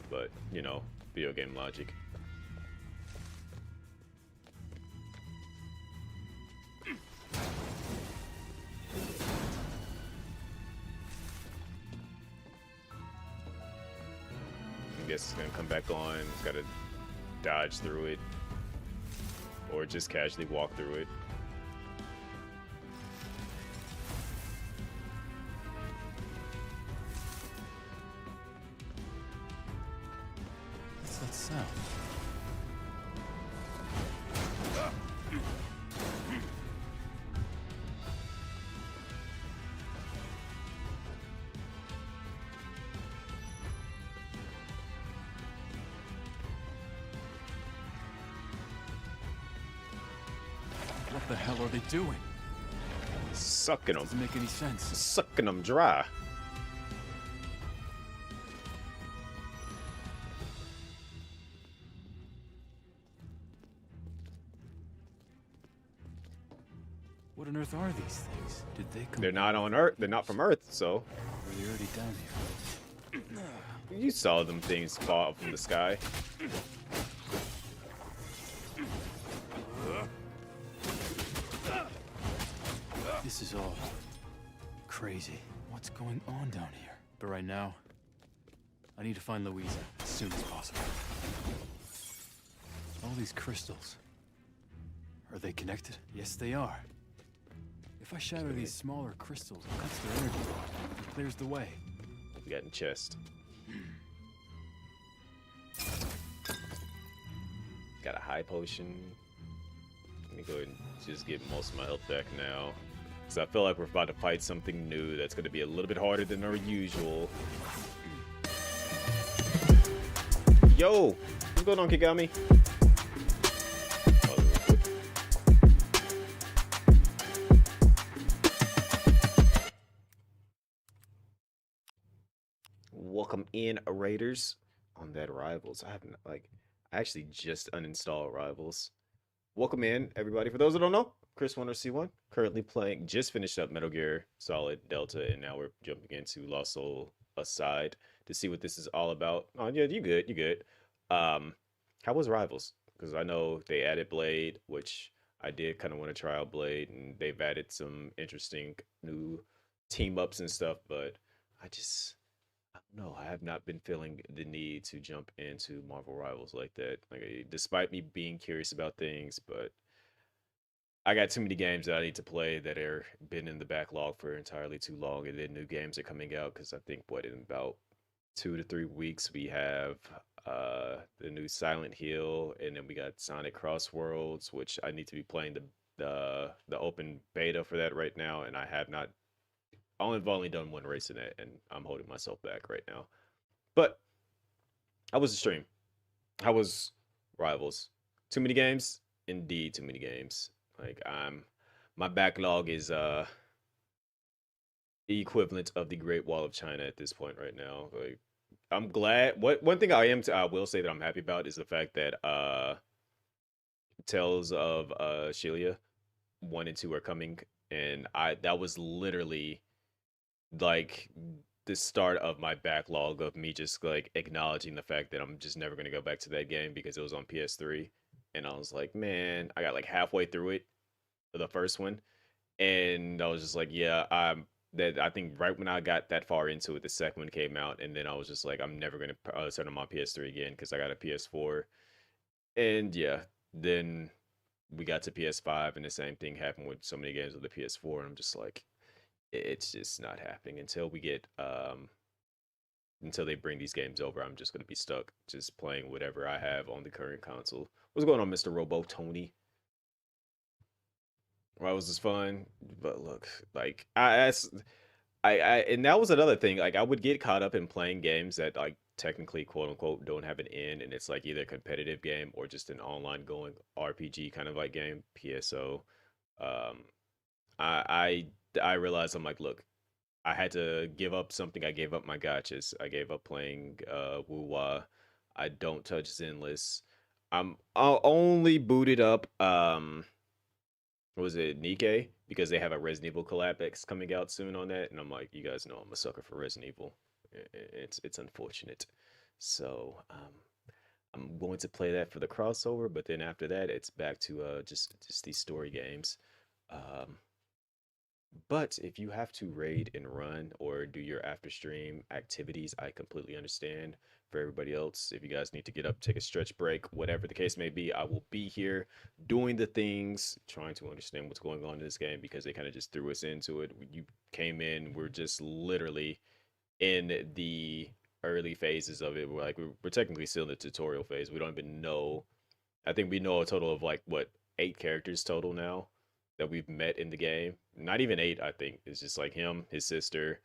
But, you know, video game logic. I guess it's gonna come back on. It's gotta dodge through it, or just casually walk through it. What's that sound? What the hell are they doing? Sucking them. Doesn't make any sense. Sucking them dry. What on earth are these things? Did they come? They're not on Earth. They're not from Earth, so. Were they already down here? You saw them things fall from the sky. This is all crazy. What's going on down here? But right now, I need to find Louisa as soon as possible. All these crystals. Are they connected? Yes, they are. If I shatter these smaller crystals, it cuts their energy and clears the way. We got in chest. Got a high potion. Let me go ahead and just get most of my health back now. Because I feel like we're about to fight something new that's going to be a little bit harder than our usual. Yo! What's going on, Kigami? Welcome in, Raiders. On that Rivals. I haven't, like, I actually just uninstalled Rivals. Welcome in, everybody. For those that don't know, Chris 1 or C1, currently playing, just finished up Metal Gear Solid Delta, and now we're jumping into Lost Soul Aside to see what this is all about. Oh, yeah, you good, you good. How was Rivals? Because I know they added Blade, which I did kind of want to try out Blade, and they've added some interesting new team-ups and stuff, but I don't know. I have not been feeling the need to jump into Marvel Rivals like that. Like, despite me being curious about things, but I got too many games that I need to play that are been in the backlog for entirely too long, and then new games are coming out. Because I think in about 2 to 3 weeks we have the new Silent Hill, and then we got Sonic Crossworlds, which I need to be playing the open beta for that right now, and I have not. I've only done one race in it, and I'm holding myself back right now. But how was the stream? How was Rivals? Too many games? Indeed, too many games. Like, my backlog is the equivalent of the Great Wall of China at this point right now. Like, I'm glad. One thing I will say that I'm happy about is the fact that Tales of Shelia 1 and 2 are coming, and that was literally like the start of my backlog of me just like acknowledging the fact that I'm just never going to go back to that game because it was on PS3, and I was like, man, I got like halfway through it, the first one, and I was just like, yeah, I think right when I got that far into it, the second one came out, and then I was just like, I'm never going to start on my PS3 again because I got a PS4, and yeah, then we got to PS5, and the same thing happened with so many games with the PS4, and I'm just like, it's just not happening until we get until they bring these games over. I'm just going to be stuck just playing whatever I have on the current console. What's going on, Mr. Robo Tony? Well, was this fun? But look, like I and that was another thing. Like, I would get caught up in playing games that, like, technically, quote unquote, don't have an end, and it's like either a competitive game or just an online going RPG kind of like game, PSO. I realized, I'm like, look, I had to give up something. I gave up my gotchas. I gave up playing Woo-Wah. I don't touch Zenless. I'll only booted up what was it, Nikkei, because they have a Resident Evil collab that's coming out soon on that, and I'm like, you guys know I'm a sucker for Resident Evil. It's unfortunate. So I'm going to play that for the crossover, but then after that it's back to just these story games. But if you have to raid and run or do your after stream activities, I completely understand. For everybody else, if you guys need to get up, take a stretch break, whatever the case may be, I will be here doing the things, trying to understand what's going on in this game, because they kind of just threw us into it. You came in, we're just literally in the early phases of it. We're technically still in the tutorial phase. We don't even know. I think we know a total of like, what, 8 characters total now that we've met in the game. Not even 8, I think. It's just like him, his sister.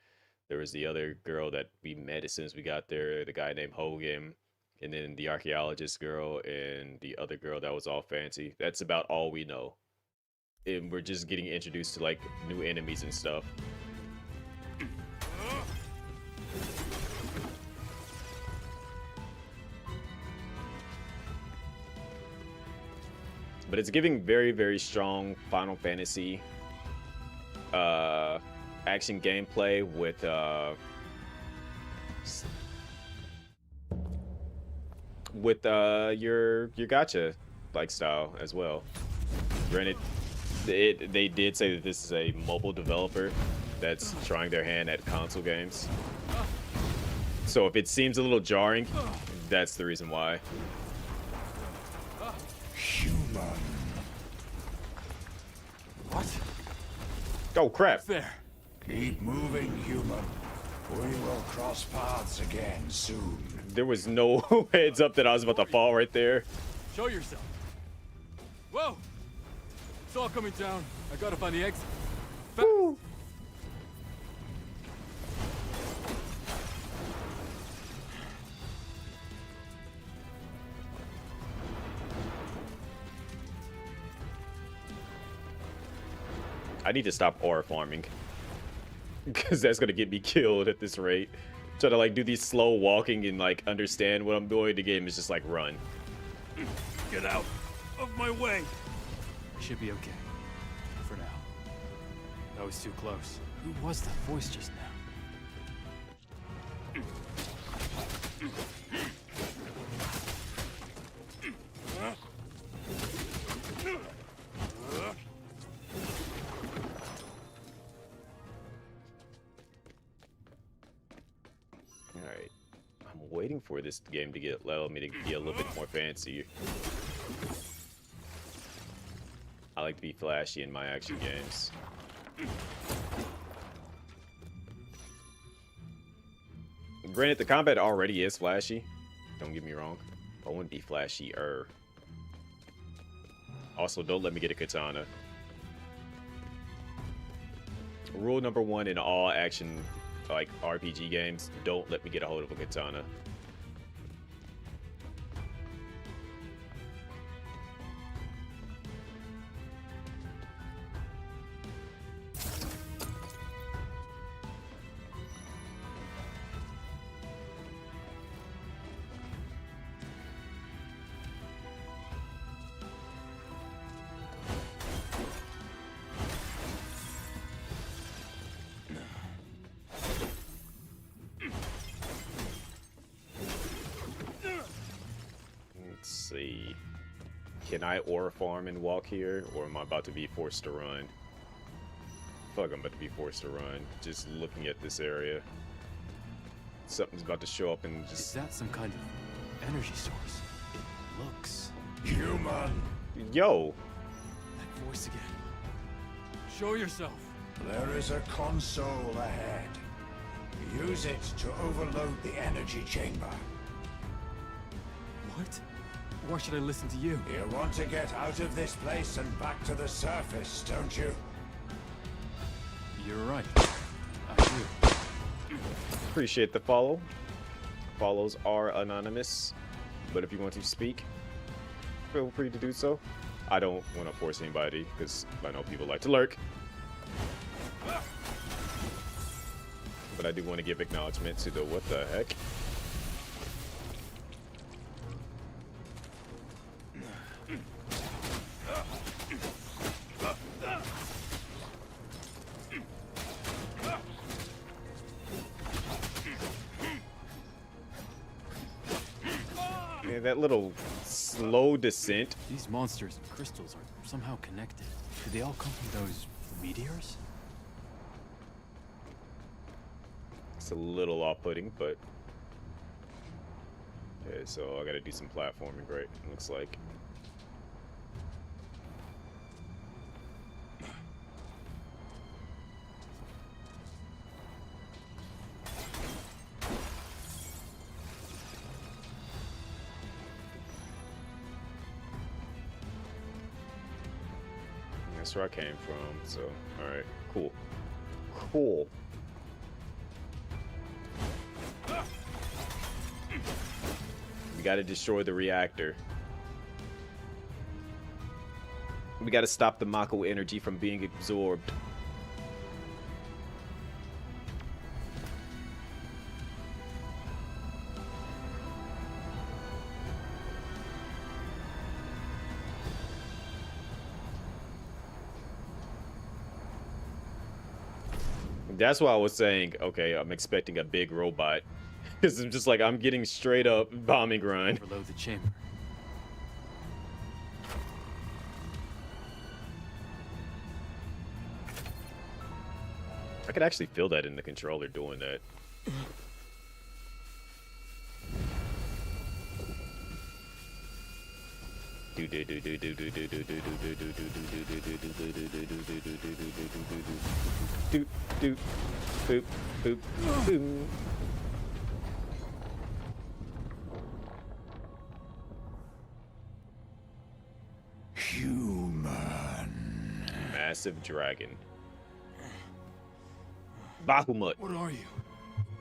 There was the other girl that we met as soon as we got there, the guy named Hogan, and then the archaeologist girl, and the other girl that was all fancy. That's about all we know. And we're just getting introduced to like new enemies and stuff. But it's giving very, very strong Final Fantasy action gameplay with your gacha like style as well. Granted, they did say that this is a mobile developer, that's trying their hand at console games. So if it seems a little jarring, that's the reason why. Human. What? Oh crap! There. Keep moving, human. We will cross paths again soon. There was no heads up that I was about to fall right there. Show yourself. Whoa! It's all coming down. I gotta find the exit. Woo. I need to stop ore farming. Because that's going to get me killed at this rate. Try to like do these slow walking and like understand what I'm doing. The game is just like run. Get out of my way. I should be okay. For now. That was too close. Who was that voice just now? Alright. I'm waiting for this game to allow me to be a little bit more fancy. I like to be flashy in my action games. Granted, the combat already is flashy. Don't get me wrong. But I wouldn't be flashy-er. Also, don't let me get a katana. Rule number 1 in all action, like RPG games, don't let me get a hold of a katana. See, can I ore farm and walk here, or am I about to be forced to run? Fuck, I'm about to be forced to run. Just looking at this area, something's about to show up and just. Is that some kind of energy source? It looks human. Yo. That voice again. Show yourself. There is a console ahead. Use it to overload the energy chamber. What? Why should I listen to you? You want to get out of this place and back to the surface, don't you? You're right. I do. Appreciate the follow. Follows are anonymous, but if you want to speak, feel free to do so. I don't want to force anybody, because I know people like to lurk. But I do want to give acknowledgement to the what the heck. Yeah, that little slow descent. These monsters and crystals are somehow connected. Do they all come from those meteors? It's a little off-putting, but okay, so I gotta do some platforming, right? It looks like. That's where I came from, so alright, cool. Cool. We gotta destroy the reactor. We gotta stop the Mako energy from being absorbed. That's why I was saying, okay, I'm expecting a big robot. Because I'm just like, I'm getting straight up bombing run. Overload the chamber. I could actually feel that in the controller doing that. Boop, boop, boom. Human. Massive dragon. Bahamut. What are you?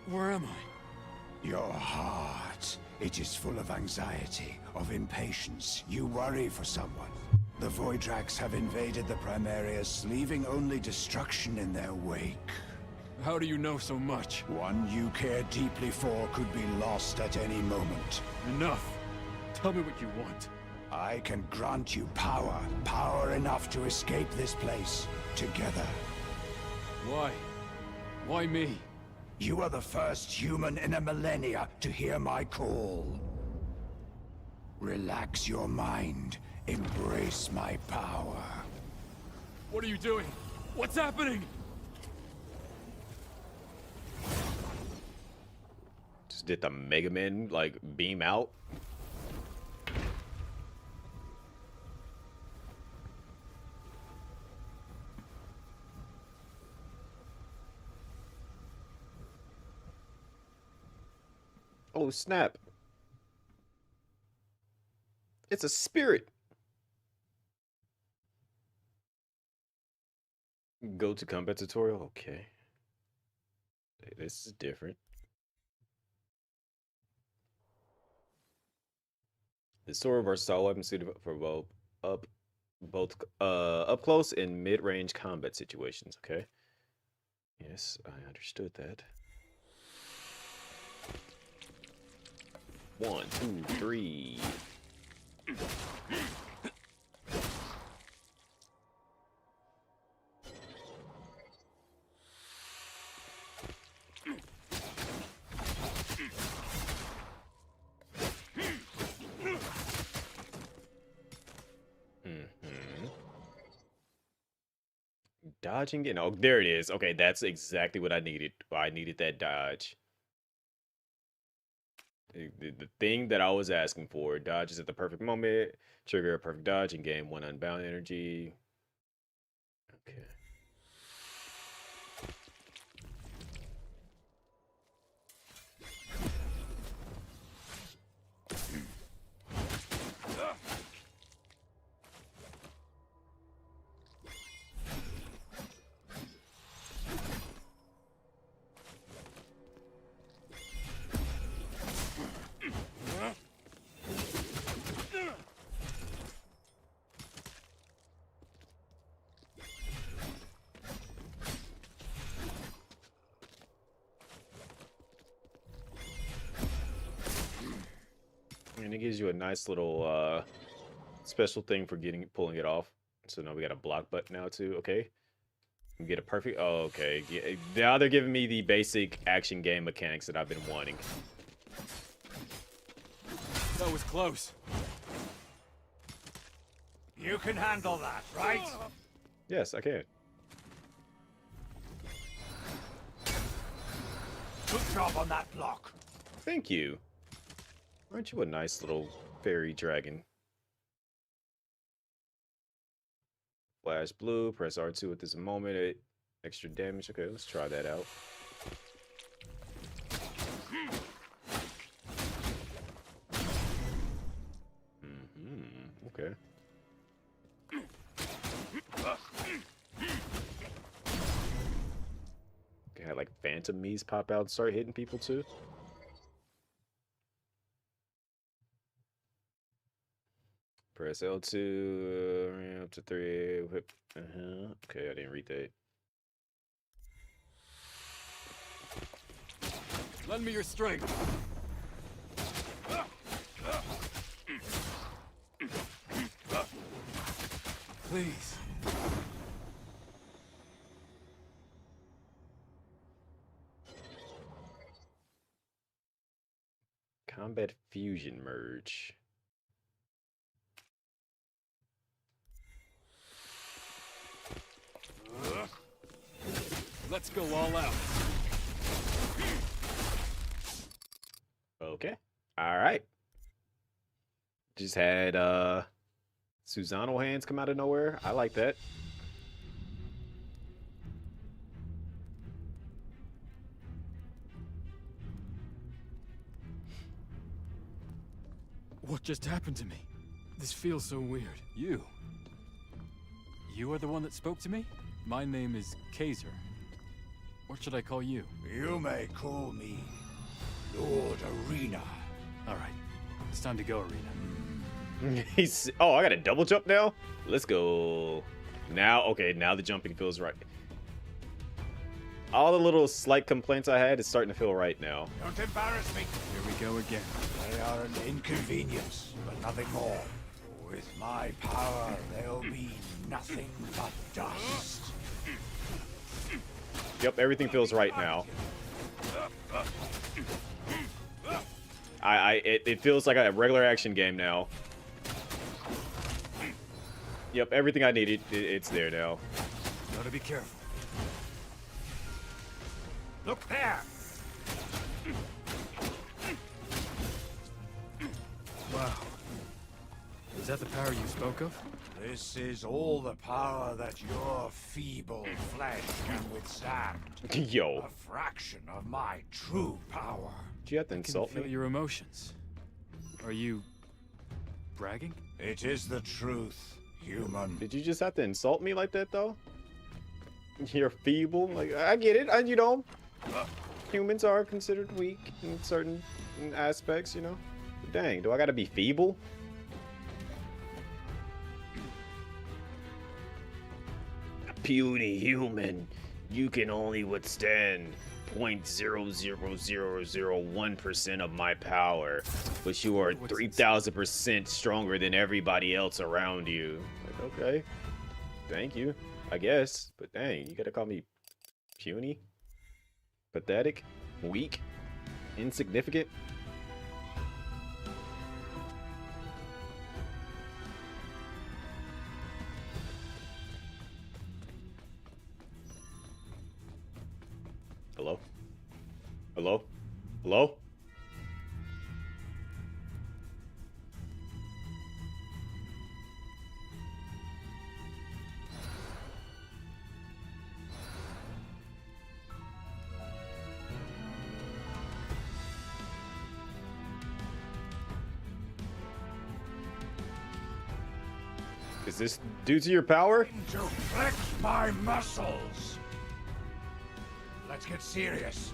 Where am I? Your heart. It is full of anxiety, of impatience. You worry for someone. The Voidraks have invaded the Primarius, leaving only destruction in their wake. How do you know so much? One you care deeply for could be lost at any moment. Enough. Tell me what you want. I can grant you power. Power enough to escape this place. Together. Why? Why me? You are the first human in a millennia to hear my call. Relax your mind. Embrace my power. What are you doing? What's happening? Just did the Mega Man like beam out? Oh snap. It's a spirit. Go to combat tutorial. Okay. This is different. The sword of our style weapon suited for both up close and mid-range combat situations. Okay. Yes, I understood that. 1, 2, 3. Dodging and oh, there it is. Okay, that's exactly what I needed. I needed that dodge. The thing that I was asking for. Dodges at the perfect moment. Trigger a perfect dodge and gain 1 unbound energy. Okay. And it gives you a nice little special thing for pulling it off. So now we got a block button now too. Okay. We get a perfect. Oh, okay. Yeah, now they're giving me the basic action game mechanics that I've been wanting. That was close. You can handle that, right? Yes, I can. Good job on that block. Thank you. Aren't you a nice little fairy dragon? Flash blue, press R2 at this moment. Extra damage. Okay, let's try that out. Okay. Okay, like phantom me's pop out and start hitting people too. Press L2, up to 3, whip. Okay, I didn't read that. Lend me your strength. Please. Combat fusion merge. Let's go all out. Okay. All right. Just had Susano hands come out of nowhere. I like that. What just happened to me? This feels so weird. You are the one that spoke to me? My name is Kaiser. What should I call you? You may call me Lord Arena. All right. It's time to go, Arena. He's I got a double jump now. Let's go. Now, okay, now the jumping feels right. All the little slight complaints I had is starting to feel right now. Don't embarrass me. Here we go again. They are an inconvenience, but nothing more. With my power, they'll be nothing but dust. Yep, everything feels right now. It feels like a regular action game now. Yep, everything I needed, it's there now. Gotta be careful. Look there! Wow. Is that the power you spoke of? This is all the power that your feeble flesh can withstand. Yo. A fraction of my true power. Did you have to insult feel me? Your emotions. Are you bragging? It is the truth, human. Did you just have to insult me like that, though? You're feeble? Like, I get it. You know, humans are considered weak in certain aspects, you know? But dang, do I gotta be feeble? Puny human, you can only withstand 0.00001% of my power, but you are 3,000% stronger than everybody else around you. Like, okay, thank you, I guess, but dang, you gotta call me puny, pathetic, weak, insignificant. Hello? Hello? Hello? Is this due to your power? To flex my muscles. Let's get serious.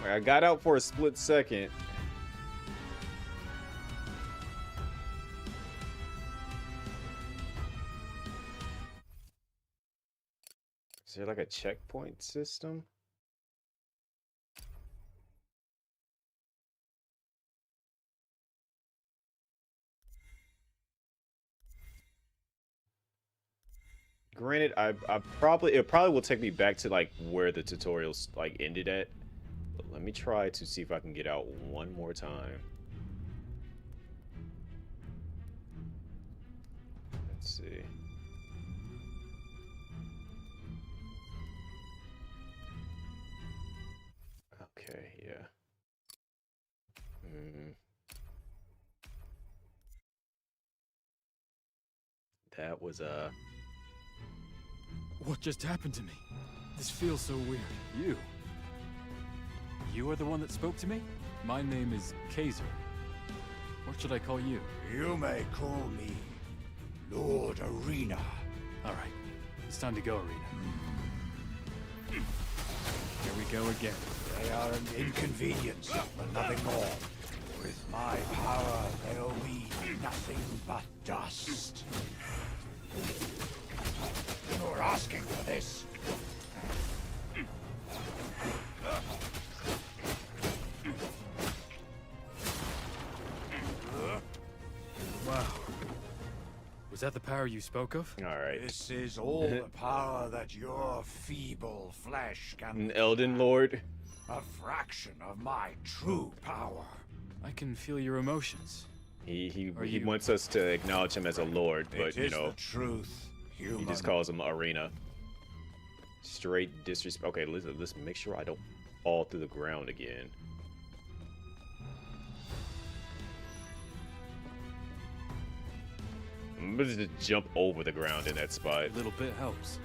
I got out for a split second. Is there like a checkpoint system? Granted, it probably will take me back to like where the tutorials like ended at. But let me try to see if I can get out one more time. Let's see. Okay, yeah. That was What just happened to me? This feels so weird. You are the one that spoke to me? My name is Kaiser. What should I call you? You may call me Lord Arena. All right, it's time to go, Arena. Here we go again. They are an inconvenience, but nothing more. With my power, they'll be nothing but dust. You're asking for this. Wow. Was Was that the power you spoke of? All right. This is all the power that your feeble flesh can. An Elden Lord. A fraction of my true power. I can feel your emotions. He wants us to acknowledge him as a lord, but you know, the truth. Human. He just calls him Arena. Straight disrespect. Okay, let's make sure I don't fall through the ground again. I'm gonna just jump over the ground in that spot. A little bit helps.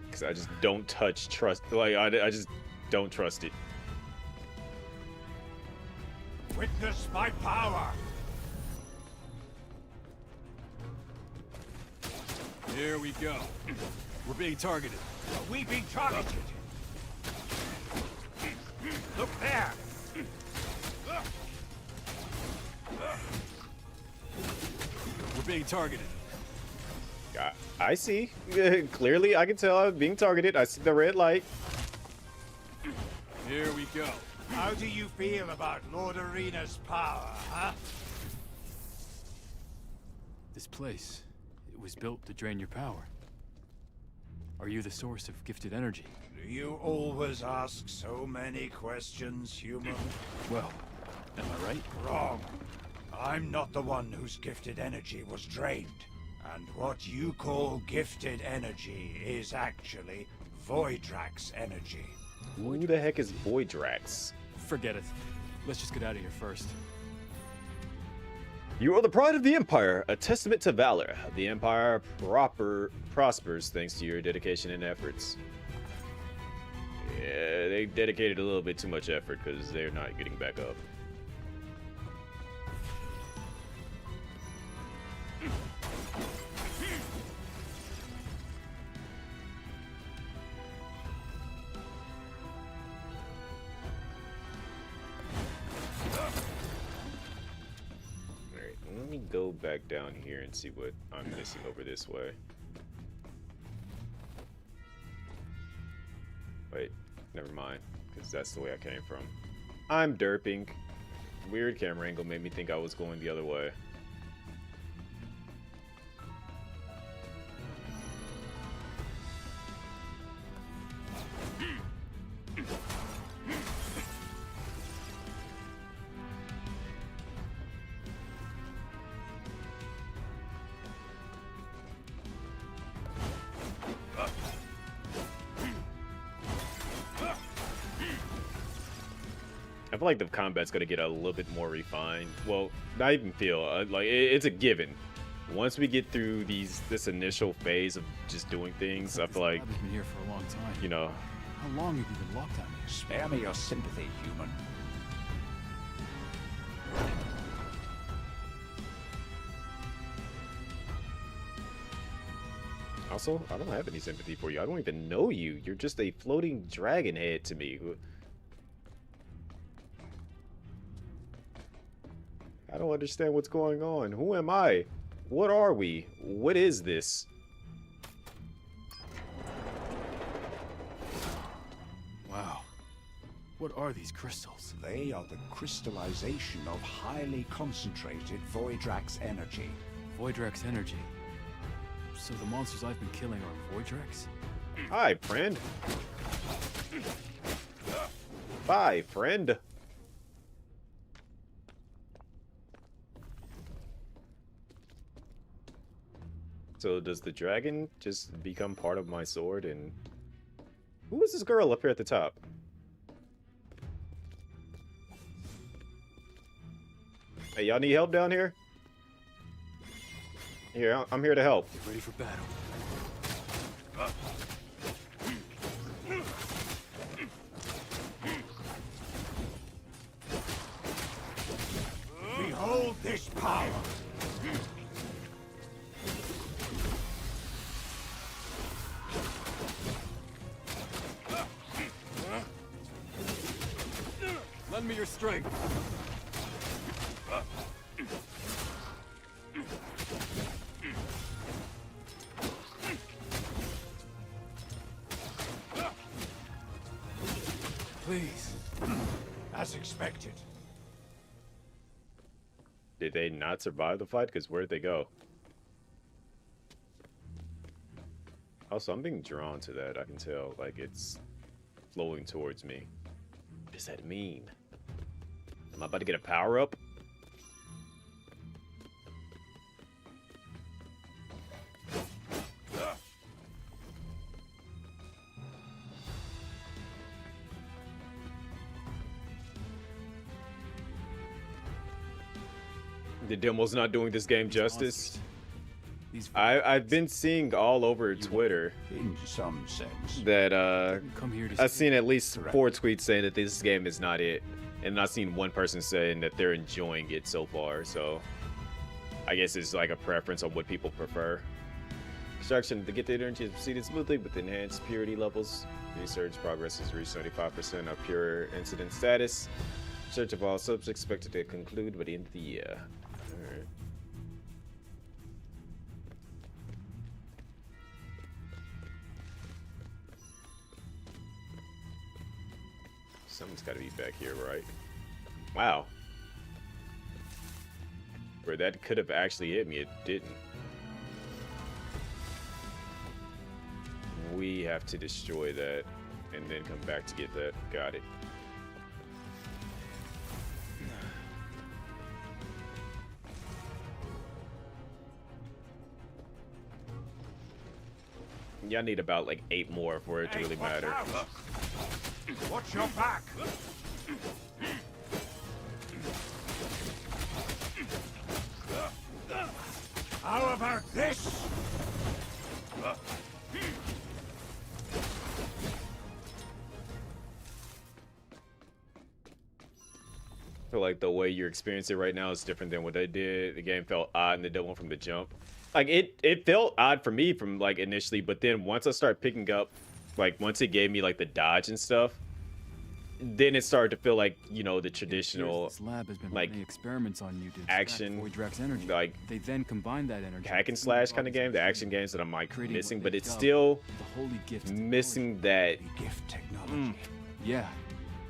Because I just don't trust. Like, I just don't trust it. Witness my power. Here we go. We're being targeted. Are we being targeted? Look there. We're being targeted. I see. Clearly, I can tell I'm being targeted. I see the red light. Here we go. How do you feel about Lord Arena's power, huh? This place, it was built to drain your power. Are you the source of gifted energy? Do you always ask so many questions, human? Well, am I right? Wrong. I'm not the one whose gifted energy was drained. And what you call gifted energy is actually Voidrax energy. Who the heck is Voidrax? Forget it. Let's just get out of here first. You are the pride of the Empire, a testament to valor. The Empire prospers thanks to your dedication and efforts. Yeah, they dedicated a little bit too much effort because they're not getting back up. Let me go back down here and see what I'm missing over this way. Wait, never mind, because that's the way I came from. I'm derping. Weird camera angle made me think I was going the other way. I feel like the combat's gonna get a little bit more refined. Well, not even feel like it's a given. Once we get through this initial phase of just doing things, I feel like I've been here for a long time. You know, How long have you been locked down here? Spare me your sympathy, human. also, I don't have any sympathy for you. I don't even know you. You're just a floating dragon head to me. I don't understand what's going on. Who am I? What are we? What is this? Wow. What are these crystals? They are the crystallization of highly concentrated Voidrax energy. Voidrax energy. So the monsters I've been killing are Voidrax? Hi, friend. Bye, friend. So does the dragon just become part of my sword? And who is this girl up here at the top? Hey, y'all need help down here? Here, I'm here to help. Get ready for battle. Behold this power! Lend me your strength. As expected. Did they not survive the fight? Because where'd they go? Also, I'm being drawn to that. I can tell. Like, it's flowing towards me. What does that mean? Am I about to get a power-up? The demo's not doing this game justice. I've been seeing all over Twitter in some sense that I've seen at least 4 tweets saying that this game is not it, and I've seen one person saying that they're enjoying it so far. So I guess it's like a preference on what people prefer. Construction to get the energy proceeded smoothly with enhanced purity levels. Research progress has reached 95% of pure incident status. Search of all subjects expected to conclude by the end of the year. Alright. Something's got to be back here, right? Wow. Where that could have actually hit me, it didn't. We have to destroy that and then come back to get that. Got it. Y'all need about like 8 more for it to really matter. Watch your back. How about this? I feel like the way you're experiencing it right now is different than what they did. The game felt odd and they did one from the jump. Like it felt odd for me from like initially, but then once I started picking up, like once it gave me like the dodge and stuff, then it started to feel like, you know, the traditional this lab has been like running experiments on you to action Voidrak's energy. like they then combine that energy hack and slash kind of game, the action games that I'm like missing, but it's dubbed still the holy gift missing that gift technology. Yeah.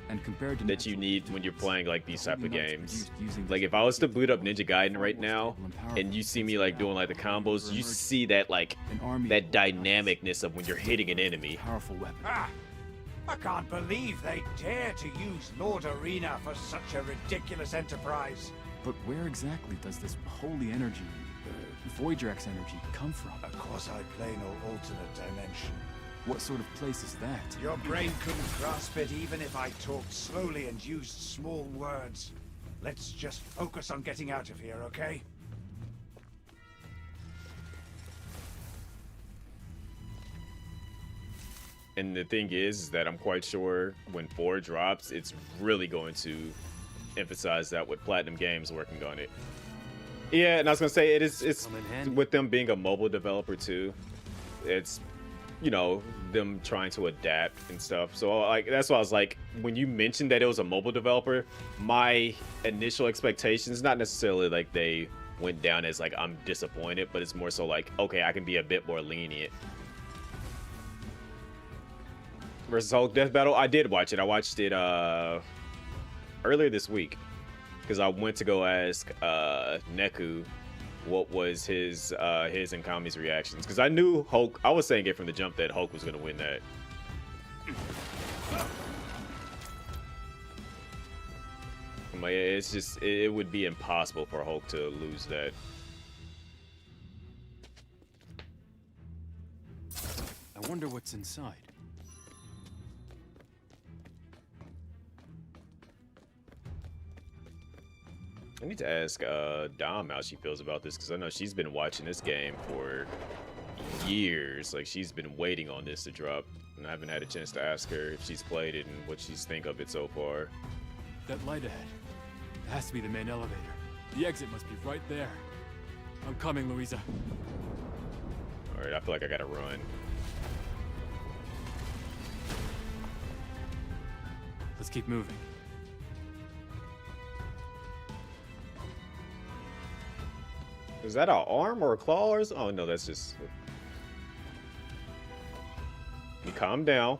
And compared to that you need when you're playing like these type of games. Like if I was to boot up Ninja Gaiden right now and you see me like doing like the combos, you see that like that dynamicness of when you're hitting an enemy. Powerful weapon. Ah, I can't believe they dare to use Lord Arena for such a ridiculous enterprise. But where exactly does this holy energy, Voidrak's energy, come from? Of course I play no alternate dimension. What sort of place is that? Your brain couldn't grasp it even if I talked slowly and used small words. Let's just focus on getting out of here, okay? And the thing is that I'm quite sure when 4 drops, it's really going to emphasize that with Platinum Games working on it. Yeah, and I was gonna say it's with them being a mobile developer too. It's, you know, them trying to adapt and stuff. So like that's why I was like, when you mentioned that it was a mobile developer, my initial expectations, not necessarily like they went down as like I'm disappointed, but it's more so like, okay, I can be a bit more lenient. Versus Hulk Death Battle, I did watch it. I watched it earlier this week because I went to go ask Neku what was his and Kami's reactions, because I knew Hulk. I was saying it from the jump that Hulk was gonna win that. I'm like, it's just it would be impossible for Hulk to lose that. I wonder what's inside. I need to ask Dom how she feels about this, because I know she's been watching this game for years. Like, she's been waiting on this to drop, and I haven't had a chance to ask her if she's played it and what she's think of it so far. That light ahead. It has to be the main elevator. The exit must be right there. I'm coming, Louisa. Alright, I feel like I gotta run. Let's keep moving. Is that an arm or a claw or something? Oh no, that's just... You calm down.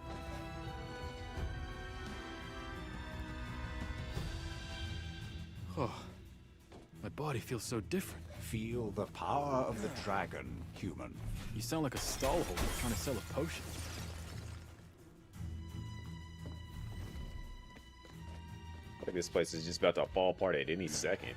body feels so different. Feel the power of the dragon, human. You sound like a stallholder trying to sell a potion. I think this place is just about to fall apart at any second.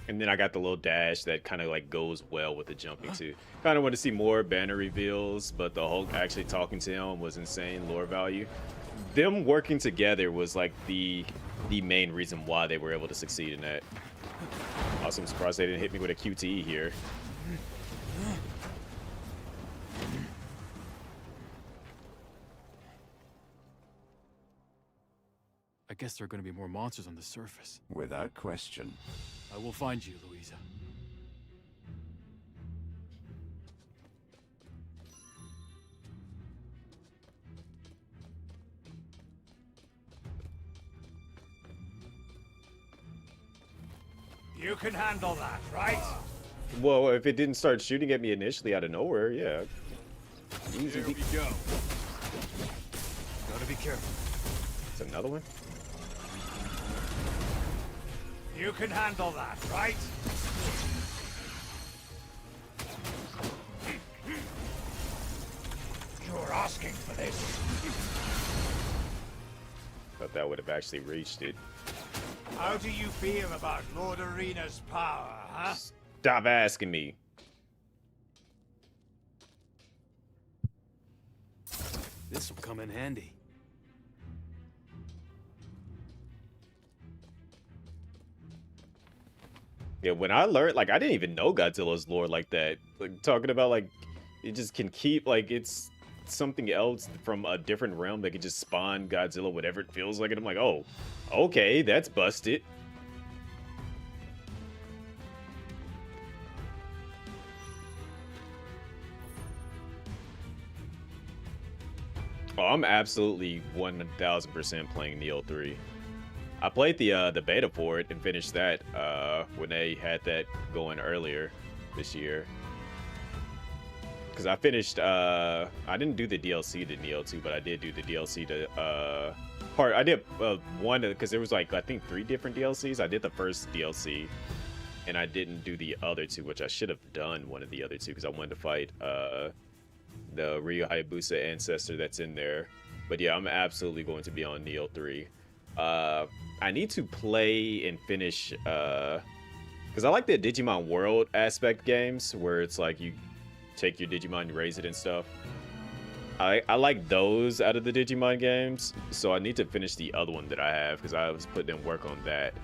And then I got the little dash that kind of like goes well with the jumping too. Kind of want to see more banner reveals, but the Hulk actually talking to him was insane lore value. Them working together was like the main reason why they were able to succeed in that. Also, I'm surprised they didn't hit me with a QTE here. I guess there are going to be more monsters on the surface. Without question. I will find you, Louisa. You can handle that, right? Well, if it didn't start shooting at me initially out of nowhere, yeah. Easy. Here we go. Gotta be careful. It's another one? You can handle that, right? You're asking for this. Thought that would have actually reached it. How do you feel about Lord Arena's power, huh? Stop asking me. This will come in handy. Yeah, when I learned, like, I didn't even know Godzilla's lore like that. Like, talking about, like, it just can keep, like, it's something else from a different realm that can just spawn Godzilla whatever it feels like. And I'm like, oh, okay, that's busted. Oh, I'm absolutely 1000% playing Neo 3. I played the beta for it and finished that when they had that going earlier this year. Because I finished, I didn't do the DLC to Neo 2, but I did do the DLC to I did one, because there was like, I think 3 different DLCs. I did the first DLC, and I didn't do the other 2, which I should have done one of the other 2, because I wanted to fight the Ryu Hayabusa ancestor that's in there. But yeah, I'm absolutely going to be on Neo 3. I need to play and finish, because I like the Digimon World aspect games, where it's like you take your Digimon, you raise it and stuff. I like those out of the Digimon games, so I need to finish the other one that I have, because I was putting in work on that,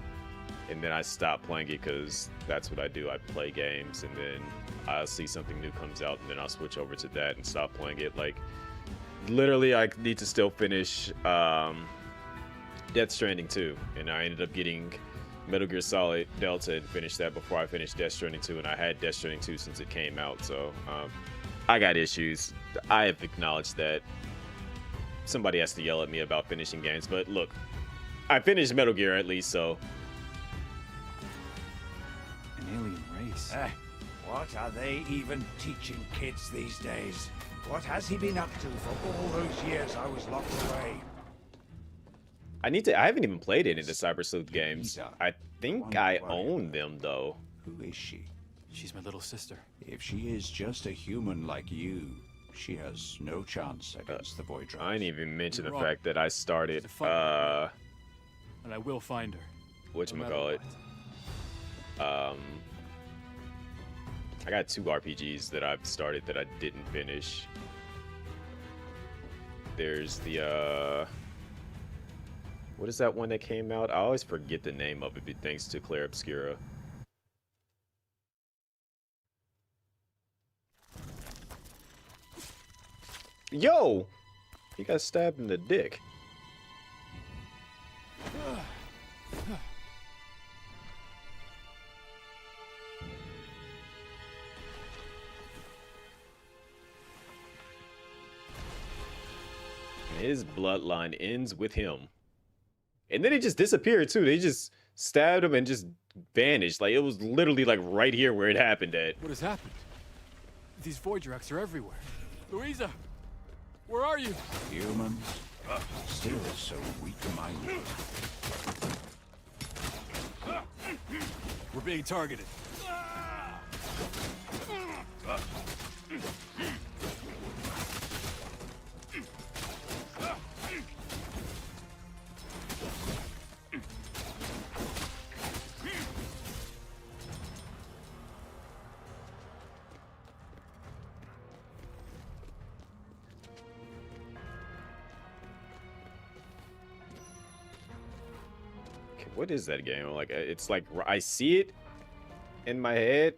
and then I stopped playing it, because that's what I do. I play games, and then I'll see something new comes out, and then I'll switch over to that and stop playing it. Like, literally, I need to still finish Death Stranding 2, and I ended up getting Metal Gear Solid Delta and finished that before I finished Death Stranding 2, and I had Death Stranding 2 since it came out, so I got issues. I have acknowledged that. Somebody has to yell at me about finishing games, but look, I finished Metal Gear at least, so. An alien race. What are they even teaching kids these days? What has he been up to for all those years I was locked away? I haven't even played any of the Cyber Sleuth games. I think I own them, though. Who is she? She's my little sister. If she is just a human like you, she has no chance against the Void Drive. I didn't even mention the fact that I started, and I will find her. Whatchamacallit. I got 2 RPGs that I've started that I didn't finish. There's the, what is that one that came out? I always forget the name of it, but thanks to Claire Obscura. Yo! He got stabbed in the dick. His bloodline ends with him. And then he just disappeared too. They just stabbed him and just vanished. Like, it was literally like right here where it happened at. What has happened? These void wrecks are everywhere. Louisa, where are you? Humans, still so weak-minded. We're being targeted. What is that game? Like, it's like I see it in my head.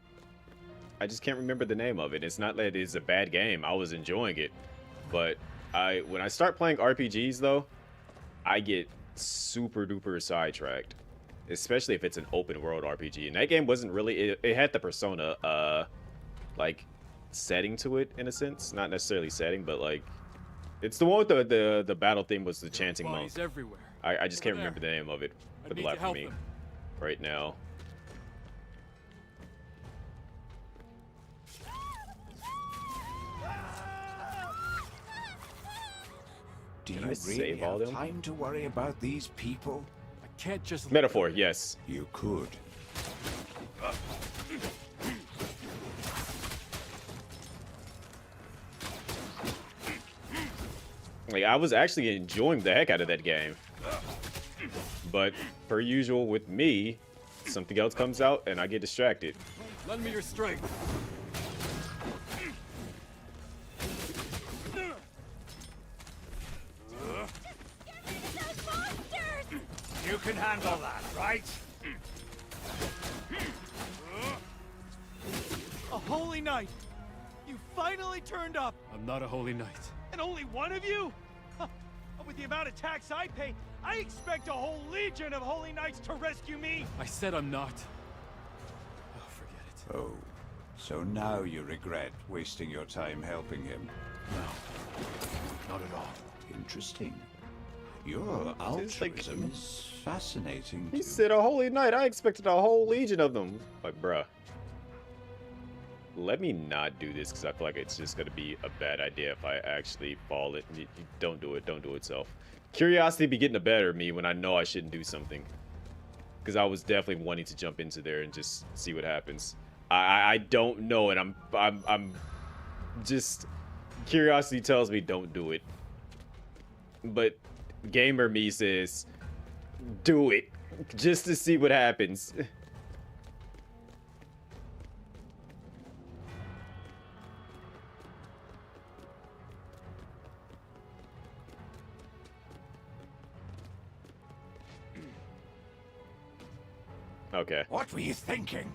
I just can't remember the name of it. It's not that it's a bad game. I was enjoying it, but when I start playing RPGs though, I get super duper sidetracked, especially if it's an open world RPG. And that game wasn't really. It had the Persona like setting to it in a sense, not necessarily setting, but like it's the one with the battle theme was the chanting monk. Bodies everywhere. I just can't remember the name of it for the life of me right now. Do you really have time to worry about these people? I can't just... Metaphor, yes. You could. Like, I was actually enjoying the heck out of that game. But, per usual with me, something else comes out and I get distracted. Lend me your strength. You can handle that, right? A holy knight! You finally turned up! I'm not a holy knight. And only one of you? Huh. With the amount of tax I pay, I expect a whole legion of holy knights to rescue me! I said I'm not. Oh, forget it. Oh, so now you regret wasting your time helping him? No, not at all. Interesting. Your altruism is fascinating. He said a holy knight. I expected a whole legion of them. Like, bruh. Let me not do this because I feel like it's just going to be a bad idea if I actually fall it. Don't do it. Don't do it, self. Curiosity be getting the better of me when I know I shouldn't do something. Because I was definitely wanting to jump into there and just see what happens. I don't know, and I'm just... Curiosity tells me don't do it. But gamer me says, do it. Just to see what happens. Okay. What were you thinking?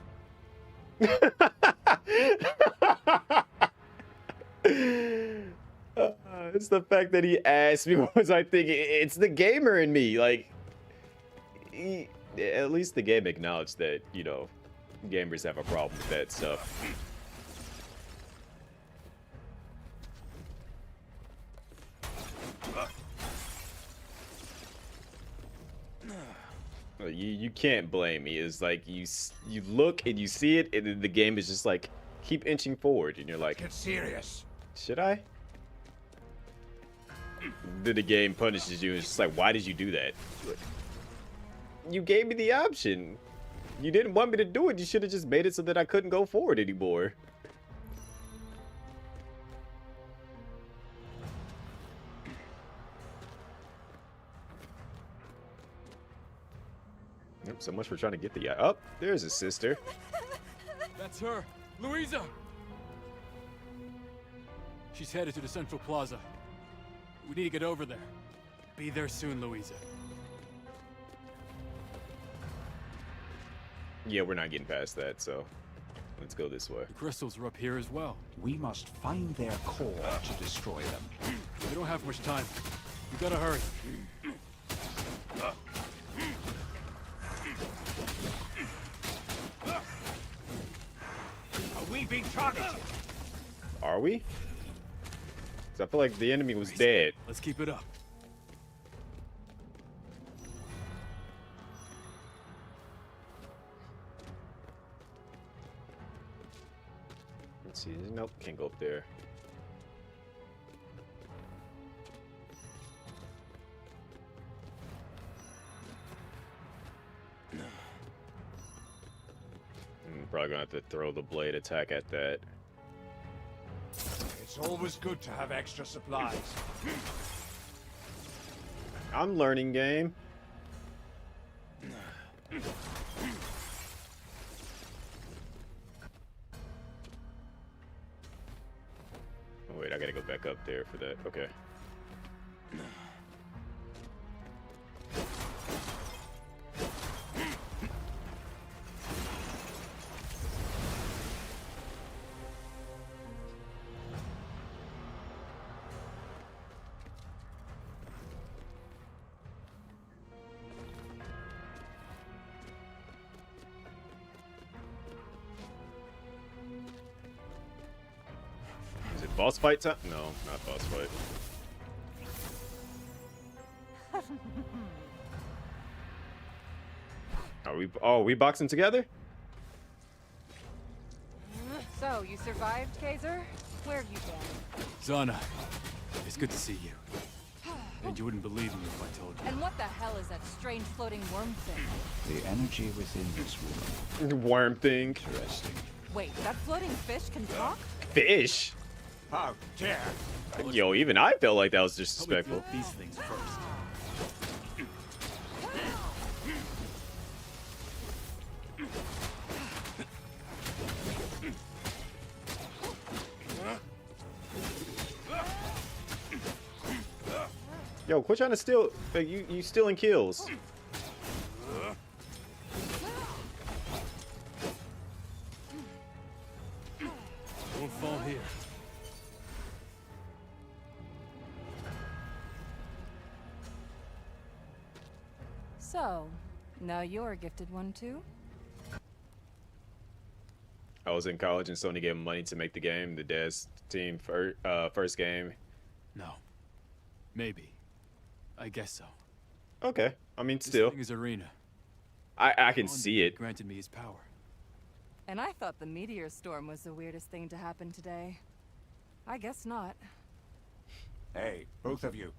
It's the fact that he asked me what was I thinking. It's the gamer in me. Like, at least the game acknowledged that, you know, gamers have a problem with that stuff. You can't blame me. It's like you look and you see it, and then the game is just like keep inching forward, and you're like, get serious. Should I? Then the game punishes you. And it's just like, why did you do that? You gave me the option. You didn't want me to do it. You should have just made it so that I couldn't go forward anymore. Yep, so much for trying to get the... Oh, there's his sister. That's her. Louisa! She's headed to the Central Plaza. We need to get over there. Be there soon, Louisa. Yeah, we're not getting past that, so let's go this way. The crystals are up here as well. We must find their core to destroy them. We don't have much time. We gotta hurry. Are we being targeted? Are we? 'Cause I feel like the enemy was dead. Let's keep it up. Let's see. Nope, can't go up there. I'm probably gonna have to throw the blade attack at that. It's always good to have extra supplies. I'm learning game. Oh, wait, I gotta go back up there for that. Okay. Is it boss fight time? No, not boss fight. Are we boxing together? So, you survived, Kaiser? Where have you been? Zana, it's good to see you. And you wouldn't believe me if I told you. And what the hell is that strange floating worm thing? The energy within this world. Worm thing. Interesting. Wait, that floating fish can talk? Fish? How dare! Yo, even I felt like that was disrespectful. These things first. Yo, quit trying to steal. Like, you stealing kills. Won't fall here. So, now you're a gifted one too? I was in college and Sony gave me money to make the game, the Dez team first game. No. Maybe. I guess so. Okay. I mean, still. This thing is Arena. I can see it. Granted me his power. And I thought the meteor storm was the weirdest thing to happen today. I guess not. Hey, both of you.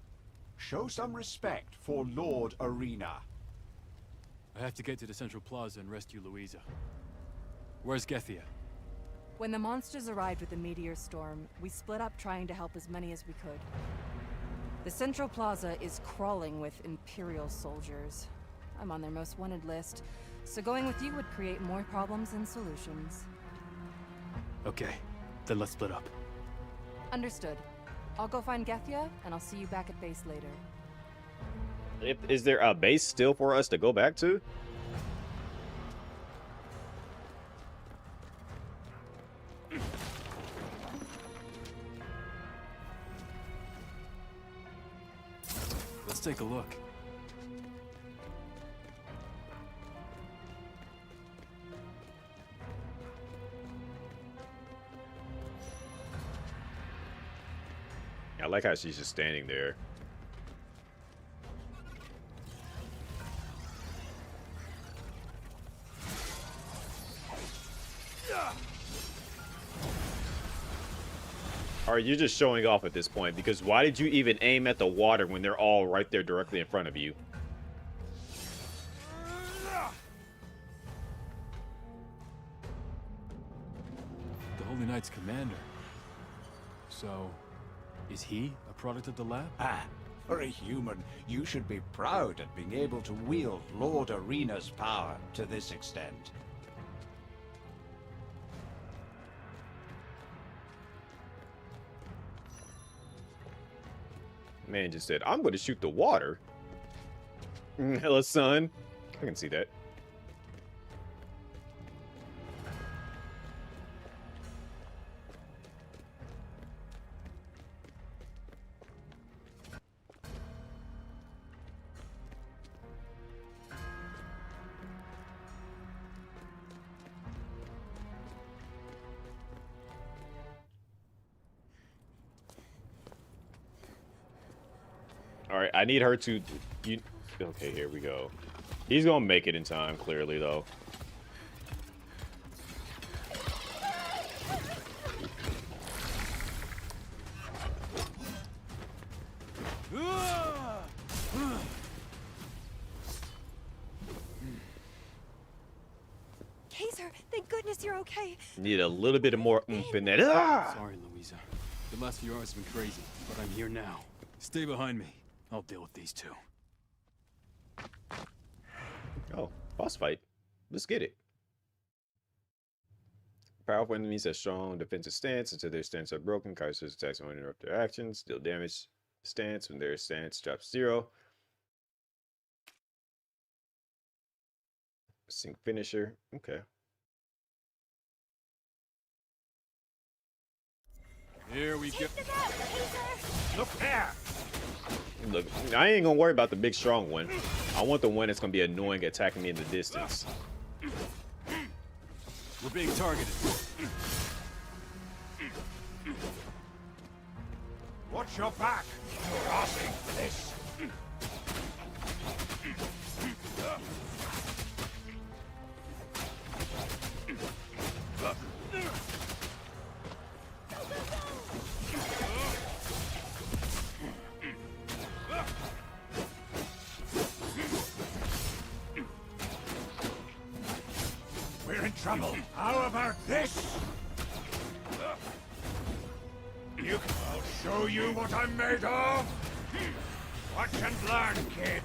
Show some respect for Lord Arena. I have to get to the Central Plaza and rescue Louisa. Where's Gethia? When the monsters arrived with the meteor storm, we split up trying to help as many as we could. The Central Plaza is crawling with Imperial soldiers. I'm on their most wanted list, so going with you would create more problems than solutions. Okay, then let's split up. Understood. I'll go find Gethia, and I'll see you back at base later. Is there a base still for us to go back to? Let's take a look. I like how she's just standing there. Are you just showing off at this point? Because why did you even aim at the water when they're all right there directly in front of you? The Holy Knight's commander. So, is he a product of the lab? Ah, for a human, you should be proud at being able to wield Lord Arena's power to this extent. Man just said, I'm going to shoot the water. Hello, son. I can see that. All right, I need her to. Okay, here we go. He's gonna make it in time, clearly though. Kaiser, thank goodness you're okay. Need a little bit of more oomph in that. Ah! Sorry, Louisa. The last few hours have been crazy, but I'm here now. Stay behind me. I'll deal with these two. Oh, boss fight. Let's get it. Powerful enemies have strong defensive stance until their stance are broken. Kaiser's attacks won't interrupt their actions. Deal damage stance when their stance drops 0. Sync finisher. Okay. Here we go. Look there! Look, I ain't gonna worry about the big strong one. I want the one that's gonna be annoying attacking me in the distance. We're being targeted. Watch your back! You're asking for this! We're in trouble. How about this? I'll show you what I'm made of. Watch and learn, kid.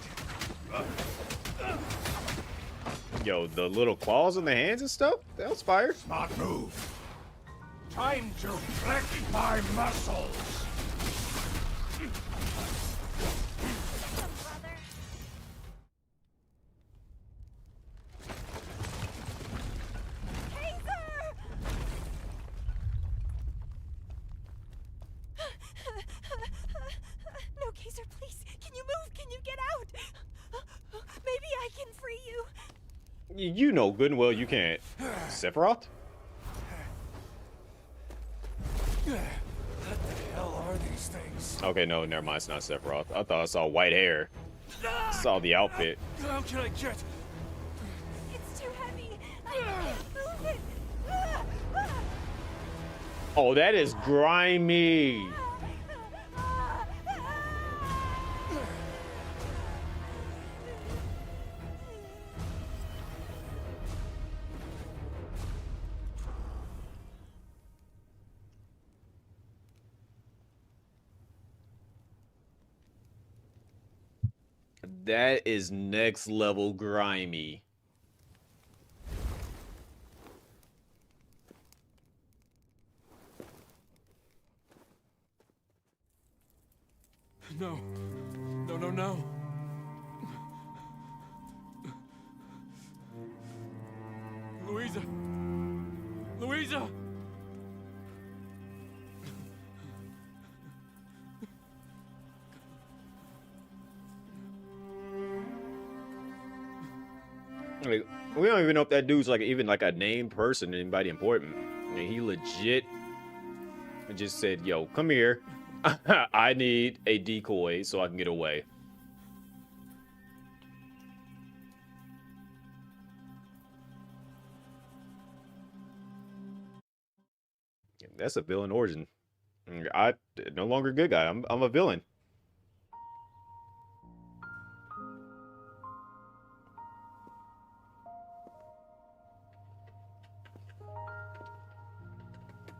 Yo, the little claws on the hands and stuff? That was fire. Smart move. Time to flex my muscles. No, Kaiser, please. Can you move? Can you get out? Maybe I can free you. You know good and well you can't. Sephiroth? What the hell are these things? Okay, no, never mind. It's not Sephiroth. I thought I saw white hair. Saw the outfit. How can I get? It's too heavy. I can't move it. Oh, that is grimy. That is next level grimy. No. No, no, no. Louisa. Louisa! Like, we don't even know if that dude's like even like a named person, anybody important. I mean, he legit just said, "Yo, come here. I need a decoy so I can get away." That's a villain origin. I no longer a good guy. I'm a villain.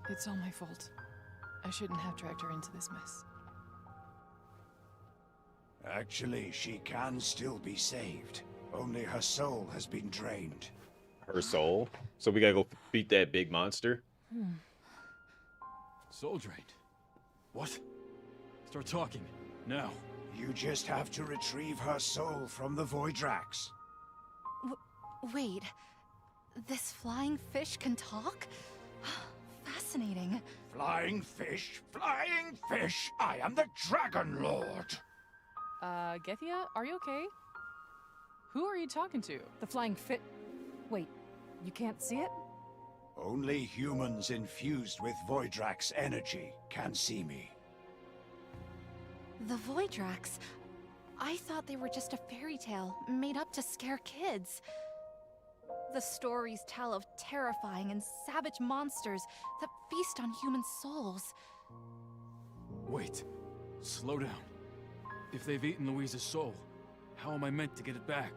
It's all my fault. I shouldn't have dragged her into this mess. Actually, she can still be saved. Only her soul has been drained. Her soul? So we gotta go beat that big monster? Soul drained. What? Start talking. Now. You just have to retrieve her soul from the Voidrax. Wait. This flying fish can talk? Fascinating. Flying fish? Flying fish! I am the Dragon Lord! Gethia, are you okay? Who are you talking to? The flying fit. Wait, you can't see it? Only humans infused with Voidrax energy can see me. The Voidrax. I thought they were just a fairy tale made up to scare kids. The stories tell of terrifying and savage monsters that feast on human souls. Wait. Slow down. If they've eaten Louisa's soul, how am I meant to get it back?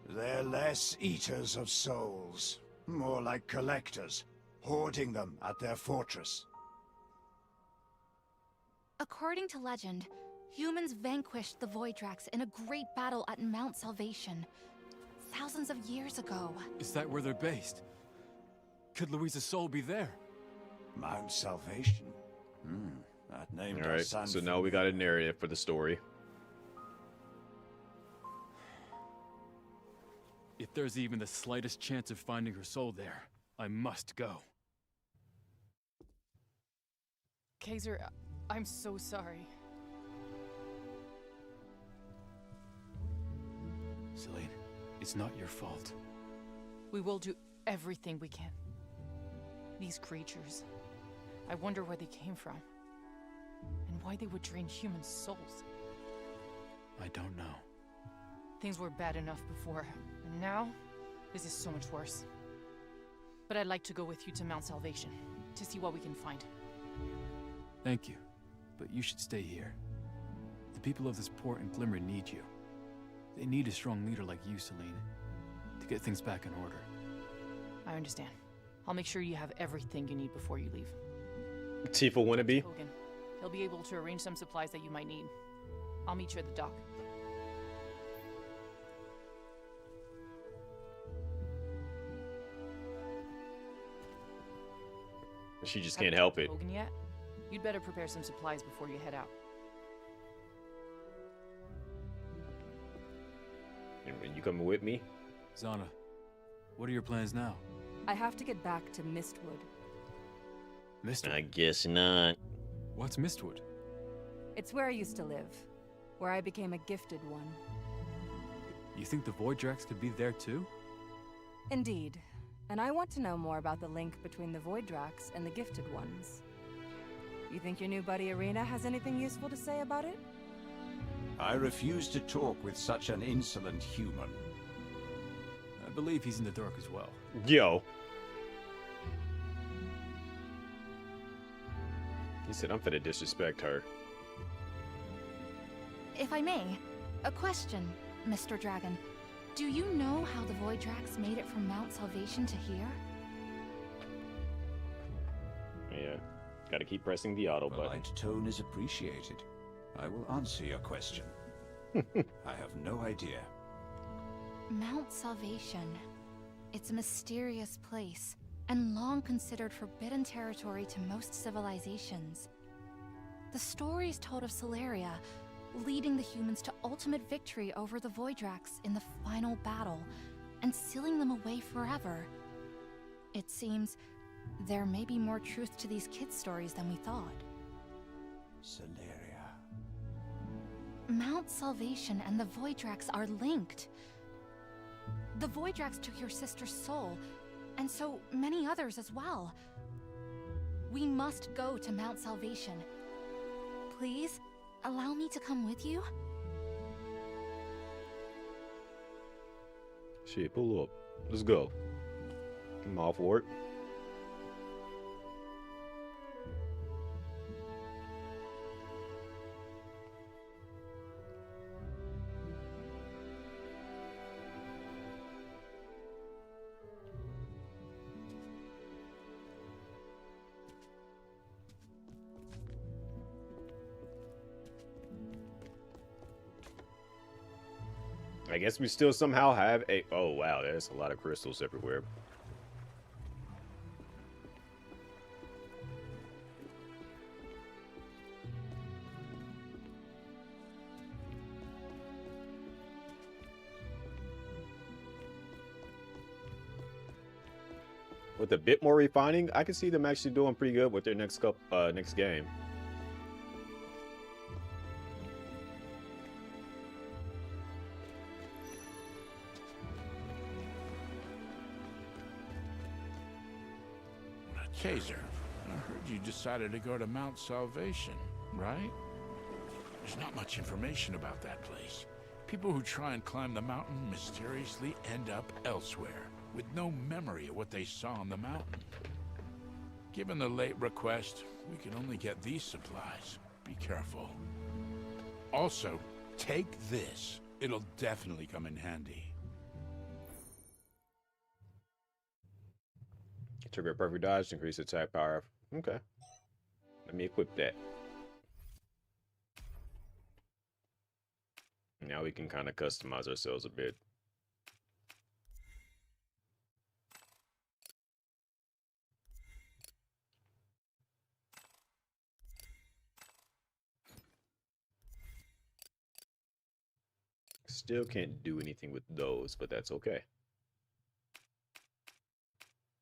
They're less eaters of souls. More like collectors, hoarding them at their fortress. According to legend, humans vanquished the Voidrax in a great battle at Mount Salvation, thousands of years ago. Is that where they're based? Could Louisa's soul be there? Mount Salvation? That name All right, does sound so now we got a narrative for the story. If there's even the slightest chance of finding her soul there, I must go. Kaiser, I'm so sorry. Celine, it's not your fault. We will do everything we can. These creatures, I wonder where they came from. And why they would drain human souls. I don't know. Things were bad enough before, and now, this is so much worse. But I'd like to go with you to Mount Salvation, to see what we can find. Thank you, but you should stay here. The people of this port and Glimmer need you. They need a strong leader like you, Celine, to get things back in order. I understand. I'll make sure you have everything you need before you leave. Tifa wannabe. Hogan. He'll be able to arrange some supplies that you might need. I'll meet you at the dock. She just can't help it. Hogan yet? You'd better prepare some supplies before you head out. And you coming with me? Zana, what are your plans now? I have to get back to Mistwood. Mistwood? I guess not. What's Mistwood? It's where I used to live, where I became a gifted one. You think the Voidrax could be there too? Indeed. And I want to know more about the link between the Voidrax and the gifted ones. You think your new buddy Irina has anything useful to say about it? I refuse to talk with such an insolent human. I believe he's in the dark as well. Yo. He said I'm finna disrespect her. If I may, a question, Mr. Dragon. Do you know how the Voidrax made it from Mount Salvation to here? Yeah, gotta keep pressing the auto button. Polite tone is appreciated. I will answer your question. I have no idea. Mount Salvation. It's a mysterious place, and long considered forbidden territory to most civilizations. The stories told of Celeria, leading the humans to ultimate victory over the Voidrax in the final battle, and sealing them away forever. It seems there may be more truth to these kids' stories than we thought. Celeria. Mount Salvation and the Voidrax are linked. The Voidrax took your sister's soul, and so many others as well. We must go to Mount Salvation. Please, allow me to come with you? Shit, pull up. Let's go. I'm all for it. I guess we still somehow have a... Oh, wow, there's a lot of crystals everywhere. With a bit more refining, I can see them actually doing pretty good with their next game. Kaiser, I heard you decided to go to Mount Salvation, right? There's not much information about that place. People who try and climb the mountain mysteriously end up elsewhere, with no memory of what they saw on the mountain. Given the late request, we can only get these supplies. Be careful. Also, take this. It'll definitely come in handy. Trigger a perfect dodge to increase attack power. Okay. Let me equip that. Now we can kind of customize ourselves a bit. Still can't do anything with those, but that's okay.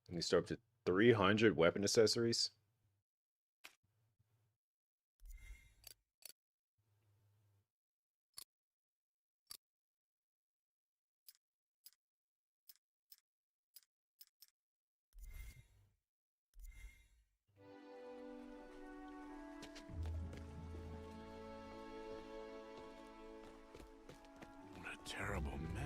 Let me start up to 300 weapon accessories. What a terrible mess.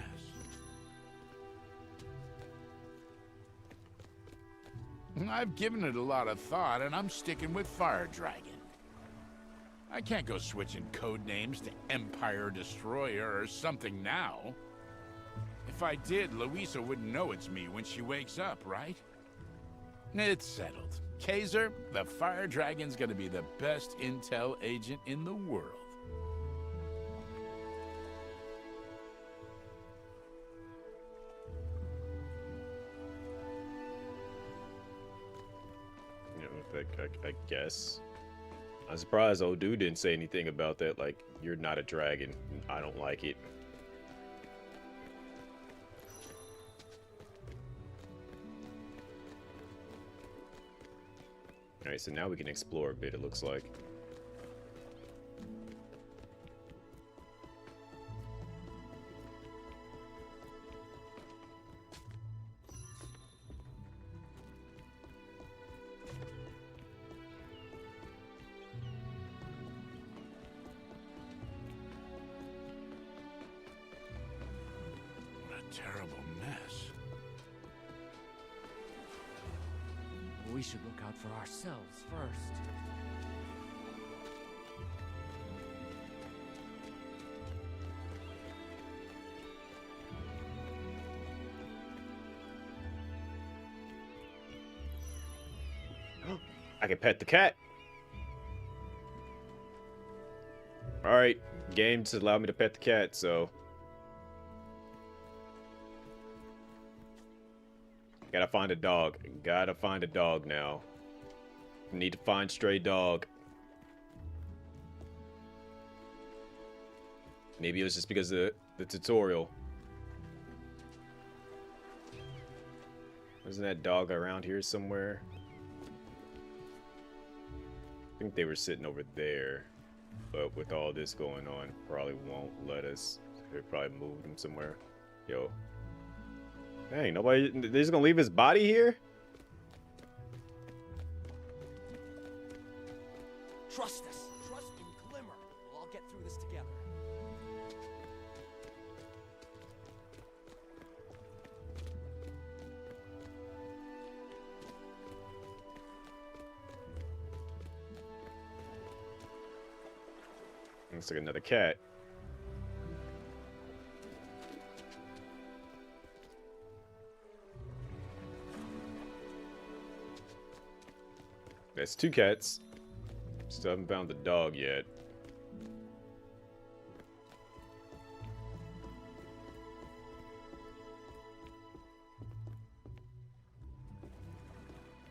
I've given it a lot of thought, and I'm sticking with Fire Dragon. I can't go switching code names to Empire Destroyer or something now. If I did, Louisa wouldn't know it's me when she wakes up, right? It's settled. Kaiser, the Fire Dragon's gonna be the best intel agent in the world. You know, I guess. I'm surprised old dude didn't say anything about that. Like, you're not a dragon. I don't like it. Alright, so now we can explore a bit, it looks like. What a terrible mess. We should look out for ourselves first. I can pet the cat. Alright, game just allowed me to pet the cat, so. Gotta find a dog. Gotta find a dog now. Need to find stray dog. Maybe it was just because of the tutorial. Wasn't that dog around here somewhere? I think they were sitting over there. But with all this going on, probably won't let us. They probably moved him somewhere. Yo. Dang, nobody. They're just gonna leave his body here? Trust us. Trust in Glimmer. We'll all get through this together. Looks like another cat. That's two cats. Still haven't found the dog yet.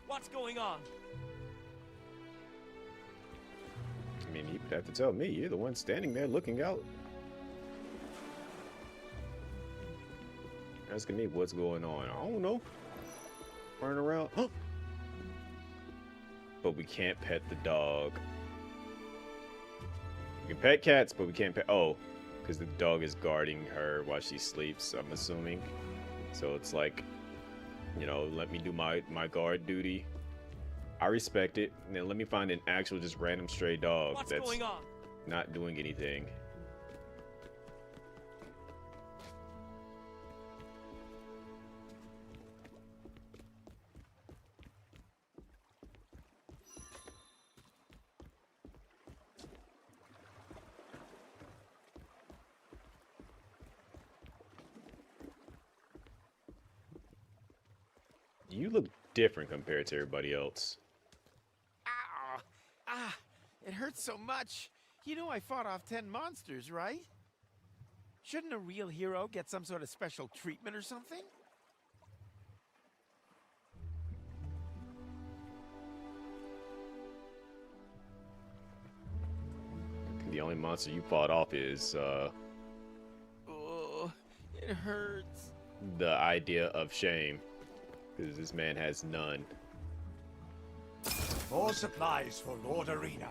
What's going on? I mean, you'd have to tell me. You're the one standing there looking out. Asking me what's going on. I don't know. Running around. Huh? But we can't pet the dog. We can pet cats, but we can't pet... Oh, because the dog is guarding her while she sleeps, I'm assuming. So it's like, you know, let me do my guard duty. I respect it. And then let me find an actual just random stray dog What's that's going on? not doing anything. You look different compared to everybody else. Ow! Ah! It hurts so much. You know I fought off 10 monsters, right? Shouldn't a real hero get some sort of special treatment or something? The only monster you fought off is Oh, it hurts. the idea of shame, because this man has none. More supplies for Lord Arena.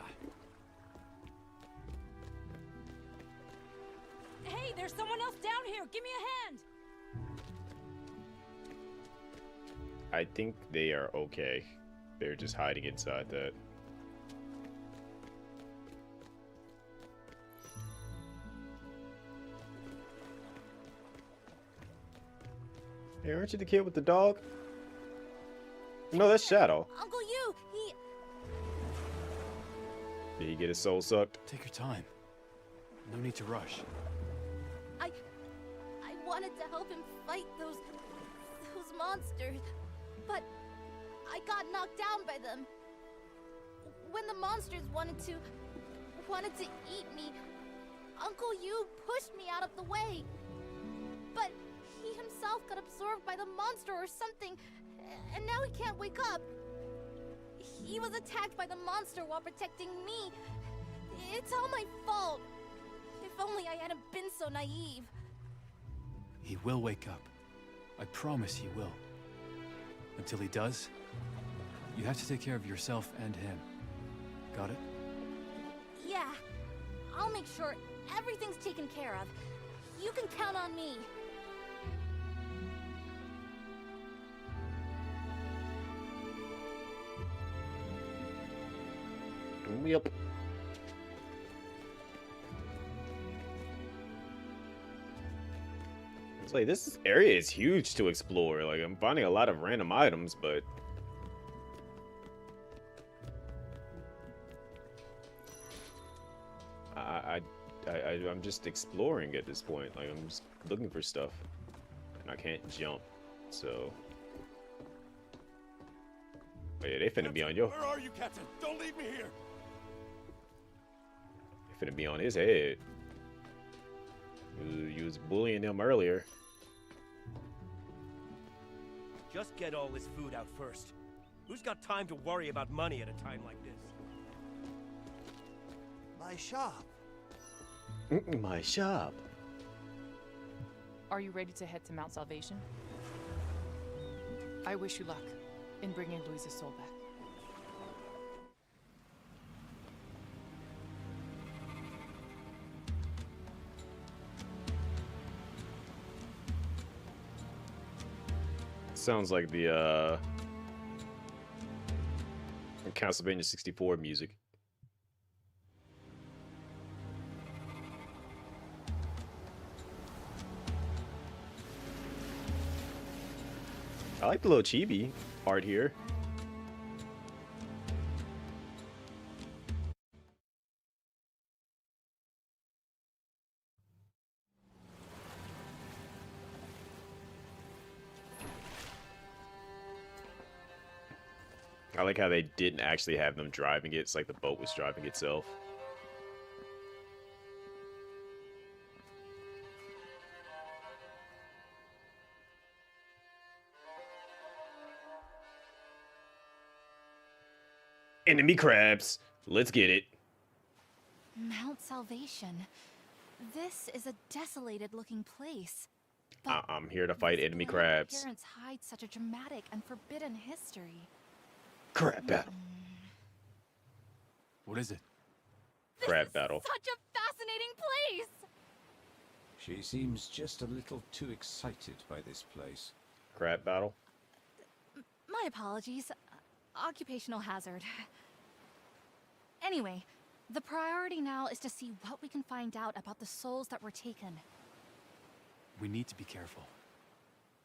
Hey, there's someone else down here. Give me a hand. I think they are okay. They're just hiding inside that. Hey, aren't you the kid with the dog? No, that's Shadow. Uncle Yu, he... Did he get his soul sucked? Take your time. No need to rush. I wanted to help him fight those monsters, but I got knocked down by them. When the monsters wanted to eat me, Uncle Yu pushed me out of the way. But he himself got absorbed by the monster or something, and now he can't wake up. He was attacked by the monster while protecting me. It's all my fault. If only I hadn't been so naive. He will wake up. I promise he will. Until he does, you have to take care of yourself and him. Got it? Yeah, I'll make sure everything's taken care of. You can count on me. Yep. It's like this area is huge to explore. Like I'm finding a lot of random items, but I'm just exploring at this point. Like I'm just looking for stuff, and I can't jump, so. Oh, yeah, they finna be on yo. Where are you, Captain? Don't leave me here. They finna be on his head. You was bullying him earlier. Just get all this food out first. Who's got time to worry about money at a time like this? My shop. My shop. Are you ready to head to Mount Salvation? I wish you luck in bringing Luisa's soul back. Sounds like the Castlevania 64 music. I like the little chibi art here. I like how they didn't actually have them driving it. It's like the boat was driving itself. Enemy crabs. Let's get it. Mount Salvation. This is a desolated looking place. But I'm here to fight enemy this crabs. appearance hides such a dramatic and forbidden history. Crab battle. What is it? Crab battle. Such a fascinating place! She seems just a little too excited by this place. Crab battle. My apologies. Occupational hazard. Anyway, the priority now is to see what we can find out about the souls that were taken. We need to be careful.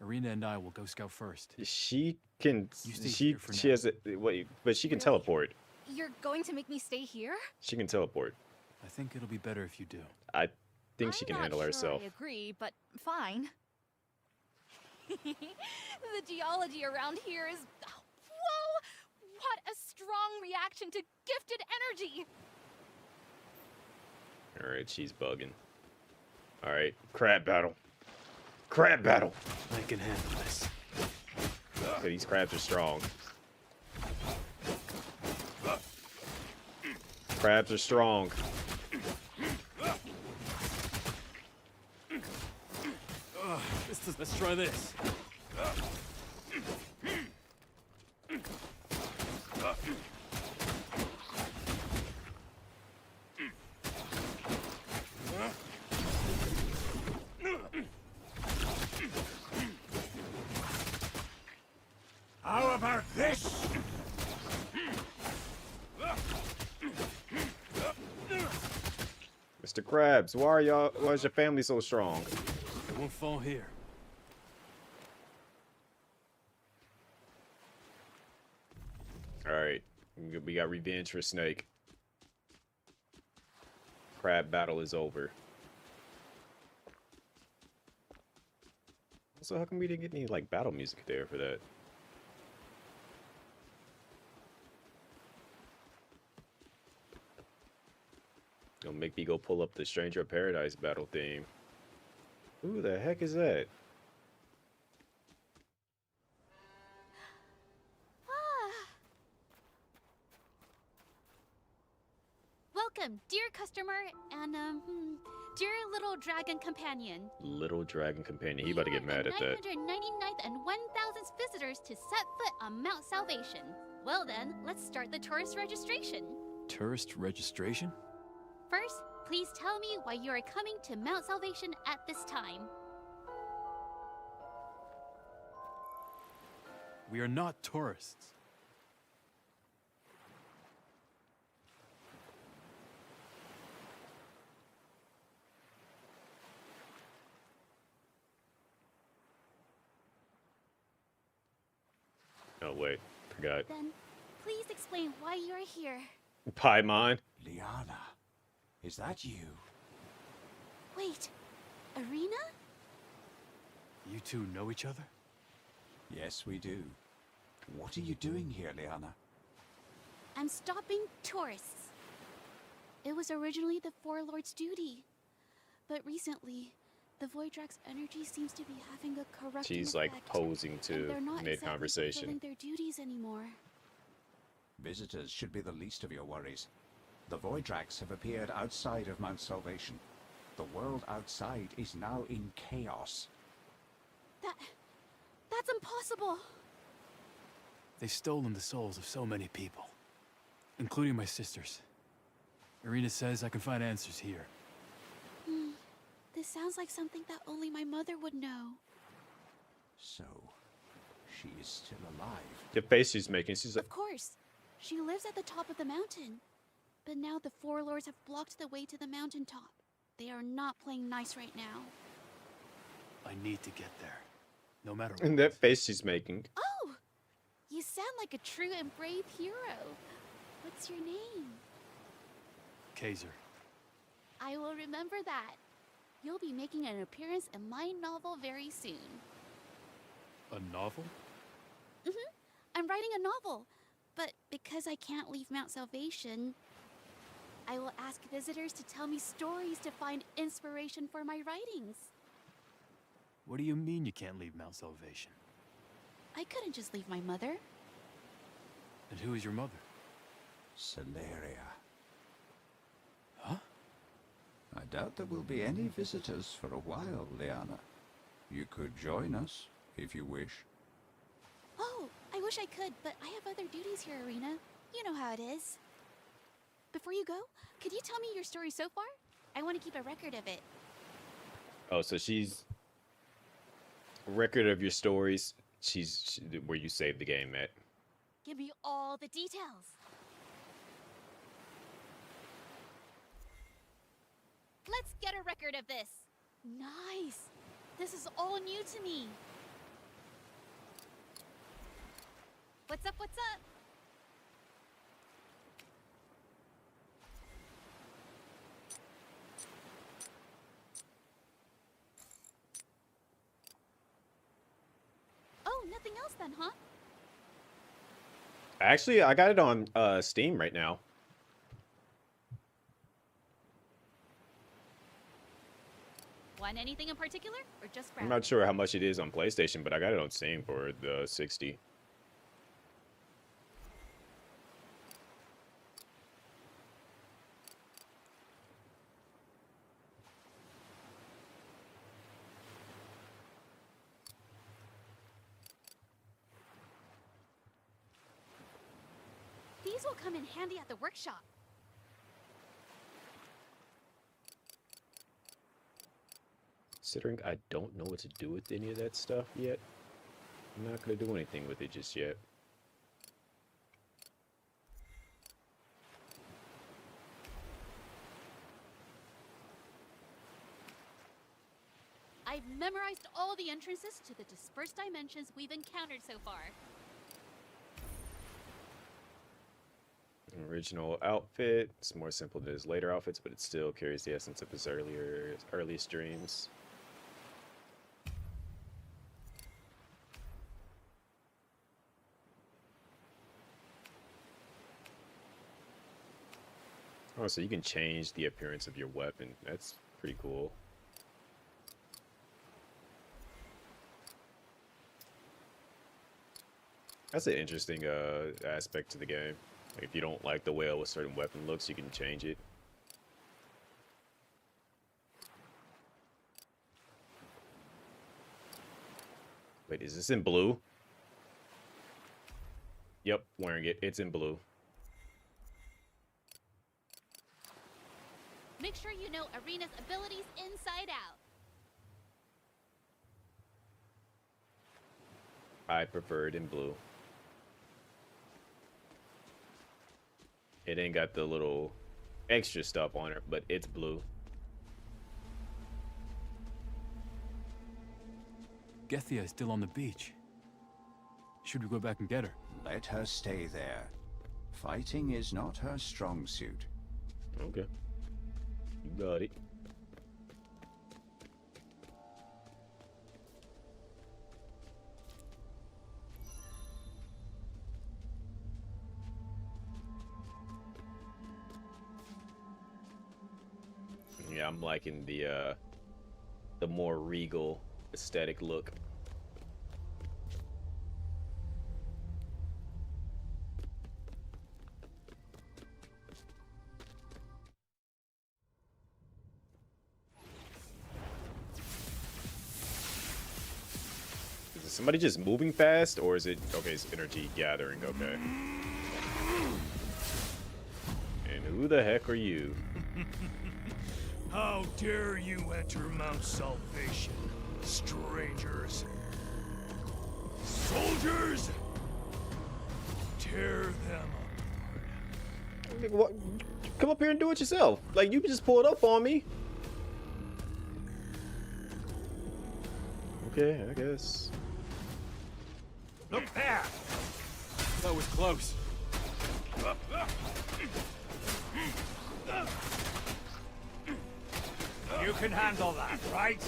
Arena and I will go scout first. She can. You stay She here for she now. has a wait, but she can teleport. You're going to make me stay here? She can teleport. I think it'll be better if you do. I think she can handle Not sure herself. I agree, but fine. The geology around here is... Whoa! What a strong reaction to gifted energy! Alright, she's bugging. Alright, crab battle. Crab battle! I can handle this. Okay, these crabs are strong. Crabs are strong. Let's try this. How about this? Mr. Krabs, why is your family so strong? It won't fall here. Alright, we got revenge for Snake. Crab battle is over. So how come we didn't get any, like, battle music there for that? Gonna make me go pull up the Stranger of Paradise battle theme. Who the heck is that? Welcome, dear customer, and dear little dragon companion. Little dragon companion. He about to get mad at that. 999th and 1000th visitors to set foot on Mount Salvation. Well then, let's start the tourist registration. Tourist registration? First, please tell me why you are coming to Mount Salvation at this time. We are not tourists. Oh wait, forgot. Then, please explain why you are here. Paimon. Liana, is that you? Wait, Arena? You two know each other? Yes, we do. What are you doing here, Liana? I'm stopping tourists. It was originally the Four Lords' duty, but recently, the Voidrak's energy seems to be having a corrupting She's like effect, posing and to they're not mid-conversation. fulfilling their duties anymore. Visitors should be the least of your worries. The Voidraks have appeared outside of Mount Salvation. The world outside is now in chaos. That's impossible! They've stolen the souls of so many people, including my sisters. Irina says I can find answers here. This sounds like something that only my mother would know. So, she is still alive. The face she's making, she's like... Of course. She lives at the top of the mountain. But now the Four Lords have blocked the way to the mountaintop. They are not playing nice right now. I need to get there, no matter what. And that face she's making. Oh! You sound like a true and brave hero. What's your name? Kaiser. I will remember that. You'll be making an appearance in my novel very soon. A novel? I'm writing a novel. But because I can't leave Mount Salvation, I will ask visitors to tell me stories to find inspiration for my writings. What do you mean you can't leave Mount Salvation? I couldn't just leave my mother. And who is your mother? Celeria. Huh? I doubt there will be any visitors for a while, Liana. You could join us, if you wish. Oh, I wish I could, but I have other duties here, Arena. You know how it is. Before you go, could you tell me your story so far? I want to keep a record of it. Oh, so she's... Record of your stories. She's where you save the game at. Give me all the details. Let's get a record of this. Nice. This is all new to me. What's up, what's up? then, huh? Actually, I got it on Steam right now. Want anything in particular, or just I'm grab? not sure how much it is on PlayStation, but I got it on Steam for the 60. These will come in handy at the workshop. Considering I don't know what to do with any of that stuff yet, I'm not going to do anything with it just yet. I've memorized all the entrances to the dispersed dimensions we've encountered so far. Original outfit. It's more simple than his later outfits, but it still carries the essence of his earliest dreams. Oh, so you can change the appearance of your weapon. That's pretty cool. That's an interesting aspect to the game. Like if you don't like the way a certain weapon looks, you can change it. Wait, is this in blue? Yep, wearing it. It's in blue. Make sure you know Arena's abilities inside out. I prefer it in blue. It ain't got the little extra stuff on it, but it's blue. Gethia is still on the beach. Should we go back and get her? Let her stay there. Fighting is not her strong suit. Okay. You got it. Yeah, I'm liking the more regal aesthetic look. Is somebody just moving fast, or is it okay? It's energy gathering. Okay. And who the heck are you? How dare you enter Mount Salvation, strangers? Soldiers! Tear them apart. What? Come up here and do it yourself. Like, you can just pull it up on me. Okay, I guess. Look there! That was close. You can handle that, right?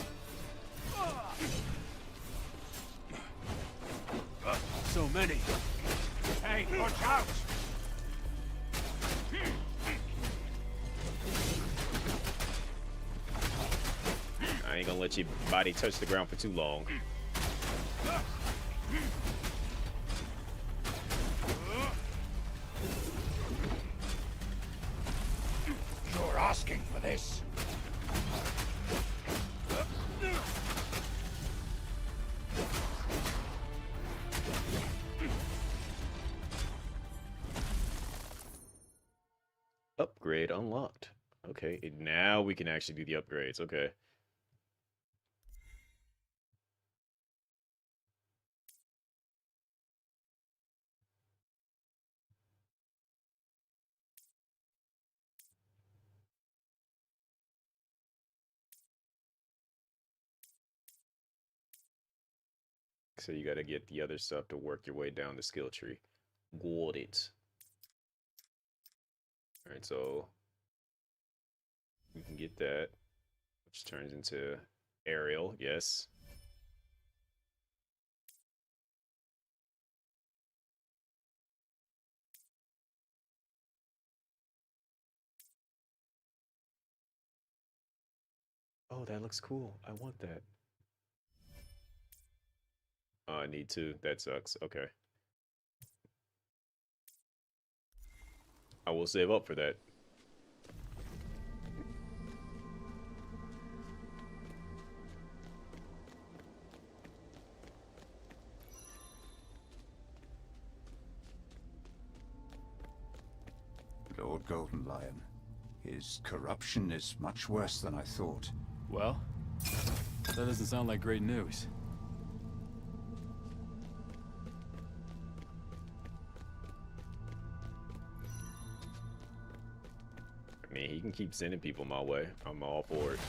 So many. Hey, watch out! I ain't gonna let your body touch the ground for too long. You're asking for this. Upgrade unlocked. Okay, now we can actually do the upgrades. Okay. So you gotta get the other stuff to work your way down the skill tree. Got it. Alright, so we can get that, which turns into aerial, yes. Oh, that looks cool. I want that. Oh, I need to. That sucks. Okay. I will save up for that. Lord Golden Lion. His corruption is much worse than I thought. Well, that doesn't sound like great news. I mean, he can keep sending people my way. I'm all for it.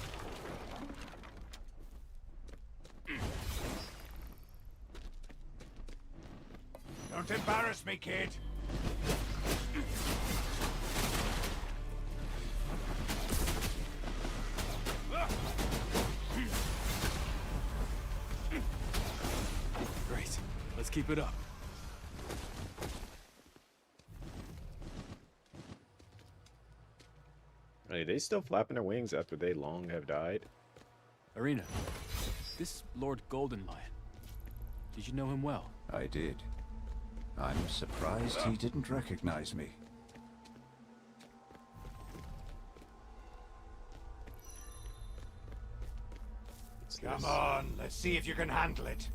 Don't embarrass me, kid. Great. Let's keep it up. Are they still flapping their wings after they long have died? Arena, this Lord Golden Lion, did you know him well? I did. I'm surprised he didn't recognize me. Come on, let's see if you can handle it.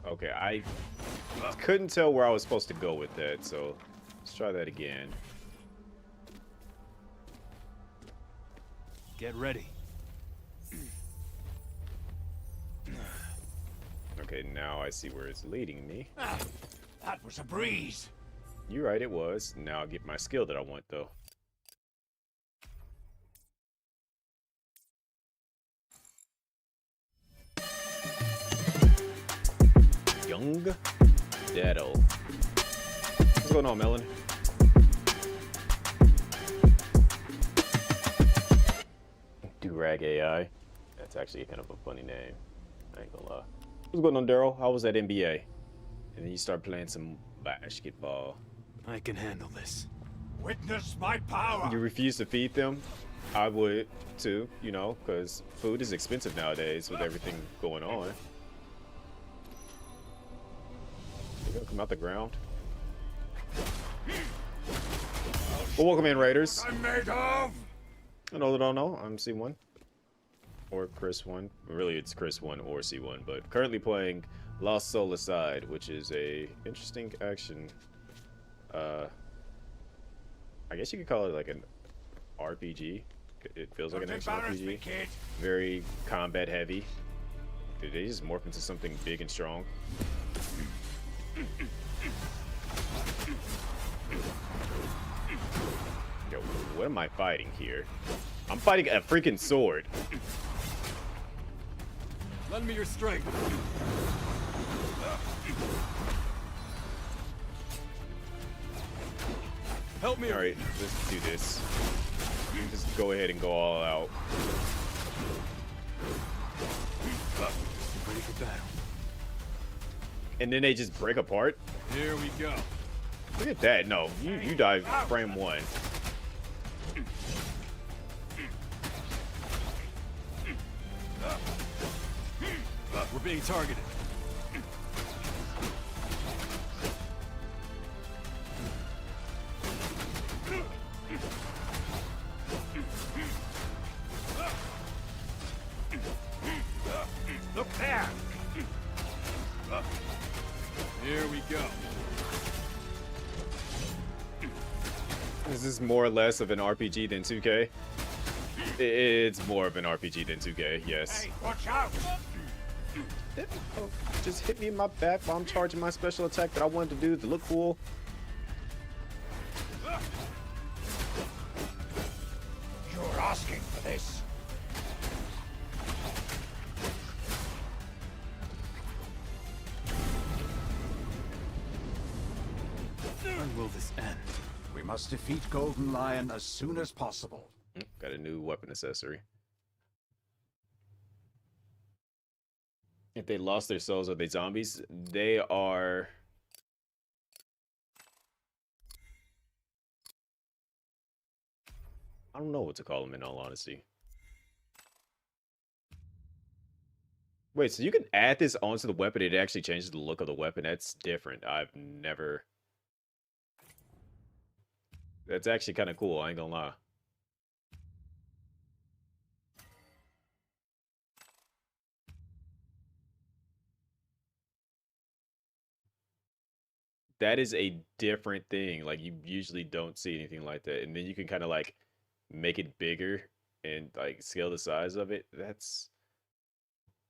Okay, I couldn't tell where I was supposed to go with that, so let's try that again. Get ready. Okay, now I see where it's leading me. That was a breeze. You're right, it was. Now I'll get my skill that I want, though. Unforgettable. What's going on, Melon? Durag AI. That's actually kind of a funny name. I ain't gonna lie. What's going on, Daryl? How was that NBA? And then you start playing some basketball. I can handle this. Witness my power. You refuse to feed them? I would too, you know, because food is expensive nowadays with everything going on. They're gonna come out the ground. Well, welcome in, Raiders. I'm made of. I know that I don't know. I'm C1 or Chris 1. Really, it's Chris 1 or C1, but currently playing Lost Soul Aside, which is a interesting action. I guess you could call it like an RPG. It feels like an action RPG. Very combat heavy. Did they just morph into something big and strong? Yo, what am I fighting here? I'm fighting a freaking sword. Lend me your strength. Help me. All right, let's do this. Just go ahead and go all out. Ready for battle. And then they just break apart. Here we go. Look at that. No, you dive frame 1. We're being targeted. Look there. Here we go. Is this more or less of an RPG than 2K? It's more of an RPG than 2K, yes. Hey, watch out. Oh, just hit me in my back while I'm charging my special attack that I wanted to do to look cool. You're asking for this. When will this end? We must defeat Golden Lion as soon as possible. Got a new weapon accessory. If they lost their souls, are they zombies? They are. I don't know what to call them in all honesty. Wait, so you can add this onto the weapon, it actually changes the look of the weapon? That's different. I've never... That's actually kind of cool, I ain't gonna lie. That is a different thing. Like, you usually don't see anything like that. And then you can kind of, like, make it bigger and, like, scale the size of it. That's...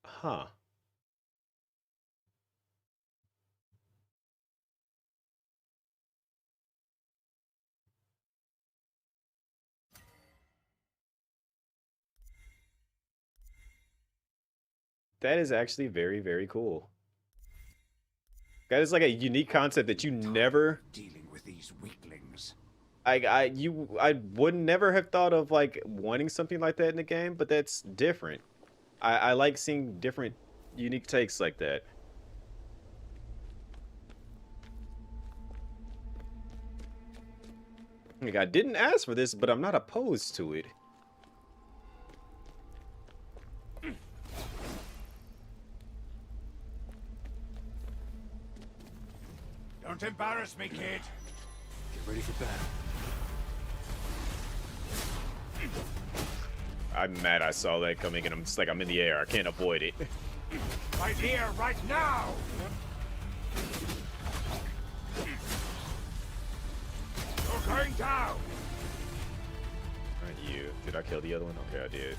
Huh. That is actually very, very cool. That is like a unique concept that you never dealing with these weaklings. I would never have thought of like wanting something like that in the game, but that's different. I like seeing different unique takes like that. Like, I didn't ask for this, but I'm not opposed to it. Don't embarrass me, kid. Get ready for battle. I'm mad I saw that coming and I'm just like, I'm in the air. I can't avoid it. Right here, right now! You're going down! Not you. Did I kill the other one? Okay, I did.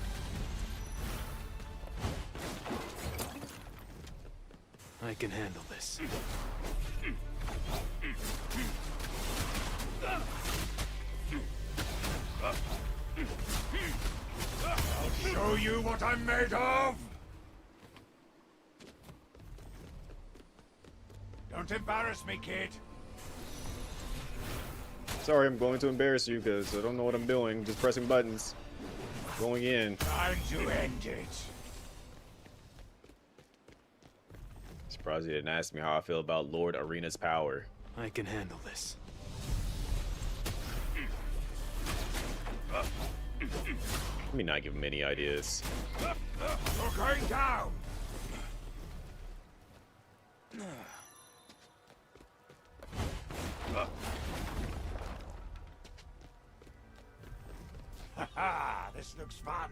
I can handle this. I'll show you what I'm made of! Don't embarrass me, kid. Sorry, I'm going to embarrass you because I don't know what I'm doing. Just pressing buttons. Going in. Time to end it. Surprised you didn't ask me how I feel about Lord Arena's power. I can handle this. Let me not give him any ideas. You're going down! Ha! This looks fun.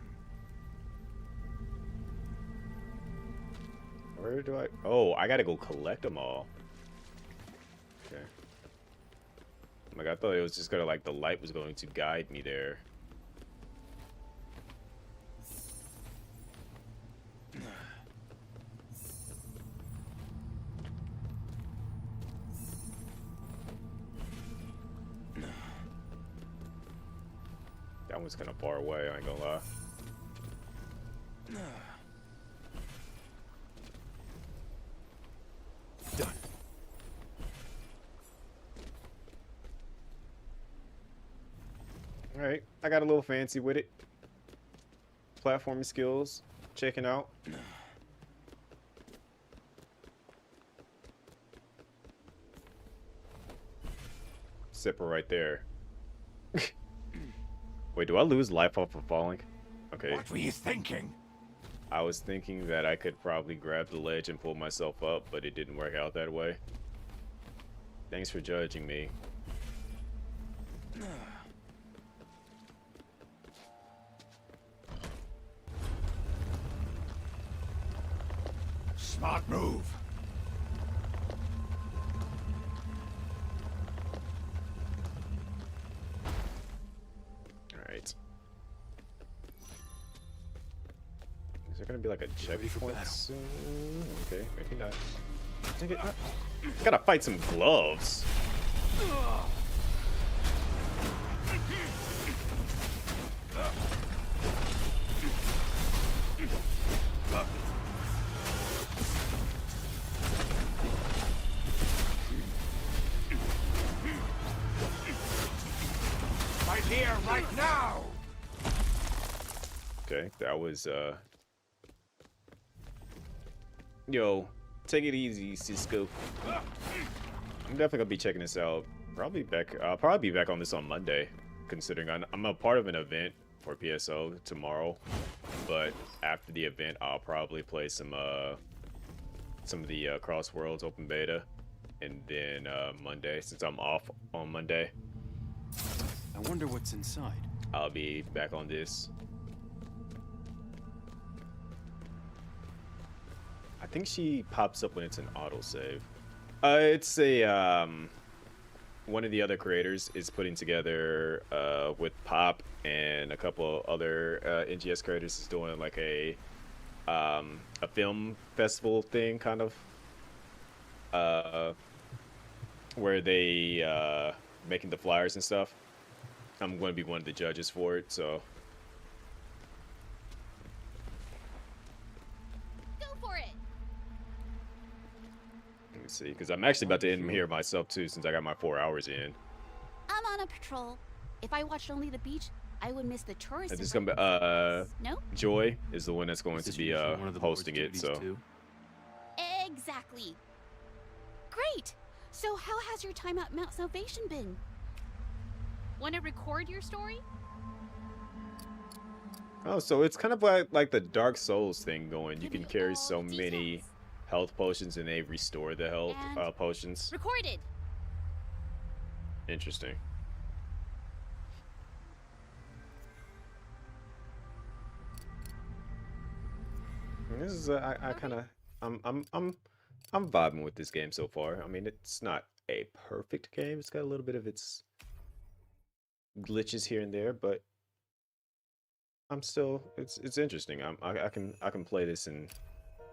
Where do I... Oh, I gotta go collect them all. Okay. Like, I thought it was just gonna, like, the light was going to guide me there. That one's kind of far away, I ain't gonna lie. Done. Alright, I got a little fancy with it. Platforming skills, checking out. Zipper right there. Wait, do I lose life off of falling? Okay. What were you thinking? I was thinking that I could probably grab the ledge and pull myself up, but it didn't work out that way. Thanks for judging me. Smart move. Alright. Is there gonna be like a checkpoint soon? Okay, maybe not. Dang it, I gotta fight some gloves. Right here, right now! Okay, that was Yo, take it easy, Cisco. I'm definitely gonna be checking this out. Probably back. I'll probably be back on this on Monday, considering I'm a part of an event for PSO tomorrow. But after the event, I'll probably play some of the Cross Worlds open beta, and then Monday, since I'm off on Monday, I wonder what's inside. I'll be back on this. I think she pops up when it's an autosave. It's a one of the other creators is putting together with Pop and a couple other NGS creators is doing like a film festival thing, kind of, where they making the flyers and stuff. I'm going to be one of the judges for it, so. Go for it. Let me see, because I'm actually about to end here myself too, since I got my 4 hours in. I'm on a patrol. If I watched only the beach, I would miss the tourists. And this is gonna be No? Joy is the one that's going to be hosting it, so. Exactly. Great. So how has your time at Mount Salvation been? Want to record your story? Oh, so it's kind of like the Dark Souls thing going. You can carry so many health potions and they restore the health potions. Recorded. Interesting. This is I kind of I'm vibing with this game so far. I mean, it's not a perfect game. It's got a little bit of its glitches here and there, but I'm still it's interesting. I can play this and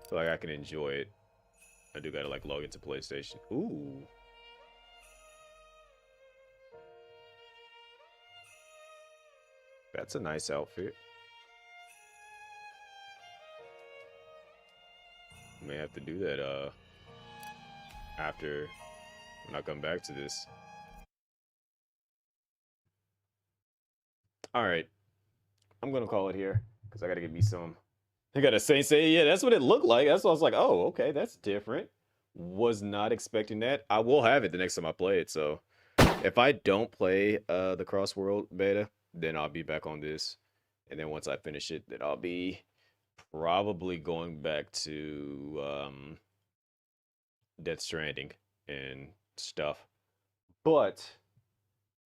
feel like I can enjoy it. I do gotta like log into PlayStation. Ooh. That's a nice outfit. May have to do that after when I come back to this. All right, I'm gonna call it here because I gotta get me some. I gotta say, yeah, that's what it looked like. That's why I was like, oh, okay, that's different. Was not expecting that. I will have it the next time I play it. So if I don't play the Cross World beta, then I'll be back on this, and then once I finish it, then I'll be probably going back to Death Stranding and stuff. But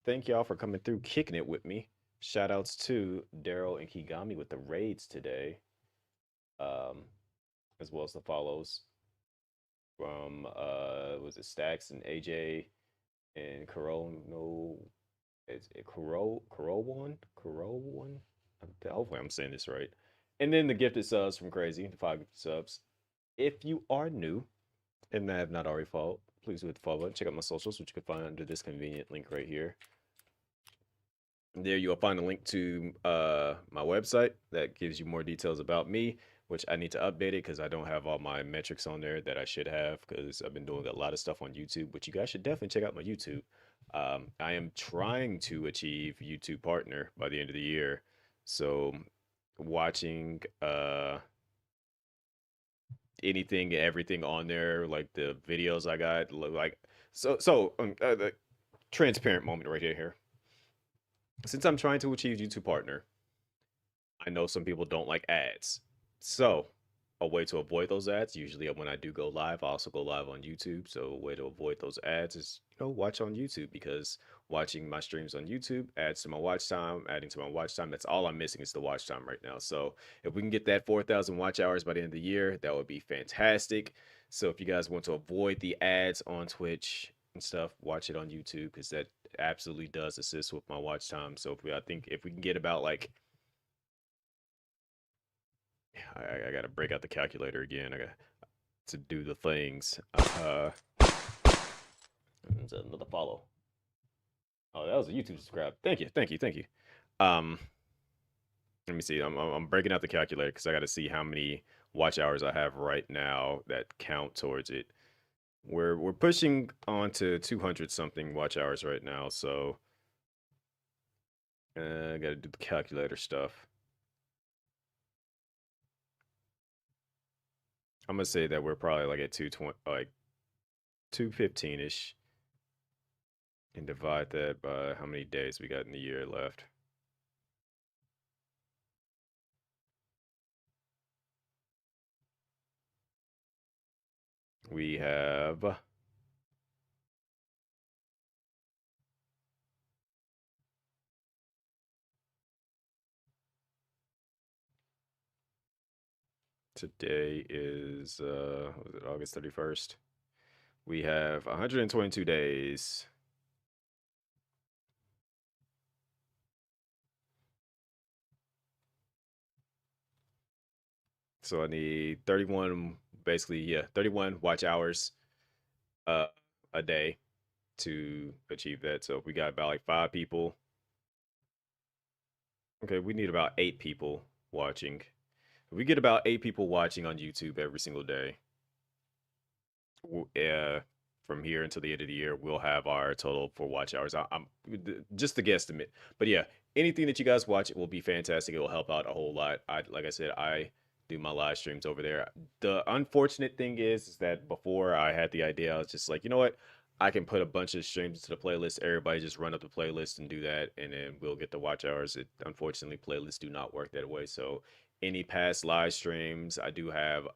thank y'all for coming through, kicking it with me. Shout outs to Daryl and Kigami with the raids today, as well as the follows from was it Stacks and AJ and Corono? Is it Coro one? Hopefully I'm saying this right. And then the gifted subs from Crazy, the 5 gifted subs. If you are new and have not already followed, please do hit the follow button. Check out my socials, which you can find under this convenient link right here. There you'll find a link to my website that gives you more details about me, which I need to update it because I don't have all my metrics on there that I should have because I've been doing a lot of stuff on YouTube, which you guys should definitely check out my YouTube. I am trying to achieve YouTube partner by the end of the year. So watching anything, everything on there, like the videos I got, like the transparent moment right here. Since I'm trying to achieve YouTube partner, I know some people don't like ads. So a way to avoid those ads, usually when I do go live, I also go live on YouTube. So a way to avoid those ads is, watch on YouTube, because watching my streams on YouTube adds to my watch time, adding to my watch time. That's all I'm missing is the watch time right now. So if we can get that 4,000 watch hours by the end of the year, that would be fantastic. So if you guys want to avoid the ads on Twitch and stuff, watch it on YouTube, because that absolutely does assist with my watch time. So I think if we can get about like, I gotta break out the calculator again. I got to do the things. There's another follow. Oh, that was a YouTube subscribe. Thank you. Let me see. I'm breaking out the calculator because I got to see how many watch hours I have right now that count towards it. We're pushing on to 200 something watch hours right now, so I got to do the calculator stuff. I'm gonna say that we're probably like at 220, like 215-ish, and divide that by how many days we got in the year left. We have today is what was it, August 31st? We have 122 days. So I need 31, basically, yeah, 31 watch hours uh a day to achieve that. So if we got about like 5 people. Okay, we need about 8 people watching. If we get about 8 people watching on YouTube every single day, from here until the end of the year, we'll have our total for watch hours. I'm just a guesstimate, but yeah, anything that you guys watch, it will be fantastic. It will help out a whole lot. Like I said, I do my live streams over there. The unfortunate thing is that before I had the idea, I was just like, you know what? I can put a bunch of streams into the playlist. Everybody just run up the playlist and do that, and then we'll get the watch hours. Unfortunately, playlists do not work that way. So any past live streams, I do have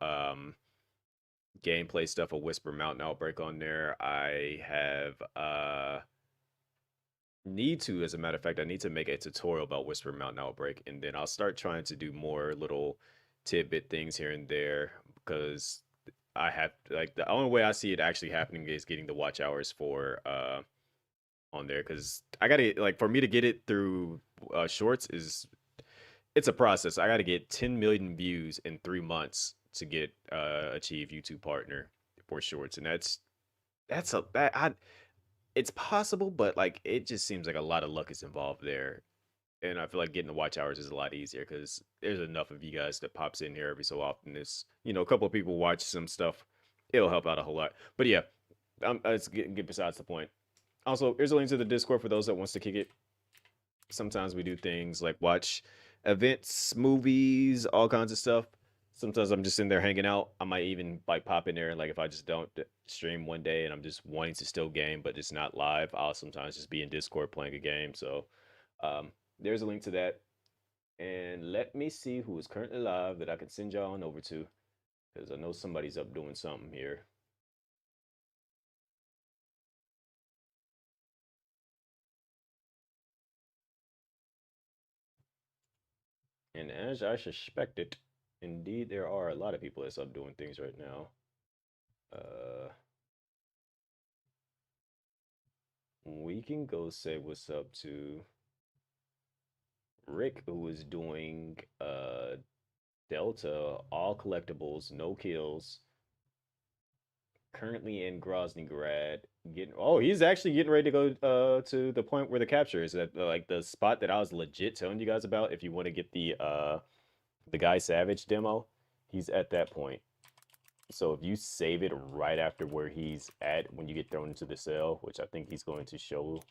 gameplay stuff, a Whisper Mountain Outbreak on there. I have need to, as a matter of fact, I need to make a tutorial about Whisper Mountain Outbreak, and then I'll start trying to do more little tidbit things here and there, because I have, like, the only way I see it actually happening is getting the watch hours for on there, because I gotta, like, for me to get it through shorts is, it's a process. I gotta get 10 million views in 3 months to get achieve YouTube partner for shorts, and that's a that I it's possible, but like it just seems like a lot of luck is involved there. And I feel like getting the watch hours is a lot easier because there's enough of you guys that pops in here every so often. It's, a couple of people watch some stuff. It'll help out a whole lot. But yeah, it's get besides the point. Also, here's a link to the Discord for those that wants to kick it. Sometimes we do things like watch events, movies, all kinds of stuff. Sometimes I'm just in there hanging out. I might even like pop in there, and like if I just don't stream one day and I'm just wanting to still game but it's not live, I'll sometimes just be in Discord playing a game. So there's a link to that. And let me see who is currently live that I can send y'all on over to, because I know somebody's up doing something here. And as I suspected, indeed there are a lot of people that's up doing things right now. We can go say what's up to Rick, who is doing Delta, all collectibles, no kills. Currently in Groznygrad, he's actually getting ready to go to the point where the capture is at, like the spot that I was legit telling you guys about. If you want to get the Guy Savage demo, he's at that point. So if you save it right after where he's at when you get thrown into the cell, which I think he's going to show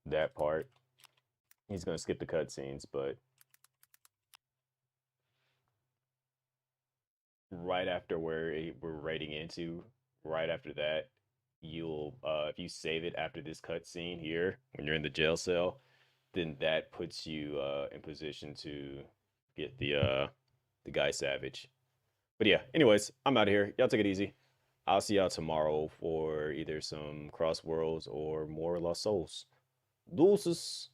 that part. He's going to skip the cutscenes, but right after where we're raiding into, right after that, you'll if you save it after this cutscene here when you're in the jail cell, then that puts you in position to get the Guy Savage. But yeah, anyways, I'm out of here. Y'all take it easy. I'll see y'all tomorrow for either some Cross Worlds or more Lost Souls. Deuces.